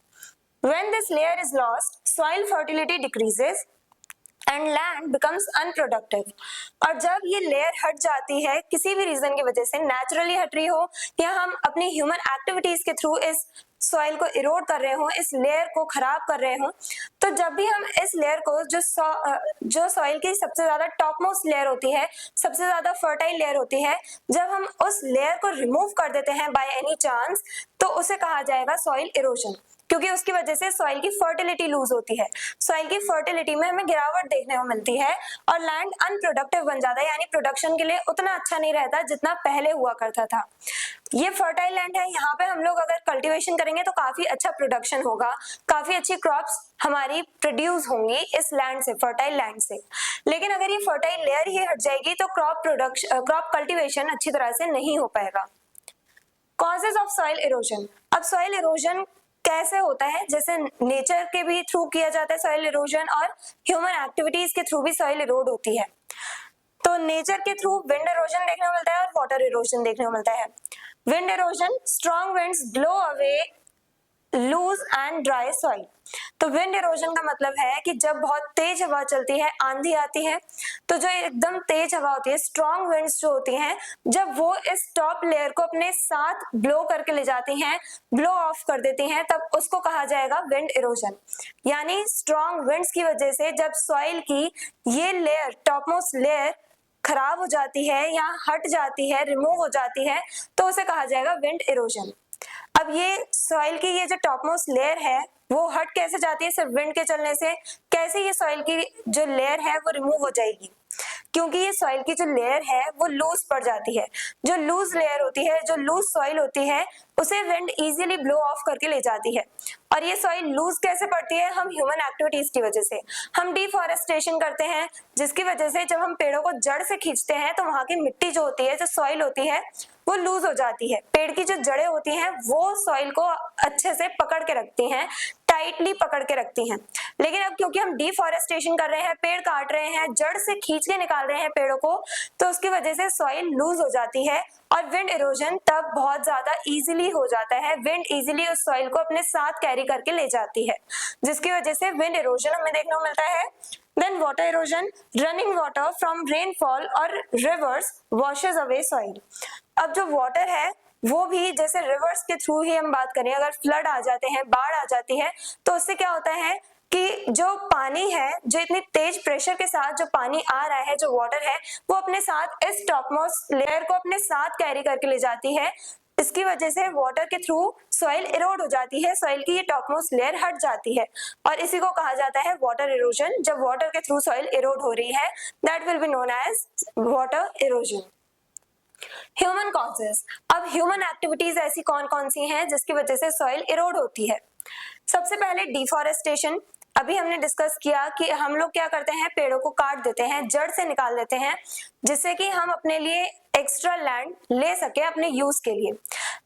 When this layer is lost, soil fertility decreases and land becomes unproductive. और जब ये लेयर हट जाती है, किसी भी रीजन की वजह से, नेचुरली हट रही हो या हम अपनी ह्यूमन एक्टिविटीज के थ्रू इस सॉइल को इरोड कर रहे हो, इस लेयर को खराब कर रहे हो, तो जब भी हम इस लेयर को, जो सॉइल की सबसे ज्यादा टॉप मोस्ट लेयर होती है, सबसे ज्यादा फर्टाइल लेयर होती है, जब हम उस लेयर को रिमूव कर देते हैं बाय एनी चांस, तो उसे कहा जाएगा सॉइल इरोजन, क्योंकि उसकी वजह से सॉइल की फर्टिलिटी लूज होती है। सॉइल की फर्टिलिटी में हमें गिरावट देखने को मिलती है, और लैंड अनप्रोडक्टिव बन जाता है, यानी प्रोडक्शन के लिए उतना अच्छा नहीं रहता जितना पहले हुआ करता था। ये फर्टाइल लैंड है, यहाँ पे हम लोग अगर कल्टीवेशन करेंगे तो काफी अच्छा प्रोडक्शन होगा, काफी अच्छी क्रॉप्स हमारी प्रोड्यूस होंगी इस लैंड से, फर्टाइल लैंड से। लेकिन अगर ये फर्टाइल लेयर ही हट जाएगी तो क्रॉप कल्टीवेशन अच्छी तरह से नहीं हो पाएगा। Causes of soil erosion. अब सॉइल इरोजन कैसे होता है? जैसे नेचर के भी थ्रू किया जाता है सॉइल इरोजन, और ह्यूमन एक्टिविटीज के थ्रू भी सॉइल इरोड होती है। तो नेचर के थ्रू विंड इरोजन देखने को मिलता है और वाटर इरोजन देखने को मिलता है। Wind erosion, strong winds blow away loose and dry soil. तो विंड इरोजन का मतलब है कि जब बहुत तेज हवा चलती है, आंधी आती है, तो जो एकदम तेज हवा होती है, स्ट्रॉन्ग विंड्स जो होती हैं, जब वो इस टॉप लेयर को अपने साथ ब्लो करके ले जाती हैं, ब्लो ऑफ कर देती हैं, तब उसको कहा जाएगा विंड इरोजन। यानी स्ट्रॉन्ग विंड्स की वजह से जब सॉइल की ये लेयर, टॉप मोस्ट लेयर खराब हो जाती है या हट जाती है, रिमूव हो जाती है, तो उसे कहा जाएगा विंड इरोजन। अब ये सॉइल की ये जो टॉप मोस्ट लेयर है, वो हट कैसे जाती है? सिर्फ विंड के चलने से। कैसे ये सॉइल की जो लेयर है वो रिमूव हो जाएगी? क्योंकि ये सॉइल की जो लेयर है वो लूज पड़ जाती है। जो लूज लेयर होती है, जो लूज सॉइल होती है, उसे विंड इजीली ब्लो ऑफ करके ले जाती है। और ये सॉइल लूज कैसे पड़ती है? हम ह्यूमन एक्टिविटीज की वजह से। हम डिफॉरेस्टेशन करते हैं, जिसकी वजह से जब हम पेड़ों को जड़ से खींचते हैं तो वहां की मिट्टी जो होती है, जो सॉइल होती है, वो लूज हो जाती है। पेड़ की जो जड़ें होती हैं वो सॉइल को अच्छे से पकड़ के रखती हैं, टाइटली पकड़ के रखती हैं। लेकिन अब क्योंकि हम डिफॉरेस्टेशन कर रहे हैं, पेड़ काट रहे हैं, जड़ से खींच के निकाल रहे हैं पेड़ों को, तो उसकी वजह से सॉइल लूज हो जाती है और विंड इरोजन तब बहुत ज्यादा इजीली हो जाता है। विंड इजीली उस सॉइल को अपने साथ कैरी करके ले जाती है, जिसकी वजह से विंड इरोजन हमें देखने को मिलता है। Then water erosion, running water from rainfall or rivers washes away soil. अब जो वाटर है वो भी जैसे रिवर्स के थ्रू ही हम बात करें, अगर फ्लड आ जाते हैं, बाढ़ आ जाती है, तो उससे क्या होता है कि जो पानी है, जो इतनी तेज प्रेशर के साथ जो पानी आ रहा है, जो वाटर है, वो अपने साथ इस टॉपमोस्ट लेयर को अपने साथ कैरी करके ले जाती है। इसकी वजह से वाटर के थ्रू सॉइल इरोड हो जाती है, सॉइल की ये टॉपमोस्ट लेयर हट जाती है और इसी को कहा जाता है वाटर इरोजन। जब वाटर के थ्रू सॉइल इरोड हो रही है, that will be known as water erosion. Human causes. अब ह्यूमन एक्टिविटीज ऐसी कौन कौन सी हैं जिसकी वजह से सॉइल इरोड होती है? सबसे पहले डिफॉरेस्टेशन। अभी हमने डिस्कस किया कि हम लोग क्या करते हैं, पेड़ों को काट देते हैं, जड़ से निकाल देते हैं, जिससे कि हम अपने लिए एक्स्ट्रा लैंड ले सके अपने यूज के लिए।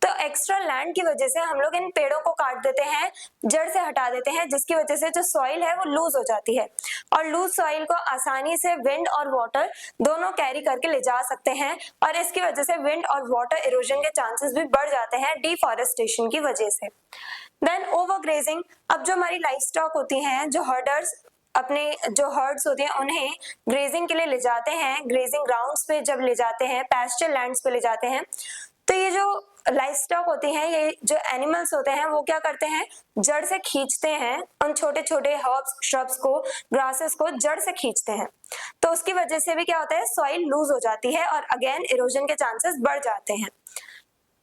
तो एक्स्ट्रा लैंड की वजह से हम लोग इन पेड़ों को काट देते हैं, जड़ से हटा देते हैं, जिसकी वजह से जो सॉइल है वो लूज हो जाती है और लूज सॉइल को आसानी से विंड और वाटर दोनों कैरी करके ले जा सकते हैं और इसकी वजह से विंड और वाटर इरोजन के चांसेस भी बढ़ जाते हैं डिफॉरेस्टेशन की वजह से। Then overgrazing. अब जो हमारी लाइफ स्टॉक होती हैं, जो हर्डर्स अपने जो हर्ड्स होते हैं उन्हें ग्रेजिंग के लिए ले जाते हैं, ग्रेजिंग ग्राउंड्स पे जब ले जाते हैं, पैस्चर लैंड्स पे ले जाते हैं, तो ये जो लाइफ स्टॉक होती हैं, ये जो एनिमल्स होते हैं वो क्या करते हैं, जड़ से खींचते हैं उन छोटे छोटे हर्ब्स, श्रब्स को, ग्रासेस को जड़ से खींचते हैं। तो उसकी वजह से भी क्या होता है, सॉइल लूज हो जाती है और अगेन इरोजन के चांसेस बढ़ जाते हैं।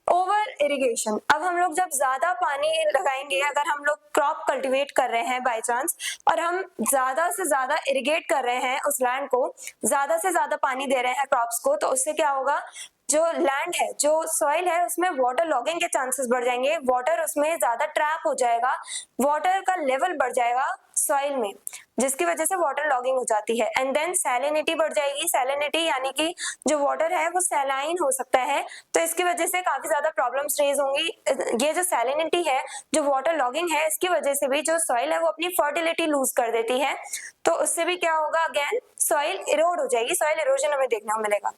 Over irrigation. अब हम लोग जब ज्यादा पानी लगाएंगे, अगर हम लोग क्रॉप कल्टीवेट कर रहे हैं बाय चांस और हम ज्यादा से ज्यादा इरिगेट कर रहे हैं उस लैंड को, ज्यादा से ज्यादा पानी दे रहे हैं क्रॉप्स को, तो उससे क्या होगा, जो लैंड है, जो सॉइल है, उसमें वाटर लॉगिंग के चांसेस बढ़ जाएंगे, वाटर उसमें ज्यादा ट्रैप हो जाएगा, वाटर का लेवल बढ़ जाएगा सॉइल में, जिसकी वजह से वाटर लॉगिंग हो जाती है। एंड देन सैलिनिटी बढ़ जाएगी। सैलिनिटी यानी कि जो वाटर है वो सैलाइन हो सकता है, तो इसकी वजह से काफी ज्यादा प्रॉब्लम्स रेज होंगी। ये जो सैलिनिटी है, जो वाटर लॉगिंग है, इसकी वजह से भी जो सॉइल है वो अपनी फर्टिलिटी लूज कर देती है, तो उससे भी क्या होगा, अगेन सॉइल इरोड हो जाएगी, सॉइल इरोजन हमें देखने को मिलेगा।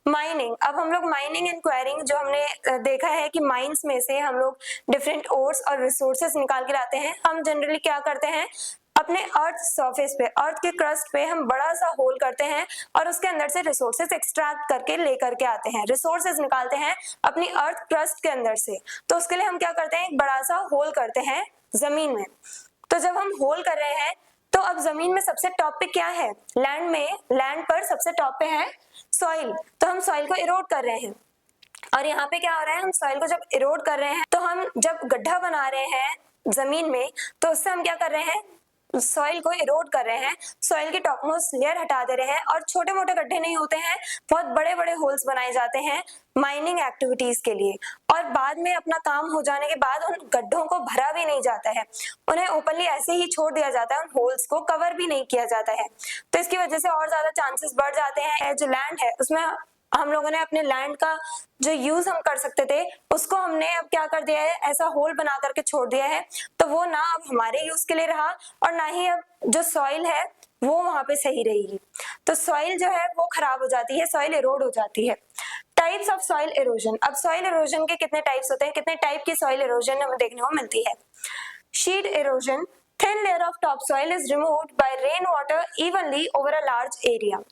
माइनिंग। अब हम लोग माइनिंग एंड क्वेरिंग, जो हमने देखा है कि माइंस में से हम लोग डिफरेंट ओर्स और रिसोर्सेस निकाल के लाते हैं। हम जनरली क्या करते हैं, अपने अर्थ सरफेस पे, अर्थ के क्रस्ट पे हम बड़ा सा होल करते हैं और उसके अंदर से रिसोर्सेस एक्सट्रैक्ट करके लेकर के आते हैं, रिसोर्सेस निकालते हैं अपनी अर्थ क्रस्ट के अंदर से। तो उसके लिए हम क्या करते हैं, एक बड़ा सा होल करते हैं जमीन में। तो जब हम होल कर रहे हैं, तो अब जमीन में सबसे टॉप पे क्या है, लैंड में, लैंड पर सबसे टॉप पे है सॉइल, तो हम सॉइल को इरोड कर रहे हैं। और यहाँ पे क्या हो रहा है, हम सॉइल को जब इरोड कर रहे हैं, तो हम जब गड्ढा बना रहे हैं जमीन में, तो उससे हम क्या कर रहे हैं, सॉइल को इरोड कर रहे हैं, सॉइल की टॉपमोस्ट लेयर हटा दे रहे हैं और छोटे मोटे गड्ढे नहीं होते हैं, बहुत बड़े बड़े होल्स बनाए जाते हैं माइनिंग एक्टिविटीज के लिए। और बाद में अपना काम हो जाने के बाद उन गड्ढों को भरा भी नहीं जाता है, उन्हें ओपनली ऐसे ही छोड़ दिया जाता है, उन होल्स को कवर भी नहीं किया जाता है। तो इसकी वजह से और ज्यादा चांसेस बढ़ जाते हैं। जो लैंड है उसमें हम लोगों ने अपने लैंड का जो यूज हम कर सकते थे, उसको हमने अब क्या कर दिया है, ऐसा होल बना करके छोड़ दिया है, तो वो ना अब हमारे यूज के लिए रहा और ना ही अब जो सॉइल है वो वहां पे सही रहेगी। तो सॉइल जो है वो खराब हो जाती है, सॉइल इरोड हो जाती है। Types of soil erosion. अब सॉइल इरोजन के कितने टाइप्स होते हैं, कितने टाइप की सॉइल इरोजन हमें देखने को मिलती है। Sheet erosion, thin layer of topsoil is removed by rainwater evenly over a large area.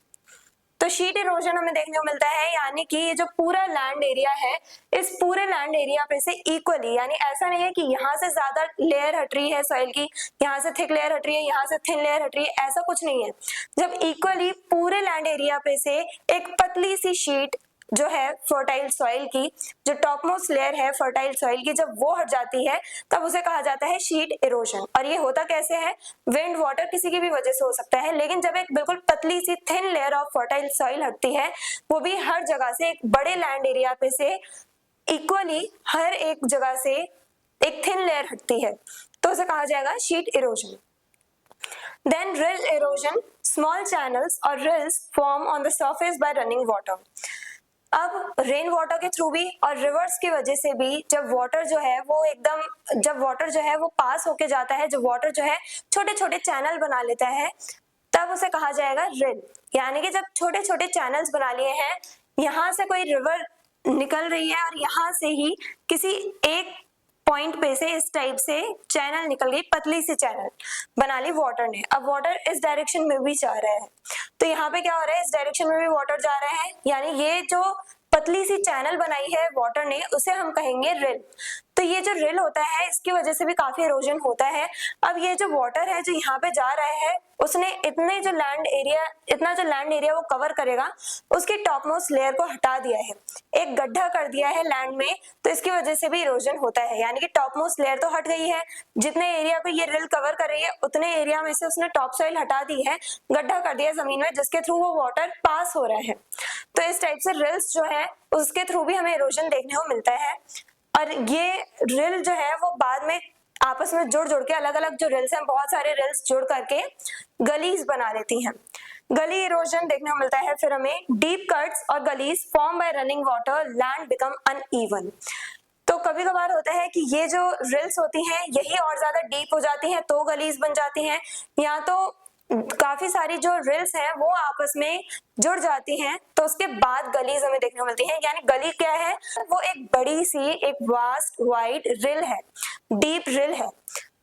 तो शीट इरोजन हमें देखने को मिलता है, यानी कि ये जो पूरा लैंड एरिया है, इस पूरे लैंड एरिया पे से इक्वली, यानी ऐसा नहीं है कि यहाँ से ज्यादा लेयर हट रही है सॉइल की, यहाँ से थिक लेयर हट रही है, यहाँ से थिन लेयर हट रही है, ऐसा कुछ नहीं है। जब इक्वली पूरे लैंड एरिया पे से एक पतली सी शीट जो है फर्टाइल सॉइल की, जो टॉप मोस्ट लेयर है फर्टाइल सॉइल की, जब वो हट जाती है तब उसे कहा जाता है शीट इरोजन। और ये होता कैसे है, विंड वाटर किसी की भी वजह से हो सकता है, लेकिन जब एक बिल्कुल पतली सी thin layer of fertile soil हटती है, वो भी हर जगह से, एक बड़े लैंड एरिया पे से इक्वली हर एक जगह से एक थिन लेयर हटती है, तो उसे कहा जाएगा sheet erosion. Then rill erosion, small channels or rills form on the surface by running water. अब रेन वाटर के थ्रू भी और रिवर्स की वजह से भी जब वाटर जो है वो एकदम, जब वाटर जो है वो पास होके जाता है, जब वाटर जो है छोटे छोटे चैनल बना लेता है, तब उसे कहा जाएगा रिल। यानी कि जब छोटे छोटे चैनल्स बना लिए हैं, यहाँ से कोई रिवर निकल रही है और यहाँ से ही किसी एक पॉइंट पे से इस टाइप से चैनल निकल गई, पतली सी चैनल बना ली वाटर ने। अब वाटर इस डायरेक्शन में भी जा रहा है, तो यहाँ पे क्या हो रहा है, इस डायरेक्शन में भी वाटर जा रहा है, यानी ये जो पतली सी चैनल बनाई है वाटर ने, उसे हम कहेंगे रिल। तो ये जो रिल होता है, इसकी वजह से भी काफी इरोजन होता है। अब ये जो वाटर है जो यहाँ पे जा रहा है, उसने इतना जो लैंड एरिया वो कवर करेगा, उसकी टॉप मोस्ट लेयर को हटा दिया है, एक गड्ढा कर दिया है लैंड में, तो इसकी वजह से भी इरोजन होता है। यानी कि टॉप मोस्ट लेयर तो हट गई है, जितने एरिया को ये रिल कवर कर रही है उतने एरिया में से उसने टॉप सॉइल हटा दी है, गड्ढा कर दिया जमीन में, जिसके थ्रू वो वाटर पास हो रहा है। तो इस टाइप से रिल्स जो है उसके थ्रू भी हमें इरोजन देखने को मिलता है। और ये रिल जो है वो बाद में आपस में जुड़ के, अलग अलग जो रिल्स हैं, बहुत सारे रिल्स जुड़ करके गलीज बना लेती हैं। गली इरोजन देखने को मिलता है। फिर हमें डीप कट्स और gullies form by running water, land become uneven. तो कभी कभार होता है कि ये जो रिल्स होती हैं यही और ज्यादा डीप हो जाती हैं तो गलीज बन जाती हैं, या तो काफी सारी जो रिल्स हैं वो आपस में जुड़ जाती हैं तो उसके बाद गलीज हमें देखने को मिलती है। यानी गली क्या है, वो एक बड़ी सी, एक वास्ट वाइड रिल है, डीप रिल है,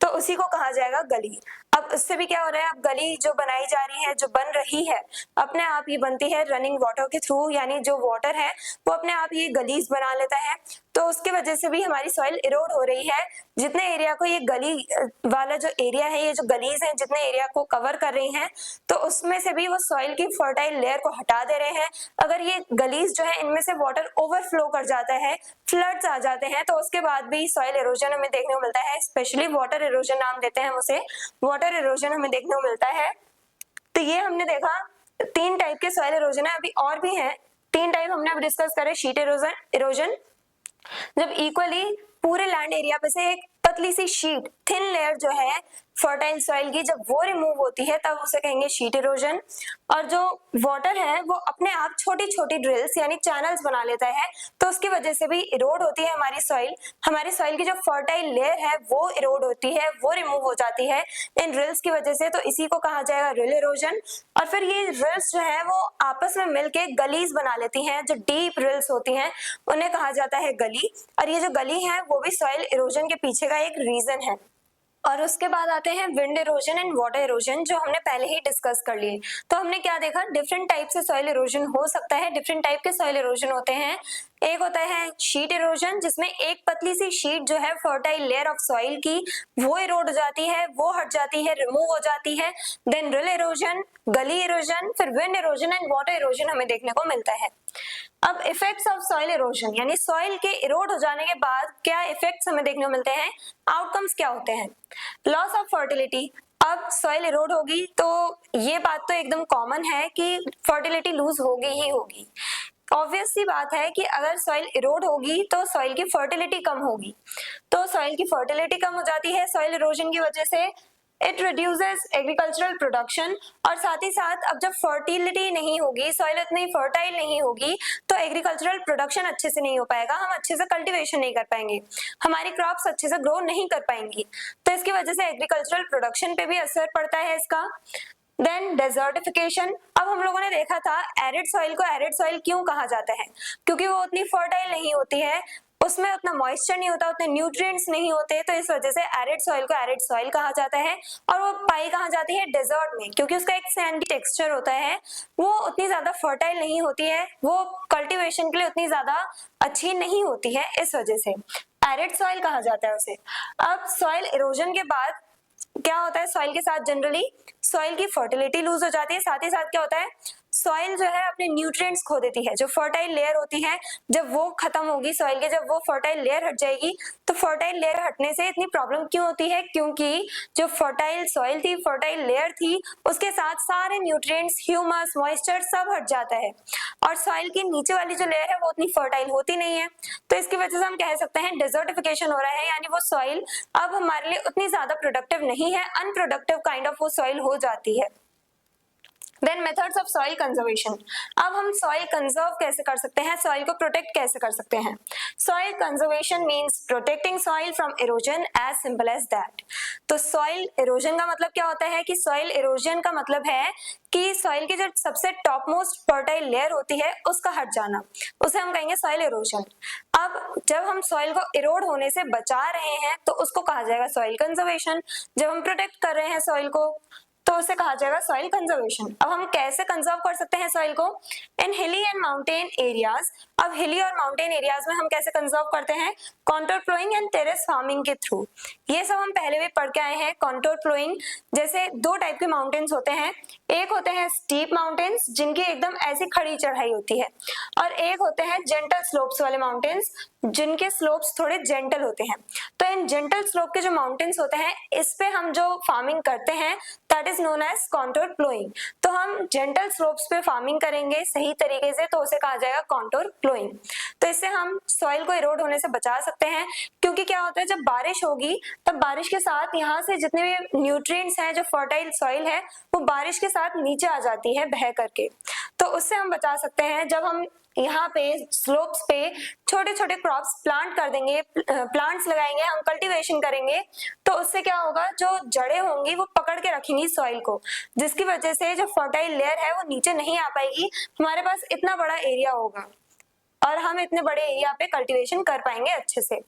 तो उसी को कहा जाएगा गली। अब इससे भी क्या हो रहा है, अब गली जो बनाई जा रही है, जो बन रही है, अपने आप ही बनती है रनिंग वाटर के थ्रू, यानी जो वाटर है वो अपने आप ये गलीज बना लेता है, तो उसके वजह से भी हमारी सॉइल इरोड हो रही है। जितने एरिया को ये गली वाला जो एरिया है, ये जो गलीज है जितने एरिया को कवर कर रही हैं, तो उसमें से भी वो सॉइल की फर्टाइल लेयर को हटा दे रहे हैं। अगर ये गलीज जो है इनमें से वाटर ओवरफ्लो कर जाता है, फ्लड्स आ जाते हैं, तो उसके बाद भी सॉइल इरोजन हमें देखने को मिलता है। स्पेशली वाटर इरोजन नाम देते हैं हम उसे, वाटर इरोजन हमें देखने को मिलता है। तो ये हमने देखा 3 टाइप के सॉइल इरोजन है, अभी और भी हैं। 3 टाइप हमने अभी डिस्कस करे। शीट इरोजन, जब इक्वली पूरे लैंड एरिया पे से एक पतली सी शीट, थिन लेयर जो है फर्टाइल सॉइल की, जब वो रिमूव होती है तब उसे कहेंगे शीट इरोजन। और जो वाटर है वो अपने आप छोटी छोटी ड्रिल्स यानी चैनल्स बना लेता है, तो उसकी वजह से भी इरोड होती है हमारी सॉइल। हमारी सॉइल की जो फर्टाइल लेयर है वो इरोड होती है, वो रिमूव हो जाती है इन ड्रिल्स की वजह से, तो इसी को कहा जाएगा रिल इरोजन। और फिर ये ड्रिल्स जो है वो आपस में मिलके गलीज बना लेती हैं, जो डीप ड्रिल्स होती हैं उन्हें कहा जाता है गली। और ये जो गली है वो भी सॉइल इरोजन के पीछे का एक रीजन है। और उसके बाद आते हैं wind erosion and water erosion, जो हमने पहले ही डिस्कस कर लिए। तो हमने क्या देखा, डिफरेंट टाइप से सॉइल इरोजन हो सकता है, डिफरेंट टाइप के सॉइल इरोजन होते हैं। एक होता है शीट इरोजन, जिसमें एक पतली सी शीट जो है फर्टाइल लेयर ऑफ सॉइल की, वो इरोड हो जाती है, वो हट जाती है, रिमूव हो जाती है। देन रिल इरोजन, गली इरोजन, फिर wind erosion and water erosion हमें देखने को मिलता है। अब इफेक्ट्स ऑफ सॉइल इरोजन, यानी सॉइल के इरोड हो जाने के बाद क्या इफेक्ट्स हमें देखने को मिलते हैं, आउटकम्स क्या होते हैं। लॉस ऑफ फर्टिलिटी, अब सॉइल इरोड होगी तो ये बात तो एकदम कॉमन है कि फर्टिलिटी लूज होगी ही होगी। ऑब्वियस सी बात है कि अगर सॉइल इरोड होगी तो सॉइल की फर्टिलिटी कम होगी, तो सॉइल की फर्टिलिटी कम हो जाती है सॉइल इरोजन की वजह से। इट रिड्यूसेस एग्रीकल्चरल प्रोडक्शन, और साथ ही साथ अब जब फर्टिलिटी नहीं होगी, सॉइल इतनी फर्टाइल नहीं होगी, तो एग्रीकल्चरल प्रोडक्शन अच्छे से नहीं हो पाएगा, हम अच्छे से कल्टीवेशन नहीं कर पाएंगे, हमारी क्रॉप्स अच्छे से ग्रो नहीं कर पाएंगी, तो इसकी वजह से एग्रीकल्चरल प्रोडक्शन पे भी असर पड़ता है इसका। देन डेजर्टिफिकेशन, अब हम लोगों ने देखा था एरिड सॉइल को एरिड सॉइल क्यों कहा जाता है, क्योंकि वो उतनी फर्टाइल नहीं होती है, उसमें उतना मॉइस्चर नहीं होता, उतने न्यूट्रिएंट्स नहीं होते, तो इस वजह से एरिड सॉइल को एरिड सॉइल कहा जाता है। और वो पाई कहाँ जाती है, डेजर्ट में, क्योंकि उसका एक सैंडी टेक्सचर होता है, वो उतनी ज्यादा फर्टाइल नहीं होती है, वो कल्टीवेशन के लिए उतनी ज्यादा अच्छी नहीं होती है, इस वजह से एरिड सॉइल कहा जाता है उसे। अब सॉइल इरोजन के बाद क्या होता है, सॉइल के साथ जनरली सॉइल की फर्टिलिटी लूज हो जाती है, साथ ही साथ क्या होता है, सॉइल जो है अपने न्यूट्रिएंट्स खो देती है, जो फर्टाइल लेयर होती है जब वो खत्म होगी सॉइल की, जब वो फर्टाइल लेयर हट जाएगी, तो फर्टाइल लेयर हटने से इतनी प्रॉब्लम क्यों होती है? क्योंकि जो फर्टाइल सॉइल थी, फर्टाइल लेयर थी, उसके साथ सारे न्यूट्रिएंट्स, ह्यूमस, मॉइस्चर सब हट जाता है और सॉइल की नीचे वाली जो लेयर है वो उतनी फर्टाइल होती नहीं है। तो इसकी वजह से हम कह सकते हैं डेजर्टिफिकेशन हो रहा है, यानी वो सॉइल अब हमारे लिए उतनी ज्यादा प्रोडक्टिव नहीं है, अनप्रोडक्टिव काइंड ऑफ वो सॉइल हो जाती है। Then methods of soil conservation. अब हम सॉइल कंजर्व कैसे कर सकते हैं, सॉइल को प्रोटेक्ट कैसे कर सकते हैं? Soil conservation means protecting soil from erosion, as simple as that. तो सॉइल इरोजन का मतलब क्या होता है कि सॉइल इरोजन का मतलब है कि सॉइल की जो सबसे टॉप मोस्ट फर्टाइल लेयर होती है उसका हट जाना, उसे हम कहेंगे सॉइल इरोजन। अब जब हम सॉइल को इरोड होने से बचा रहे हैं तो उसको कहा जाएगा सॉइल कंजर्वेशन। जब हम प्रोटेक्ट कर रहे हैं सॉइल को तो उसे कहा जाएगा सॉइल कंजर्वेशन। अब हम कैसे कंजर्व कर सकते हैं सॉइल को? इन हिली एंड माउंटेन एरियाज। अब हिली और माउंटेन एरियाज में हम कैसे कंजर्व करते हैं? Contour flowing and terrace farming के थ्रू। ये सब हम पहले भी पढ़ के आए हैं। कॉन्टोर फ्लोइंग, जैसे दो टाइप के माउंटेन्स होते हैं, एक होते हैं स्टीप माउंटेन्स जिनकी एकदम ऐसी खड़ी चढ़ाई होती है, और एक होते हैं जेंटल स्लोप्स वाले माउंटेन्स जिनके स्लोप्स थोड़े जेंटल होते हैं। तो इन जेंटल स्लोप के जो माउंटेन्स होते हैं इस पे हम जो फार्मिंग करते हैं that is known as contour ploughing. तो हम जेंटल स्लोप्स पे फार्मिंग करेंगे सही तरीके से तो उसे कहा जाएगा कॉन्टोर फ्लोइंग। तो इससे हम सॉइल को इरोड होने से बचा सकते हैं, क्योंकि क्या होता है जब बारिश होगी तब बारिश के साथ यहाँ से जितने भी न्यूट्रिएंट्स हैं, जो फर्टाइल सॉइल है, वो बारिश के साथ नीचे आ जाती है बह करके। तो उससे हम बचा सकते हैं। जब हम यहाँ पे स्लोप्स पे छोटे छोटे क्रॉप्स प्लांट कर देंगे, प्लांट्स लगाएंगे, हम कल्टीवेशन करेंगे, तो उससे क्या होगा, जो जड़ें होंगी वो पकड़ के रखेंगी सॉइल को, जिसकी वजह से जो फर्टाइल लेयर है वो नीचे नहीं आ पाएगी। हमारे पास इतना बड़ा एरिया होगा और हम इतने बड़े एरिया पे कल्टीवेशन कर पाएंगे अच्छे से।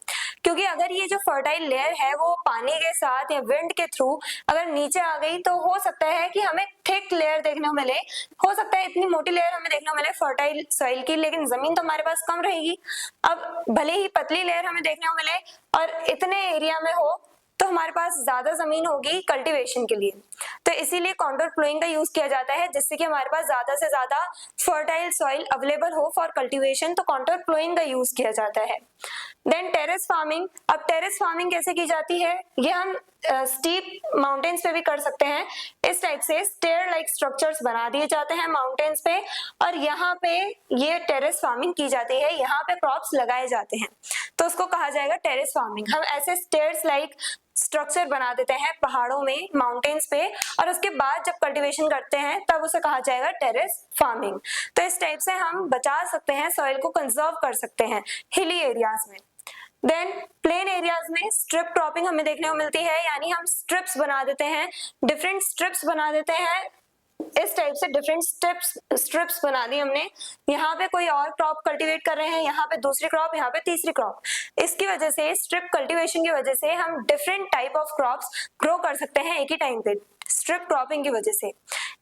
क्योंकि अगर ये जो फर्टाइल लेयर है वो पानी के साथ या विंड के थ्रू अगर नीचे आ गई तो हो सकता है कि हमें थिक लेयर देखने को मिले, हो सकता है इतनी मोटी लेयर हमें देखने को मिले फर्टाइल सॉइल की, लेकिन जमीन तो हमारे पास कम रहेगी। अब भले ही पतली लेयर हमें देखने को मिले और इतने एरिया में हो तो हमारे पास ज्यादा जमीन होगी कल्टीवेशन के लिए। तो इसीलिए कॉन्टोर फ्लोइंग का यूज किया जाता है, जिससे कि हमारे पास ज्यादा से ज्यादा फर्टाइल सॉइल अवेलेबल हो फॉर कल्टीवेशन। तो कॉन्टोर फ्लोइंग का यूज किया जाता है। Then terrace farming. अब टेरेस फार्मिंग कैसे की जाती है? ये हम स्टीप माउंटेन्स पे भी कर सकते हैं। इस टाइप से स्टेयर लाइक स्ट्रक्चर्स बना दिए जाते हैं माउंटेन्स पे और यहाँ पे ये टेरेस फार्मिंग की जाती है, यहाँ पे क्रॉप्स लगाए जाते हैं, तो उसको कहा जाएगा टेरेस फार्मिंग। हम ऐसे स्टेयर्स लाइक स्ट्रक्चर बना देते हैं पहाड़ों में, माउंटेन्स पे, और उसके बाद जब कल्टीवेशन करते हैं तब उसे कहा जाएगा टेरेस फार्मिंग। तो इस टाइप से हम बचा सकते हैं, सॉइल को कंजर्व कर सकते हैं हिली एरियाज में। देन प्लेन एरियाज में स्ट्रिप क्रॉपिंग हमें देखने को मिलती है, यानी हम स्ट्रिप्स बना देते हैं, डिफरेंट स्ट्रिप्स बना देते हैं। इस टाइप से डिफरेंट स्ट्रिप्स बना दी हमने। यहाँ पे कोई और क्रॉप कल्टीवेट कर रहे हैं, यहाँ पे दूसरी क्रॉप, यहाँ पे तीसरी क्रॉप। इसकी वजह से स्ट्रिप कल्टीवेशन की वजह से हम different type of crops grow कर सकते हैं एक ही टाइम पे, स्ट्रिप क्रॉपिंग की वजह से।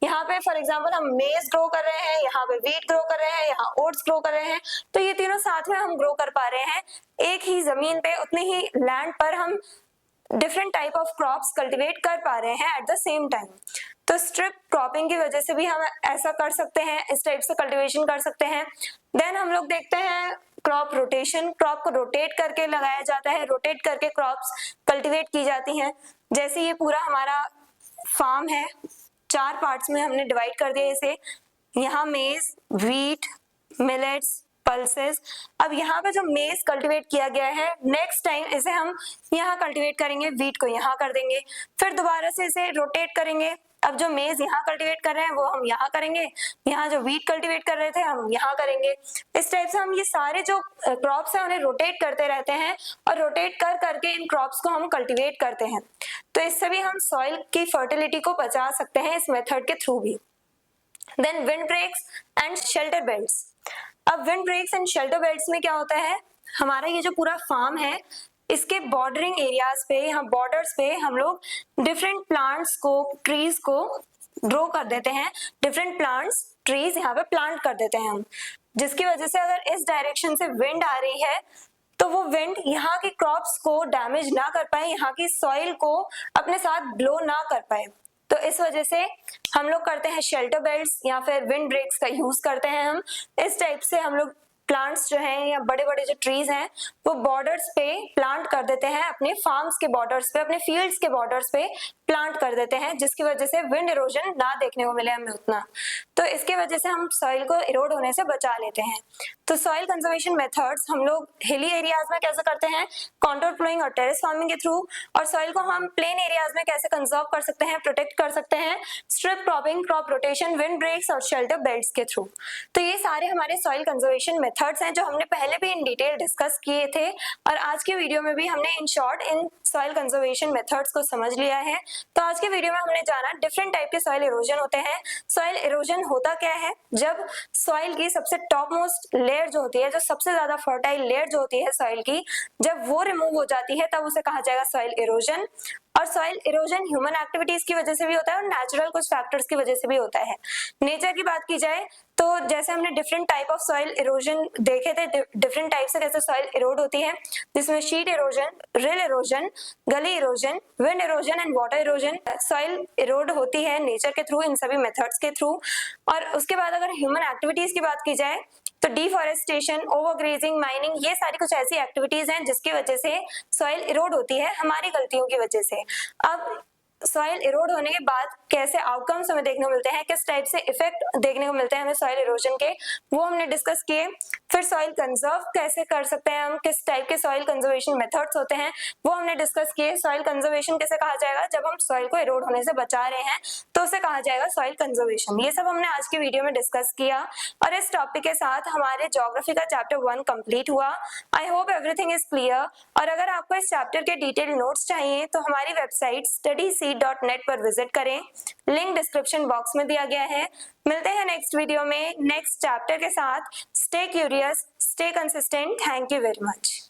यहाँ पे फॉर एग्जांपल हम मेज ग्रो कर रहे हैं, यहाँ पे व्हीट ग्रो कर रहे हैं, यहाँ ओट्स ग्रो कर रहे हैं, तो ये तीनों साथ में हम ग्रो कर पा रहे हैं एक ही जमीन पे, उतने ही लैंड पर हम different type of crops cultivate कर पा रहे हैं एट द सेम टाइम। तो स्ट्रिप क्रॉपिंग की वजह से भी हम ऐसा कर सकते हैं, इस टाइप से कल्टीवेशन कर सकते हैं। देन हम लोग देखते हैं क्रॉप रोटेशन। क्रॉप को रोटेट करके लगाया जाता है, रोटेट करके क्रॉप्स कल्टीवेट की जाती हैं। जैसे ये पूरा हमारा फार्म है, 4 पार्ट्स में हमने डिवाइड कर दिया इसे। यहाँ मेज, व्हीट, मिलेट्स, पल्सेस। अब यहाँ पे जो मेज कल्टीवेट किया गया है, नेक्स्ट टाइम इसे हम यहाँ कल्टीवेट करेंगे, व्हीट को यहाँ कर देंगे, फिर दोबारा से इसे रोटेट करेंगे। अब जो मेज यहाँ कल्टीवेट कर रहे हैं वो हम यहाँ करेंगे, यहाँ जो व्हीट कल्टीवेट कर रहे थे हम यहाँ करेंगे। इस टाइप से हम ये सारे जो क्रॉप्स हैं उन्हें रोटेट करते रहते हैं और रोटेट कर करके इन क्रॉप्स को हम कल्टीवेट करते हैं। तो इससे भी हम सॉइल की फर्टिलिटी को बचा सकते हैं इस मेथड के थ्रू भी। Then wind breaks and shelter belts. अब wind breaks and shelter belts में क्या होता है, हमारा ये जो पूरा फार्म है इसके बॉर्डरिंग एरियाज पे, यहाँ बॉर्डर्स पे हम लोग डिफरेंट प्लांट्स को, ट्रीज को ग्रो कर देते हैं। डिफरेंट प्लांट्स, ट्रीज यहाँ पे प्लांट कर देते हैं हम, जिसकी वजह से अगर इस डायरेक्शन से विंड आ रही है तो वो विंड यहाँ की क्रॉप्स को डैमेज ना कर पाए, यहाँ की सॉइल को अपने साथ ब्लो ना कर पाए। तो इस वजह से हम लोग करते हैं शेल्टर बेल्ट्स या फिर विंड ब्रेक्स का यूज करते हैं। हम इस टाइप से हम लोग प्लांट्स जो हैं या बड़े बड़े जो ट्रीज हैं वो बॉर्डर्स पे प्लांट कर देते हैं, अपने फार्म्स के बॉर्डर्स पे, अपने फील्ड्स के बॉर्डर्स पे प्लांट कर देते हैं, जिसकी वजह से विंड इरोजन ना देखने को मिले हमें उतना। तो इसके वजह से हम सॉइल को इरोड होने से बचा लेते हैं। तो सॉइल कंजर्वेशन मेथड्स हम लोग हिली एरियाज में कैसे करते हैं, कॉन्टूर फ्लोइंग और टेरेस फार्मिंग के थ्रू, और सॉइल को हम प्लेन एरियाज में कैसे कंजर्व कर सकते हैं, प्रोटेक्ट कर सकते हैं, strip cropping, crop rotation, wind breaks और शेल्टर बेल्ट्स के थ्रू। तो ये सारे हमारे सॉइल कंजर्वेशन मेथड्स हैं जो हमने पहले भी इन डिटेल डिस्कस किए थे, और आज के वीडियो में भी हमने in short in soil conservation methods को समझ लिया है। तो आज के वीडियो में हमने जाना डिफरेंट टाइप के सॉइल इरोजन होते हैं। सॉइल इरोजन होता क्या है, जब सॉइल की सबसे टॉप मोस्ट लेयर जो होती है, जो सबसे ज्यादा फर्टाइल लेयर जो होती है सॉइल की, जब वो रिमूव हो जाती है तब उसे कहा जाएगा सॉइल इरोजन। और सॉइल इरोजन ह्यूमन एक्टिविटीज की वजह से भी होता है और नेचुरल कुछ फैक्टर्स की वजह से भी होता है। नेचर की बात की जाए तो जैसे हमने different type of soil erosion देखे थे, डिफरेंट टाइप से कैसे सॉइल इरोड होती है, जिसमें शीट इरोजन, रिल इरोजन, गली erosion, wind erosion and water erosion. Soil Erode होती है नेचर के थ्रू, इन सभी मेथड्स के थ्रू। और उसके बाद अगर ह्यूमन एक्टिविटीज की बात की जाए तो डिफॉरेस्टेशन, ओवरग्रेजिंग, माइनिंग, ये सारी कुछ ऐसी एक्टिविटीज हैं जिसकी वजह से सॉइल इरोड होती है हमारी गलतियों की वजह से। अब सॉइल इरोड होने के बाद कैसे आउटकम्स हमें देखने को मिलते हैं, किस टाइप से इफेक्ट देखने को मिलते हैं हमें सॉइल इरोजन के, वो हमने डिस्कस किए। फिर सॉइल कंजर्व कैसे कर सकते हैं हम, किस टाइप के सॉइल कंजर्वेशन मेथड्स होते हैं वो हमने डिस्कस किए। सॉइल कंजर्वेशन कैसे कहा जाएगा, जब हम सॉइल को इरोड होने से बचा रहे हैं तो उसे कहा जाएगा सॉइल कंजर्वेशन। ये सब हमने आज की वीडियो में डिस्कस किया, और इस टॉपिक के साथ हमारे ज्योग्राफी का चैप्टर 1 कंप्लीट हुआ। आई होप एवरीथिंग इज क्लियर। और अगर आपको इस चैप्टर के डिटेल नोट्स चाहिए तो हमारी वेबसाइट studyseed.net पर विजिट करें, लिंक डिस्क्रिप्शन बॉक्स में दिया गया है। मिलते हैं नेक्स्ट वीडियो में नेक्स्ट चैप्टर के साथ। Stay curious, stay consistent. Thank you very much.